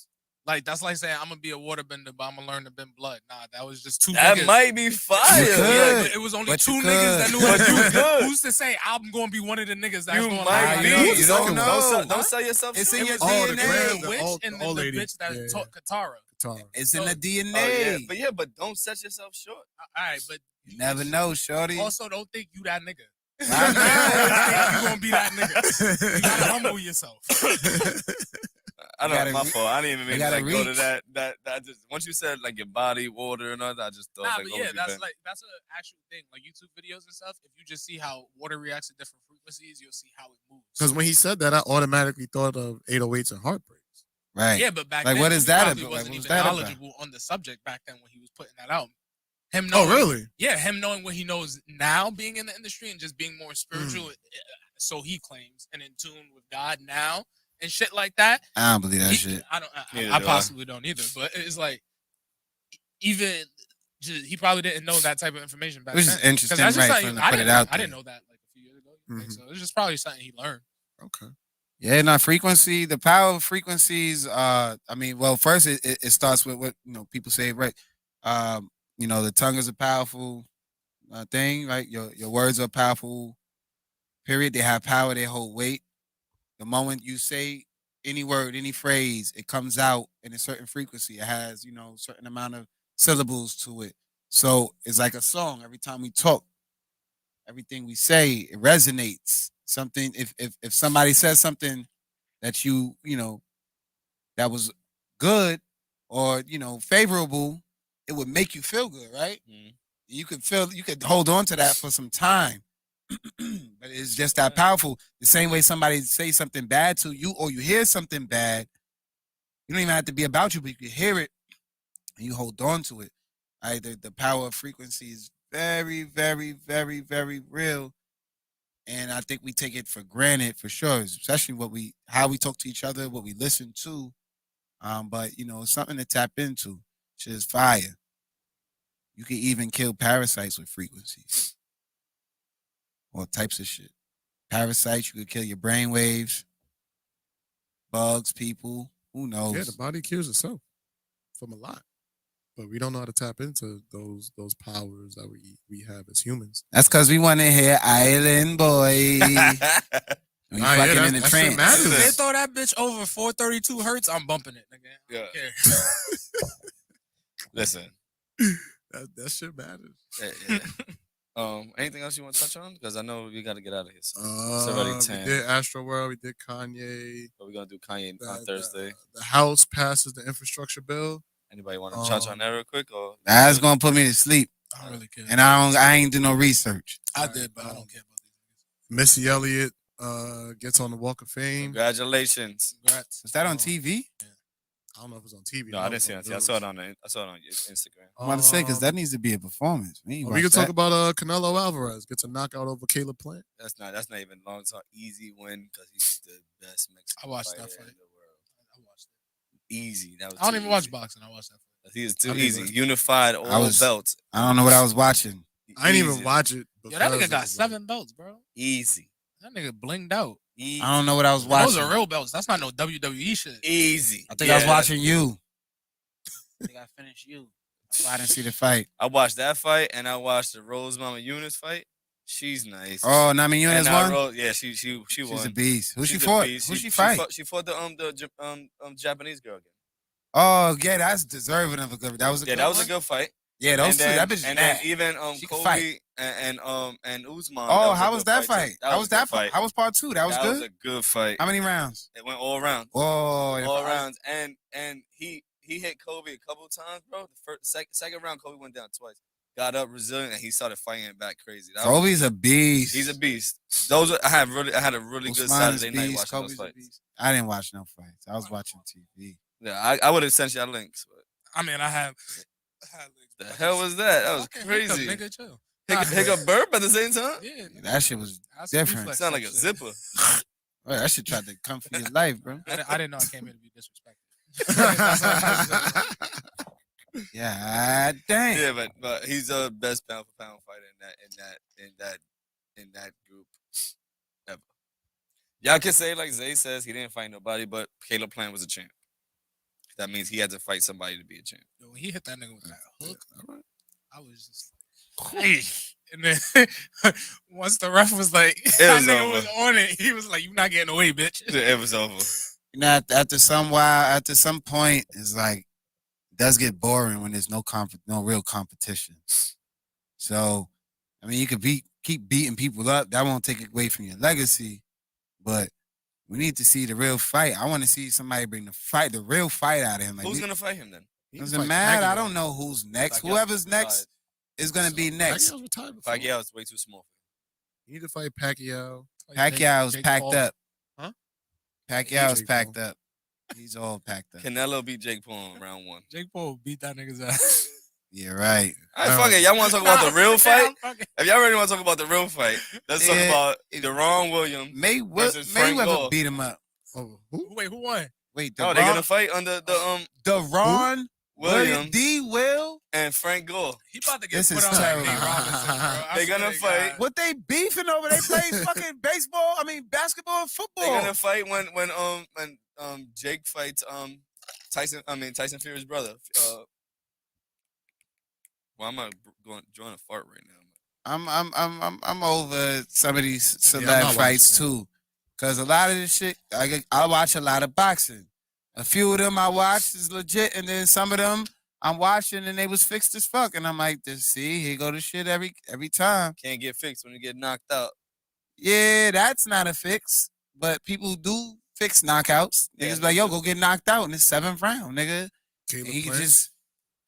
Like that's like saying I'm gonna be a waterbender, but I'm gonna learn to bend blood. Nah, that was just two. That niggas. might be fire. You could. Yeah, but it was only But two you niggas that could. knew what But to you do. could. Who's to say I'm gonna be one of the niggas that's You going might to be. You You don't know. Don't sell yourself. It's short. in your Oh, the DNA. grand- the witch old- and the then old the lady. bitch that Yeah. taught Katara. Guitar. It's in So- the Oh, yeah. DNA. But yeah, but don't set yourself short. All right, but You never know, shorty. also don't think you that nigga. Why You not? gonna be that nigga. You gotta humble yourself. I You don't gotta my re- fault. I didn't even mean to gotta like, go to reach. that just once you said like your body, water, and all that, I just thought Nah, like but oh, yeah, you that's bend. that's an actual thing. Like YouTube videos and stuff. If you just see how water reacts to different frequencies, you'll see how it moves. Because when he said that, I automatically thought of 808s and heartbreaks. Right. Yeah, but back Like, then, what is he that probably about? wasn't What was even that about? knowledgeable on the subject back then when he was putting that out. Him Oh, knowing, really? Yeah, him knowing what he knows now, being in the industry and just being more spiritual, so he claims, and in tune with God now and shit like that. I don't believe that shit. I don't. Neither I do I. possibly don't either. But it's like even he probably didn't know that type of information back Which then. is interesting, that's just right, something for him to put it didn't- out I didn't there. know that like a few years ago. You think Mhm. so it's just probably something he learned. Okay. Yeah, no, frequency, the power of frequencies, I mean, well, first it starts with what, people say, right? The tongue is a powerful thing, right? Your words are powerful, period. They have power, they hold weight. The moment you say any word, any phrase, it comes out in a certain frequency. It has, certain amount of syllables to it. So it's like a song. Every time we talk, everything we say, it resonates. Something if somebody says something that that was good or favorable, it would make you feel good, right? Mhm. You could hold on to that for some time. But it's just that powerful. The same way somebody say something bad to you or you hear something bad, you don't even have to be about you, but you can hear it and you hold on to it. Right? The power of frequency is very, very, very, very real. And I think we take it for granted for sure, especially how we talk to each other, what we listen to. But it's something to tap into. Shit is fire. You can even kill parasites with frequencies. All types of shit. Parasites, you could kill your brain waves, bugs, people. Who knows? Yeah, the body cures itself from a lot, but we don't know how to tap into those powers that we have as humans. That's because we want to hear Island Boy. We Nah, yeah, fucking that- in the that shit trance. matters. If they throw that bitch over 432 hertz, I'm bumping it, nigga. I Yeah. don't care. Listen. That shit matters. Yeah. Anything else you want to touch on? Because I know we got to get out of here. So it's We already 10. did Astro World. We did Kanye. But we're gonna do Kanye on Thursday. The House passes the infrastructure bill. Anybody want to touch on that real quick? Or That's gonna put me to sleep, I don't really care. and I ain't do no research. I did, but I don't care about these Missy Elliott gets on the Walk of Fame. Congratulations. niggas. Congrats. Was that on TV? I don't know if it was on TV. No, I didn't see it on TV. I saw it on your Instagram. I'm about to say because that needs to be a performance. We ain't We can watched talk that. about Canelo Alvarez gets a knockout over Caleb Plant. That's not even long talk. Easy win because he's the best Mexican I watched fighter that fight. in the world. I watched it. Easy. That was I don't too even watch easy. boxing. I watched that fight. He is too I mean, easy. Unified all belts. I don't know what I was watching. I didn't Easy. even watch it. Yo, that because nigga it got was 7 belts, bro. Easy. That nigga blinged out. Easy. I don't know what I was watching. Those are real belts. That's not no WWE shit. Easy. I think I was Yeah. watching you. I think I finished you. That's why I didn't see the fight. I watched that fight and I watched the Rose Mama Eunice fight. She's nice. Oh, Nami Eunice And won. Yeah, she She's won. a beast. Who she She's a fought? beast. Who she fight? She fought the Japanese girl again. Oh, yeah, that's deserving of a good. That was a good. That was one? a good fight. Yeah, those two. That bitch is and bad. then even She can Kobe fight. and Usman. Oh, a how good was that too. fight? How was a good that fight? How was part 2? That was That good. was a good fight. How many rounds? It went all around. Oh, All rounds. And he hit Kobe a couple times, bro. The second round, Kobe went down twice. Got up resilient and he started fighting it back crazy. Kobe's a beast. He's a beast. I had a really good Usman is Saturday night beast. watching Kobe's those a fights. beast. I didn't watch no fights. I was watching TV. Yeah, I would have sent y'all links. But I mean, I had the hell was that? That was Okay, crazy. Hiccup, nigga, chill. Hiccup burp at the same time? Yeah, That shit was that's different. reflex Sound like a shit. zipper. Well, that shit tried to come for your life, bro. I didn't know I came here to be disrespected. That's all I was saying. Yeah, dang. Yeah, but he's the best pound for pound fighter in that group ever. Y'all can say like Zay says he didn't fight nobody, but Caleb Plant was a champ. That means he had to fight somebody to be a champ. Yo, when he hit that nigga with that hook, All right. I was just like, hey. And then once the ref was like, that was nigga over. was on it, he was like, "You not getting away, bitch." It was over. You know, after some point, it's like it does get boring when there's no real competition. So, I mean, you could keep beating people up. That won't take away from your legacy, but we need to see the real fight. I want to see somebody bring the real fight out of him. Like, Who's gonna fight him then? doesn't matter. I don't know who's next. Pacquiao Whoever's next is gonna be next. Pacquiao's retired before. Pacquiao is way too small. You need to fight Pacquiao. Pacquiao's Jake packed Paul. up. Huh? Pacquiao's Jake packed Paul. up. He's all packed up. Canelo beat Jake Paul in round 1. Jake Paul beat that nigga's ass. Yeah, right. All right, fuck it. Y'all want to talk about the real fight? Fucking- If y'all really want to talk about the real fight, let's talk Yeah. about Deron Williams versus Frank Mayweather Gore. beat him up. Oh, who? Wait, who won? Wait, No, they're gonna fight under the Deron Williams Will. and Frank Gore. He about to get This put is on like terrible. Nate Robinson, bro. I They swear gonna to fight. God. What they beefing over? They play fucking basketball and football. They're gonna fight when Jake fights Tyson Fury's brother. Well, I'm not going join a fart right now. I'm over some of these I'm celeb not fights watching too, cause a lot of this shit I watch a lot of boxing. A few of them I watched is legit, and then some of them I'm watching and they was fixed as fuck, and I'm like, see, here go the shit every time. Can't get fixed when you get knocked out. Yeah, that's not a fix, but people do fix knockouts. Yeah, Niggas be like, yo, go get knocked out in the 7th round, nigga. And Caleb he can Plant? just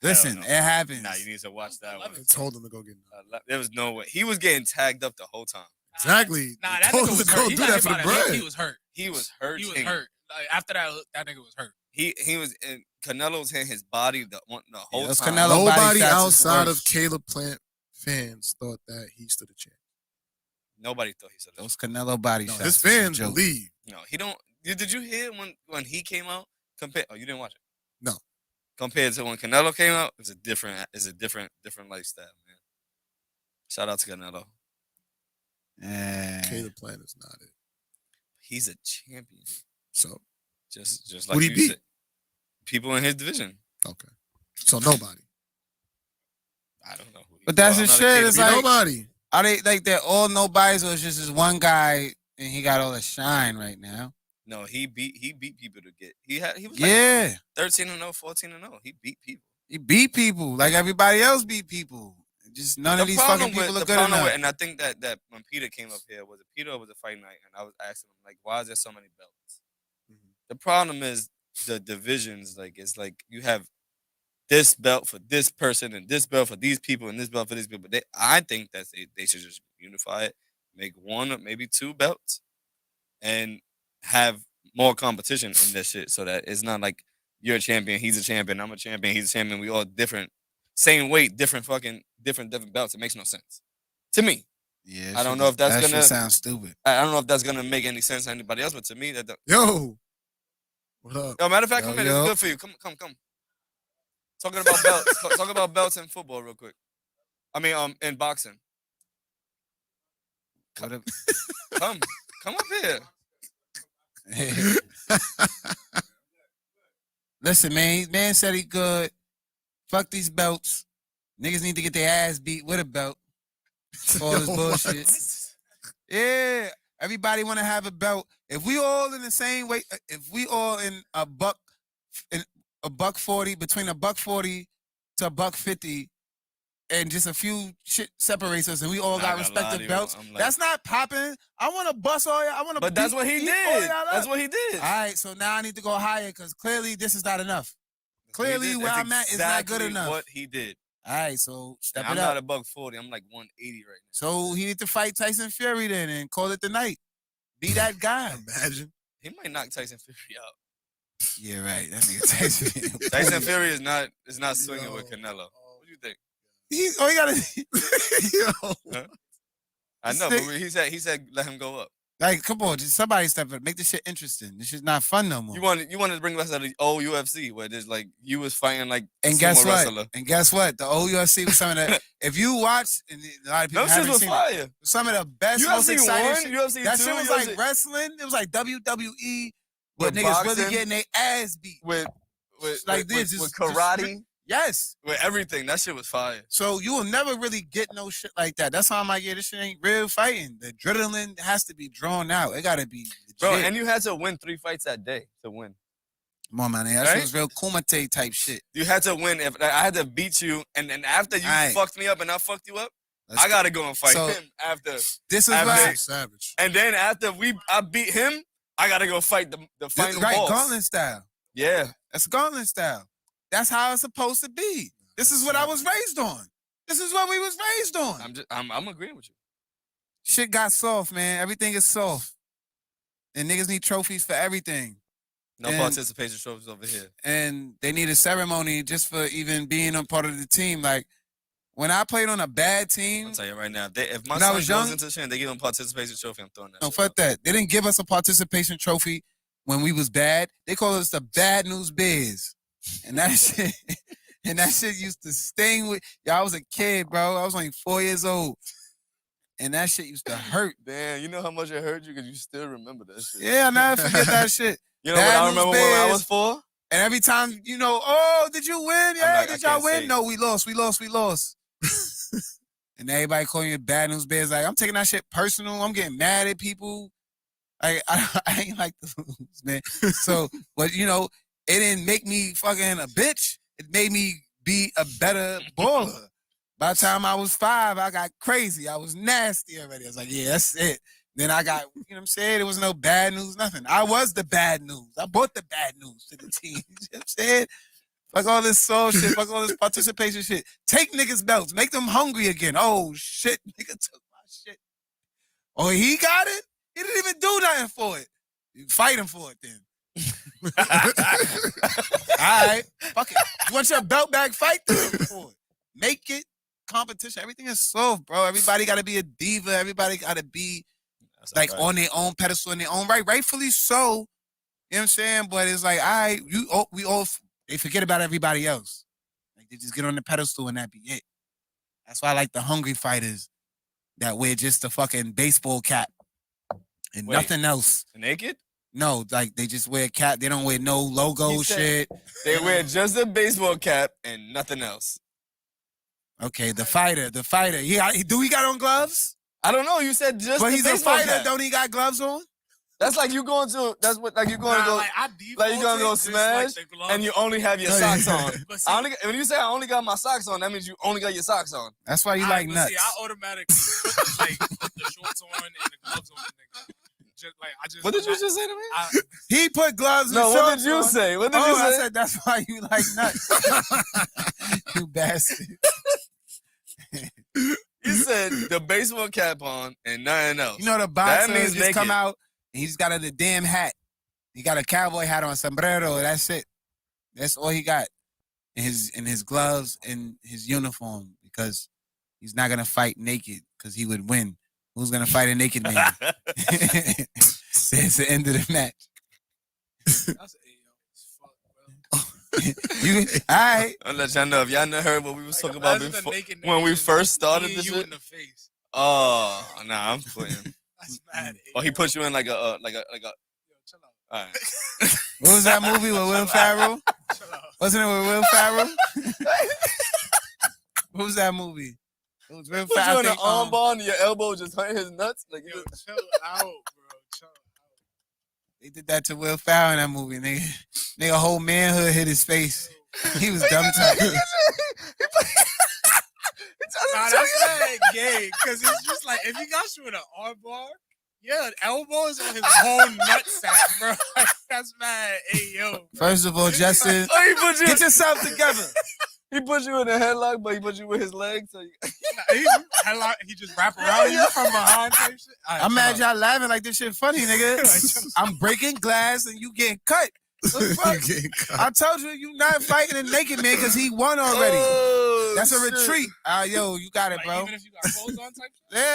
listen. no. It happens. Nah, you need to watch that one. I told him to go get knocked. There was no way. He was getting tagged up the whole time. Exactly. Nah, They that told nigga him was to hurt. go He do got that hit for by the the hip. bread. He was hurt. He was hurt. He was hurt. Like, after that nigga was hurt. He was in Canelo's hitting his body the whole those time. Canelo body Nobody shots is outside worse. of Caleb Plant fans thought that he stood a chance. Nobody thought he said that. Those Canelo body No, shots. his is a fans joke. believe. No, he don't. Did you hear when he came out? Oh, you didn't watch it. No. Compared to when Canelo came out, it's a different lifestyle, man. Shout out to Canelo. Caleb Plant is not it. He's a champion. So, Just like Who'd he you beat? said. People in his division. okay. So nobody. I don't know who. But that's I'm the not a shit, kid it's to be like- Nobody. Are they like they're all nobodies, or it's just this one guy and he got all the shine right now? No, he beat people to get. He was like Yeah, 13-0, 14-0. He beat people. he beat people like everybody else beat people. Just none of these fucking people are good enough. And I think that when Peter came up here, was it Peter or was it fight night? And I was asking him like, why is there so many belts? The problem is the divisions. Like it's like you have this belt for this person and this belt for these people and this belt for these people. I think that they should just unify it, make one or maybe two belts, and have more competition in this shit so that it's not like you're a champion, he's a champion, I'm a champion, he's a champion. We all different, same weight, different belts. It makes no sense to me. Yeah, I don't know if that's that gonna shit sound stupid. I don't know if that's gonna make any sense to anybody else, but to me, that. Yo. What up? Yo, matter of fact, Yo, come in. yo. It's good for you. Come. Talking about belts. Talk about belts in football real quick. I mean, in boxing. What if- Come up here. Listen, man said he good. Fuck these belts. Niggas need to get their ass beat with a belt. All this Yo, bullshit. Yeah, everybody want to have a belt. If we all in the same weight, if we all in a buck 40, between a buck 40 to a buck 50, and just a few shit separates us, and we all got I gotta lie to respective you, belts. I'm like- That's not popping. I want to bust all y'all. I want to. But that's what he did. That's what he did. All right, so now I need to go higher because clearly this is not enough. Clearly where I'm at is not good enough. What he did. All right, so step And I'm it up. not a buck 40. I'm like 180 right now. So he need to fight Tyson Fury then and call it the night. Be that guy. Imagine. He might knock Tyson Fury out. Yeah, right. That nigga Tyson. Tyson Fury is not swinging Yo. with Canelo. What do you think? He gotta Yo. I know, This but he said let him go up. like come on, just somebody step up. Make this shit interesting. This shit's not fun no more. You wanted to bring us to the old UFC where there's like you was fighting like a and guess sumo what? wrestler. And guess what? The old UFC was some of the if you watch and a lot of people Those shit haven't was seen fire. it, some of the best, most UFC exciting 1, shit. UFC That 2, shit was UFC like wrestling. It was like WWE, but With niggas boxing. really getting their ass beat. with Like with, this, with just- karate, Yes. with everything. That shit was fire. So you will never really get no shit like that. That's how I'm like, yeah, this shit ain't real fighting. The adrenaline has to be drawn out. It gotta be legit. Bro, and you had to win 3 fights that day to win. Come on, man. That Right? shit was real Kumite type shit. You had to win. If I had to beat you, and after you Aight. fucked me up and I fucked you up, Let's I gotta go and fight So- him after. This is after- why Savage. And then after I beat him, I gotta go fight the final right, boss. gauntlet style. Yeah. That's gauntlet style. That's how it's supposed to be. This is what I was raised on. This is what we was raised on. I'm agreeing with you. Shit got soft, man. Everything is soft. And niggas need trophies for everything. No And- participation trophies over here. And they need a ceremony just for even being a part of the team. Like when I played on a bad team, I'll tell you right now. If my When I son was goes young- into the shit and they give him a participation trophy, I'm throwing that. no, shit fuck out. that. They didn't give us a participation trophy when we was bad. They called us the Bad News Bears. And that shit, used to sting with y'all. I was a kid, bro. I was only 4 years old. And that shit used to hurt. Damn, you know how much it hurt you because you still remember that shit. Yeah, I never forget that shit. You know what Bad I News remember when I Bears. was 4? And every time, oh, did you win? Yeah, like, I did y'all can't win? say. No, we lost. And everybody calling you Bad News Bears. Like, I'm taking that shit personal. I'm getting mad at people. I ain't like to lose, man. So, but it didn't make me fucking a bitch. It made me be a better baller. By the time I was 5, I got crazy. I was nasty already. I was like, yeah, that's it. Then I got, what I'm saying? There was no bad news, nothing. I was the bad news. I brought the bad news to the team. You know what I'm saying? Fuck all this soul shit. Fuck all this participation shit. Take niggas' belts. Make them hungry again. Oh, shit. Nigga took my shit. Oh, he got it? He didn't even do nothing for it. You fight him for it then. All right. Fuck it. You want your belt back? Fight them for it. Make it competition. Everything is soft, bro. Everybody got to be a diva. Everybody got to be like on their own pedestal in their own right. Rightfully so. You know what I'm saying? But it's like, all right, they forget about everybody else. Like they just get on the pedestal and that be it. That's why I like the hungry fighters that wear just the fucking baseball cap and Wait. nothing else. Naked? No, like they just wear a cap. They don't wear no logo He said- shit. They wear just a baseball cap and nothing else. Okay, the fighter. He got on gloves? I don't know. You said just But the he's a baseball fighter. cap. Don't he got gloves on? That's like you going to. That's what like you going to go. like, I Like you gonna go defaulted just smash like the gloves. and you only have your No, socks yeah. on. But see, When you say I only got my socks on, that means you only got your socks on. That's why you I- like but nuts. See, I automatically put the shorts on and the gloves on. Nigga. What did you just say to me? He put gloves No, and what shorts did you on. say? What did Oh, you I say? said that's why you like nuts. You bastard. You said the baseball cap on and nothing else. You know the boxer means just come naked. out and he's got the damn hat. He got a cowboy hat on, sombrero. That's it. That's all he got. In his gloves and his uniform because he's not gonna fight naked because he would win. Who's gonna fight a naked man? It's the end of the match. That's AO as fuck, bro. You all right? I'll let y'all know if y'all never heard what we was Like, talking about imagine the before naked when we nigga first started kneeing this you shit. in the face. Oh, nah, I'm putting. That's mad. Oh, he AO. put you in like a. Yo, chill out. All right. What was that movie with Will Ferrell? Chill out. Wasn't it with Will Ferrell? What was that movie? It was Will Put you Ferrell. in an arm bar and your elbow just hurting his nuts. Like Yo, chill out, bro. Chill out. They did that to Will Ferrell in that movie. Nigga, whole manhood hit his face. He was dumb tight. Nah, that's mad gay. Because it's just like, if he got you in an arm bar, yeah, elbows on his whole nutsack, bro. That's mad. Hey, yo. Bro. First of all, Justin, Oh, he put you. get yourself together. He put you in a headlock, but he put you with his legs. So you, He just wrap around you from behind type shit. All right, I'm chill mad out. y'all laughing like this shit funny, nigga. I'm breaking glass and you getting cut. What the fuck? I told you not fighting a naked man because he won already. Oh, That's a shit. retreat. Yo, you got it, Like, bro. even if you got clothes on type shit? Yeah,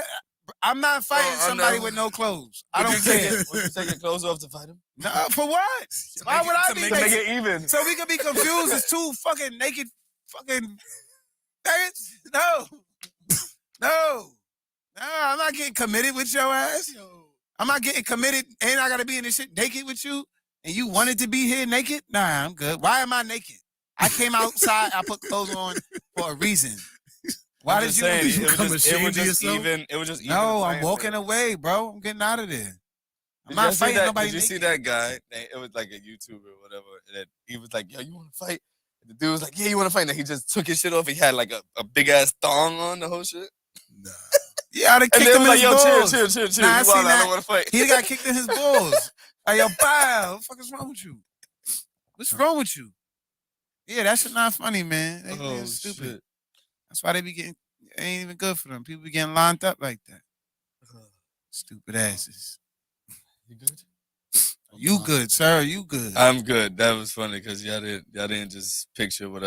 I'm not fighting Oh, somebody no. with no clothes. I Would don't you take care. it- Would you take your clothes off to fight him? No, for what? Why would I be To make naked? it even. So we could be confused as two fucking naked fucking niggas? No. No. No, I'm not getting committed with your ass. Yo. I'm not getting committed and I gotta be in this shit naked with you. And you wanted to be here naked? Nah, I'm good. Why am I naked? I came outside, I put clothes on for a reason. Why I'm did just you saying, leave? it become would just ashamed of yourself? even. It was just even. No, the I'm playing walking field. away, bro. I'm getting out of there. I'm Did not y'all see fighting that? nobody Did you see naked. that guy? It was like a YouTuber or whatever. That he was like, "Yo, you want to fight?" And the dude was like, "Yeah, you want to fight?" And he just took his shit off. He had like a big ass thong on the whole shit. Nah. Yeah, I'd have And kicked they him was in like, his "Yo, balls. chill, chill, chill, chill. Nah, I You seen wild, I that. don't want to fight." He got kicked in his balls. Like, yo, bow. What the fuck is wrong with you? What's wrong with you? Yeah, that shit not funny, man. They Oh, being stupid. shit. That's why they be getting, it ain't even good for them. People be getting lined up like that. Stupid asses. You good? You good, sir? You good? I'm good. That was funny because y'all didn't just picture what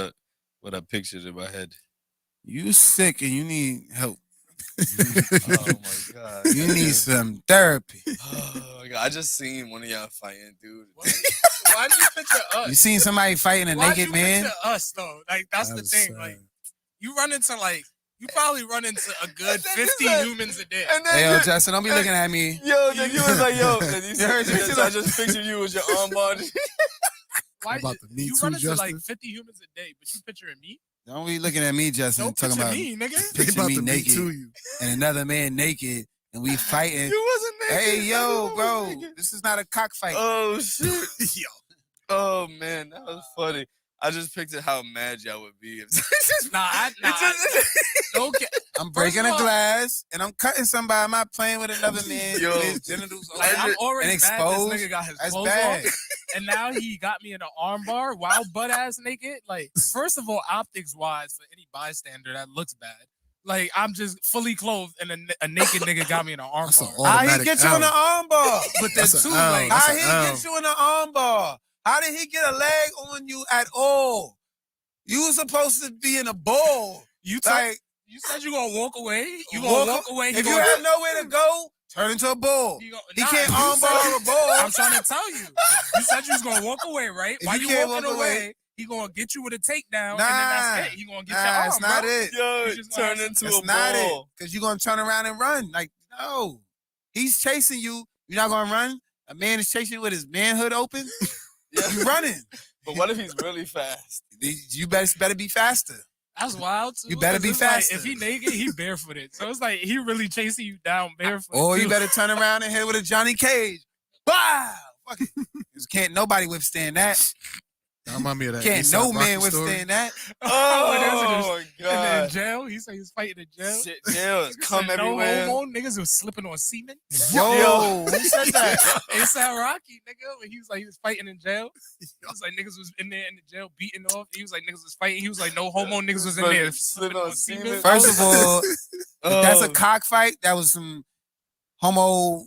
I pictured in my head. You sick and you need help. Oh my god. You need some therapy. Oh my god. I just seen one of y'all fighting, dude. Why do you picture us? You seen somebody fighting a Why'd naked you man? picture us though? Like that's the thing. Like you probably run into a good 50 humans a day. And then Hey, yo, Justin, don't be looking at me. Yo, then you was like, yo, then you heard me. said, I just pictured you with your armband. Why about the Me you Too, run into Justin? like 50 humans a day, but you picturing me? Don't be looking at me, Justin, Don't talking picture about me, nigga. They picture about me to naked to you. and another man naked and we fighting. You wasn't naked. Hey, I yo, was bro, naked. this is not a cockfight. Oh shit. Yo. Oh man, that was funny. I just pictured how mad y'all would be if I'm breaking First of a all- glass and I'm cutting somebody. I'm not playing with another man. Yo. with his genitals Like open I'm already and mad exposed. this nigga got his That's clothes bad. off, and now he got me in an armbar while butt ass naked. Like, first of all, optics wise, for any bystander, that looks bad. Like I'm just fully clothed, and a naked nigga got me in an That's an armbar. How he automatic get you in the L. armbar? But then That's too, an L. like That's How an he L. get you in the armbar? How did he get a leg on you at all? You were supposed to be in a ball. you Like, you said you gonna walk away. You gonna walk away. If you have nowhere to go, turn into a bull. He can't armbar a bull. I'm trying to tell you. You said you was gonna walk away, right? If While you you can't walking walk away, away- he gonna get you with a takedown, and then Nah. that's it. He gonna get your arm, That's not bro. it. Yo, You just gonna turn have- into That's a not ball. it. Because you're going to turn around and run. Like, no. He's chasing you. You're not going to run? A man is chasing you with his manhood open? Yeah. You running. But what if he's really fast? You better be faster. That's wild too. You better 'cause be it's like, faster. if he naked, he barefooted. So it's like he really chasing you down barefoot. Or you too. better turn around and hit with a Johnny Cage. Wow. Fuck it. 'Cause can't nobody withstand that. That remind me of that. Can't A$AP no man Rocky story. withstand that. Oh my And then in god. jail, he said he was fighting in jail. Shit, jails He come said, everywhere. No homo niggas was slipping on semen. Yo, who said that? A$AP Rocky, nigga. When he was fighting in jail. He was like niggas was in there in the jail beating off. He was like niggas was fighting. He was like no homo niggas was in there slipping on semen. First of all, if that's a Oh. cockfight, that was some homo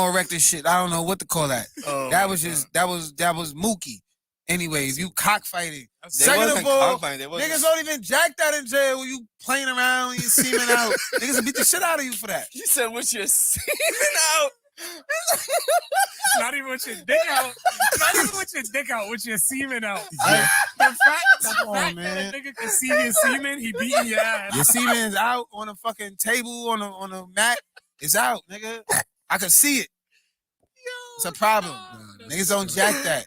erected shit. I don't know what to call that. Oh That my was just that was Mookie. Anyways, you cockfighting. That's- They Second wasn't of all, cockfighting, they wasn't- niggas don't even jack that in jail when you playing around and you seeming out. Niggas will beat the shit out of you for that. You said with your semen out. Not even with your dick out. Not even with your dick out. With your semen out. Yeah. The fact Come on, that man. a nigga can see your semen, he beating your ass. Your semen's out on a fucking table on a mat. It's out, nigga. I can see it. It's a problem. Niggas don't jack that.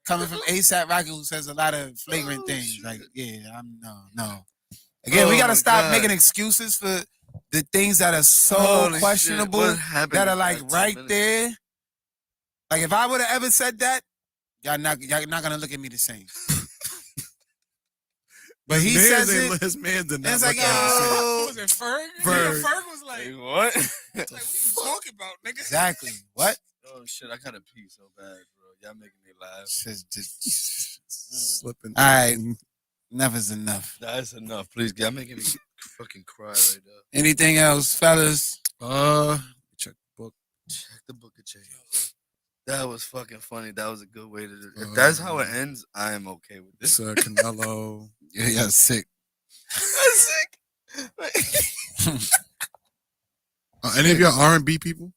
Coming from A$AP Rocky, who says a lot of flagrant things. Like, yeah, I'm no. Again, we Oh gotta my stop God. making excuses for the things that are so Holy shit, questionable what happened that are in like 5 right minutes? there. Like if I would have ever said that, y'all not gonna look at me the same. But he says it. His man did and not. it's like, look at him the same. yo, Was it Ferg? Ferg. Ferg was like, Like, what? what are you talking about, nigga? exactly. What? Oh shit, I gotta pee so bad, bro. Y'all making me laugh. Slipping. All right. Enough is enough. That's enough, please. Y'all making me fucking cry right now. Anything else, fellas? Check the book. Check the book of change. That was fucking funny. That was a good way to do it. If that's how it ends, I am okay with this. It's Canelo. Yeah, y'all sick. I'm sick. Any of y'all R&B people?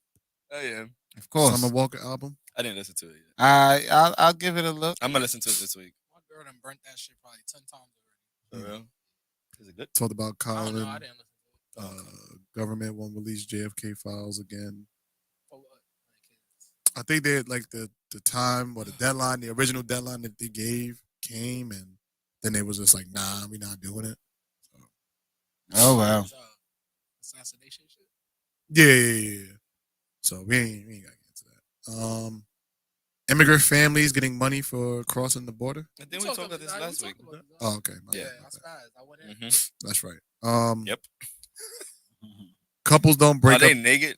I am. Of course. Summer Walker album. I didn't listen to it yet. I'll give it a look. I'm gonna listen to it this week. My girl done burnt that shit probably 10 times For real? Is it good? Talked about already. I don't Colin. know. I didn't listen to it. Government won't release JFK files again. For what? I think they had, like the time or the deadline, the original deadline that they gave came, and then they was just like, nah, we're not doing it. Oh wow. Assassination shit. Yeah. So we ain't got to get into that. Immigrant families getting money for crossing the border. I think we talked about this last week. Oh, okay. My Yeah. bad, my That's bad. fast. I went in. Mm-hmm. That's right. Yep. Couples don't Are break they up. naked?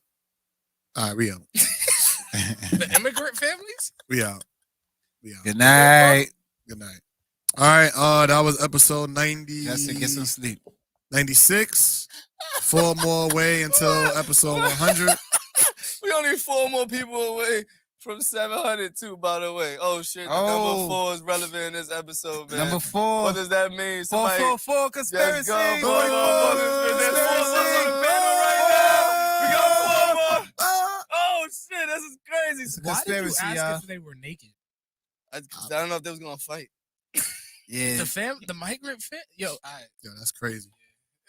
All right, we out. The immigrant families? We out. We out. Good night. Good night. All right. That was episode 90. Justin, get some sleep. 96. 4 more away until episode 100. We only 4 more people away from 700 too, by the way. Oh shit, the number 4 is relevant in this episode, man. Number 4. What does that mean? 444 conspiracy. Let's go. 444 conspiracy. There's 4 of us on the panel right now. We got 4 more. Oh shit, this is crazy. It's a Why did you conspiracy, ask y'all. if they were naked? I don't know if they was gonna fight. Yeah. The migrant yo, Yo, that's crazy.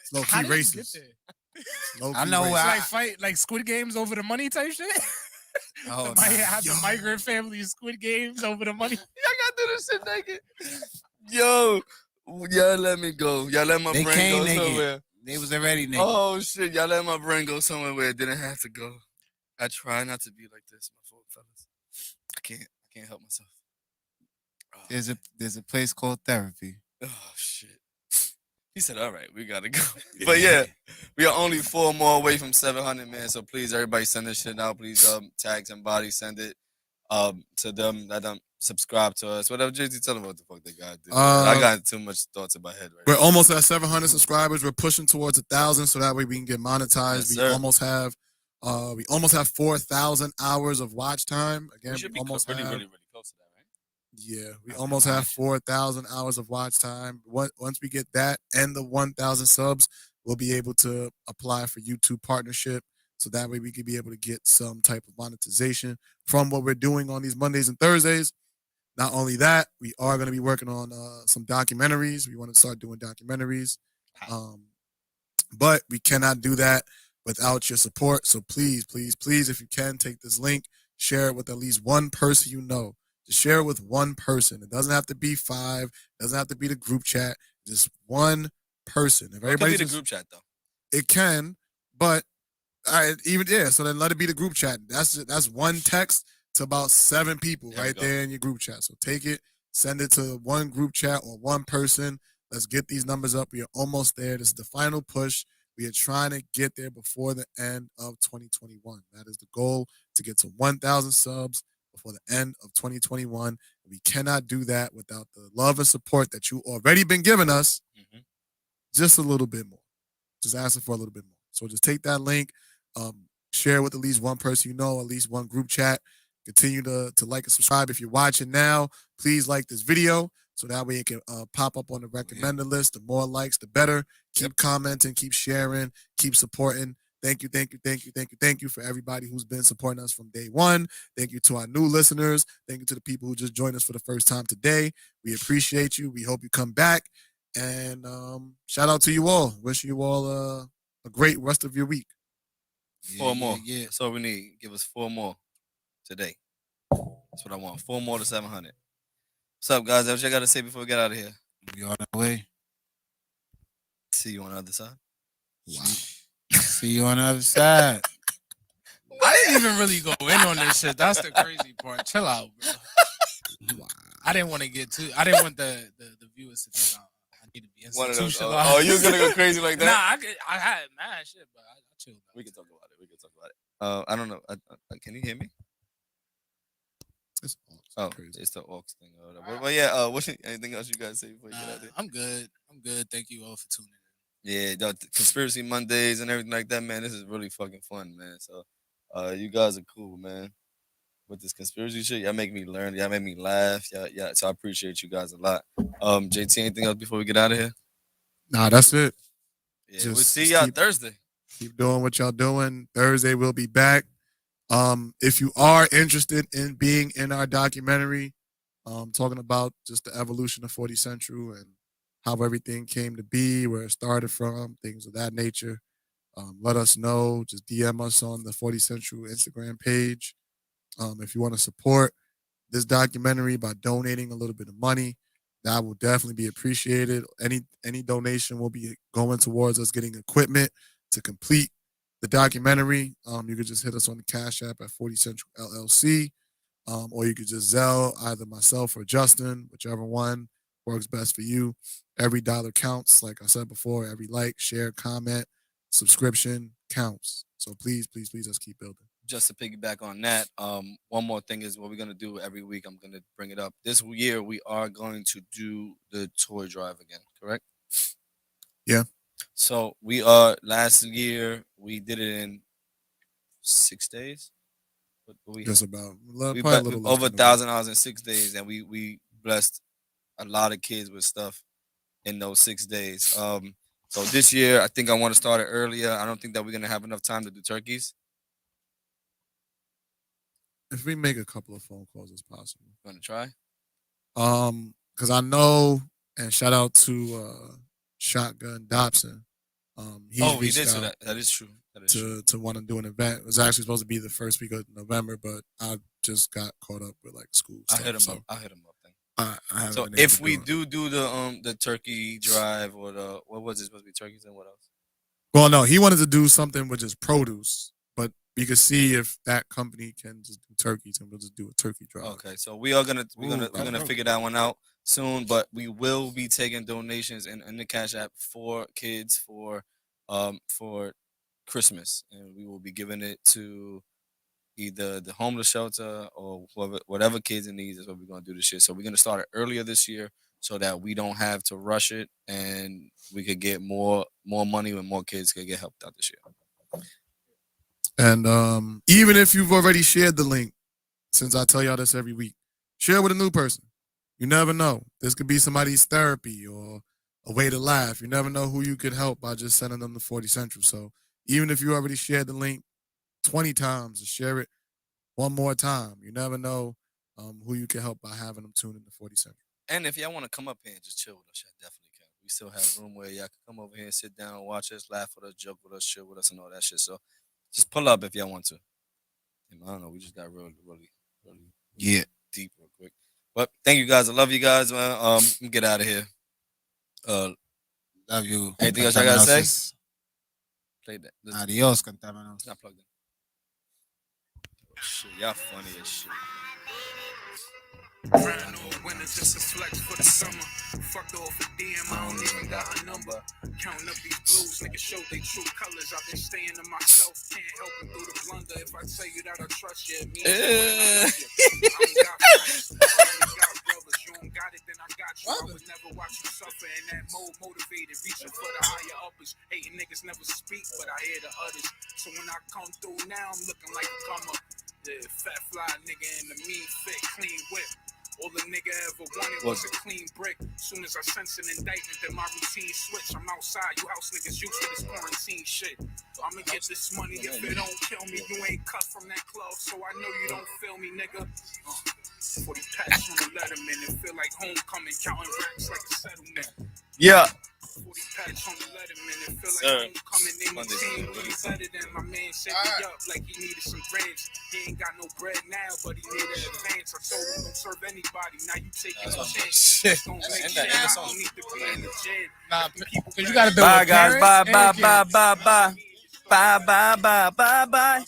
It's low how key did you get racist. there? Low-key I know racist. why. Like fight like Squid Games over the money type shit. Oh, The migrant family Squid Games over the money. Y'all gotta do this shit naked. Yo, y'all let me go. Y'all let my They brain came go naked. somewhere. They was already naked. Oh shit, y'all let my brain go somewhere where it didn't have to go. I try not to be like this, my fault, fellas. I can't help myself. Oh, There's a place called therapy. oh shit. He said, all right, we gotta go. But yeah, we are only 4 more away from 700, man. So please, everybody send this shit out. Please tag somebody, send it to them, let them subscribe to us. Whatever, JT, tell them what the fuck they gotta do. I got too much thoughts in my head right We're now. almost at 700 subscribers. We're pushing towards 1,000, so that way we can get monetized. Yes, we sir. almost have 4,000 hours of watch time. Again, We should be almost really, have, really, really close to that, right? yeah, we That's almost good have watch. 4,000 hours of watch time. Once we get that and the 1,000 subs, we'll be able to apply for YouTube partnership. So that way we can be able to get some type of monetization from what we're doing on these Mondays and Thursdays. Not only that, we are going to be working on some documentaries. We want to start doing documentaries. But we cannot do that without your support. So please, please, please, if you can, take this link, share it with at least one person you know. Just share it with one person. It doesn't have to be 5. It doesn't have to be the group chat. Just one person. If It could everybody be the just, group chat, though. it can, but so then let it be the group chat. That's one text to about 7 people There we right go. there in your group chat. So take it, send it to one group chat or one person. Let's get these numbers up. We are almost there. This is the final push. We are trying to get there before the end of 2021. That is the goal, to get to 1,000 subs before the end of 2021. We cannot do that without the love and support that you already been giving us. Mhm. Just a little bit more. Just asking for a little bit more. So just take that link, share with at least one person you know, at least one group chat. Continue to like and subscribe. If you're watching now, please like this video so that way it can pop up on the recommended list. The more likes, the better. Keep commenting, keep sharing, keep supporting. Thank you, thank you, thank you, thank you, thank you for everybody who's been supporting us from day one. Thank you to our new listeners. Thank you to the people who just joined us for the first time today. We appreciate you. We hope you come back. And shout out to you all. Wishing you all a great rest of your week. 4 more. Yeah. That's all we need. Give us 4 more today. That's what I want. 4 more to 700. What's up, guys? That's what you got to say before we get out of here. We on our way. See you on the other side. Wow. See you on the other side. I didn't even really go in on this shit. That's the crazy part. Chill out, bro. Wow. I didn't want to get too. I didn't want the viewers to think I need to be One of those. institutionalized. Oh, you was gonna go crazy like that? I had mad shit, but I chilled. We can talk about it. I don't know. Can you hear me? It's Oh, crazy. it's the aux thing or whatever. But yeah, anything else you guys say before you get out of there? I'm good. I'm good. Thank you all for tuning in. Yeah, the conspiracy Mondays and everything like that, man. This is really fucking fun, man. So, you guys are cool, man. With this conspiracy shit, y'all make me learn. Y'all make me laugh. Yeah. So I appreciate you guys a lot. JT, anything else before we get out of here? Nah, that's it. Yeah, we'll Just see y'all keep- Thursday. Keep doing what y'all doing. Thursday we'll be back. If you are interested in being in our documentary, talking about just the evolution of 40 Central and how everything came to be, where it started from, things of that nature, let us know. Just DM us on the 40 Central Instagram page. If you want to support this documentary by donating a little bit of money, that will definitely be appreciated. Any donation will be going towards us getting equipment to complete the documentary. You could just hit us on the Cash App at 40 Central LLC, or you could just Zelle either myself or Justin, whichever one works best for you. Every dollar counts. Like I said before, every like, share, comment, subscription counts. So please, please, please, let's keep building. Just to piggyback on that, one more thing is what we're gonna do every week. I'm gonna bring it up. This year we are going to do the toy drive again. Correct? Yeah. So last year we did it in 6 days. What we Just have? about. We Probably a blessed little over less than a week. $1,000 in 6 days, and we blessed a lot of kids with stuff in those 6 days. So this year I think I want to start it earlier. I don't think that we're gonna have enough time to do turkeys. If we make a couple of phone calls, it's possible. You want to try? Because I know, and shout out to Shotgun Dobson. He's He reached did say out that. That is true. That is true. to want to do an event. It was actually supposed to be the first week of November, but I just got caught up with like school I stuff. hit him so up. I hit him up then. I haven't So been able if to we do it. do the turkey drive or the what was it supposed to be, turkeys and what else? Well, no, he wanted to do something with just produce, but we could see if that company can just do turkeys, and we'll just do a turkey drive. Okay, so we're gonna that's figure that one out soon, but we will be taking donations in the Cash App for kids for Christmas, and we will be giving it to either the homeless shelter or whatever kids in need is what we're gonna do this year. So we're gonna start it earlier this year so that we don't have to rush it and we could get more money when more kids could get helped out this year. And even if you've already shared the link, since I tell y'all this every week, share with a new person. You never know. This could be somebody's therapy or a way to laugh. You never know who you could help by just sending them to 40 Central. So even if you already shared the link 20 times, share it one more time. You never know who you can help by having them tune into 40 Central. And if y'all want to come up here and just chill with us, y'all definitely can. We still have room where y'all can come over here and sit down, watch us, laugh with us, joke with us, chill with us, and all that shit. So just pull up if y'all want to. I don't know. We just got really deep real quick. But thank you guys. I love you guys, man. Let me get out of here. Love you. Anything else I gotta say? Play that. Adios, contámonos. It's not plugged in. Oh, shit, y'all funny as shit. Brand new winter, just a flex for the summer. Fucked off a DM, I don't even got a number. Counting up these blues, niggas show they true colors. I've been staying to myself, can't help it through the blunder. If I tell you that I trust you, it means I love you. I don't got friends, I only got brothers. You don't got it, then I got you. I would never watch you suffer in that mode, motivated, reaching for the higher uppers. Hating niggas never speak, but I hear the others. So when I come through now, I'm looking like a come up. Yeah, fat fly nigga in the mean fit, clean whip. All the nigga ever wanted was a clean brick. Soon as I sense an indictment, then my routine switch. I'm outside, you house niggas used to this quarantine shit. I'ma get this money if it don't kill me. You ain't cut from that club, so I know you don't feel me, nigga. 40 packs from the Letterman, it feel like homecoming, counting racks like a settlement. Yeah. 40 packs on the Letterman, it feel like homecoming. Name the team really better than my man set me up like he needed some grams. He ain't got no bread now, but he needed advance. I told him don't serve anybody. Now you taking a chance. Just don't make shit. I don't need to be in the gym. Nah, cause you gotta build Bye with guys. parents Bye. and kids. Bye. Bye. Bye. Bye. Bye. Bye. Bye. Bye.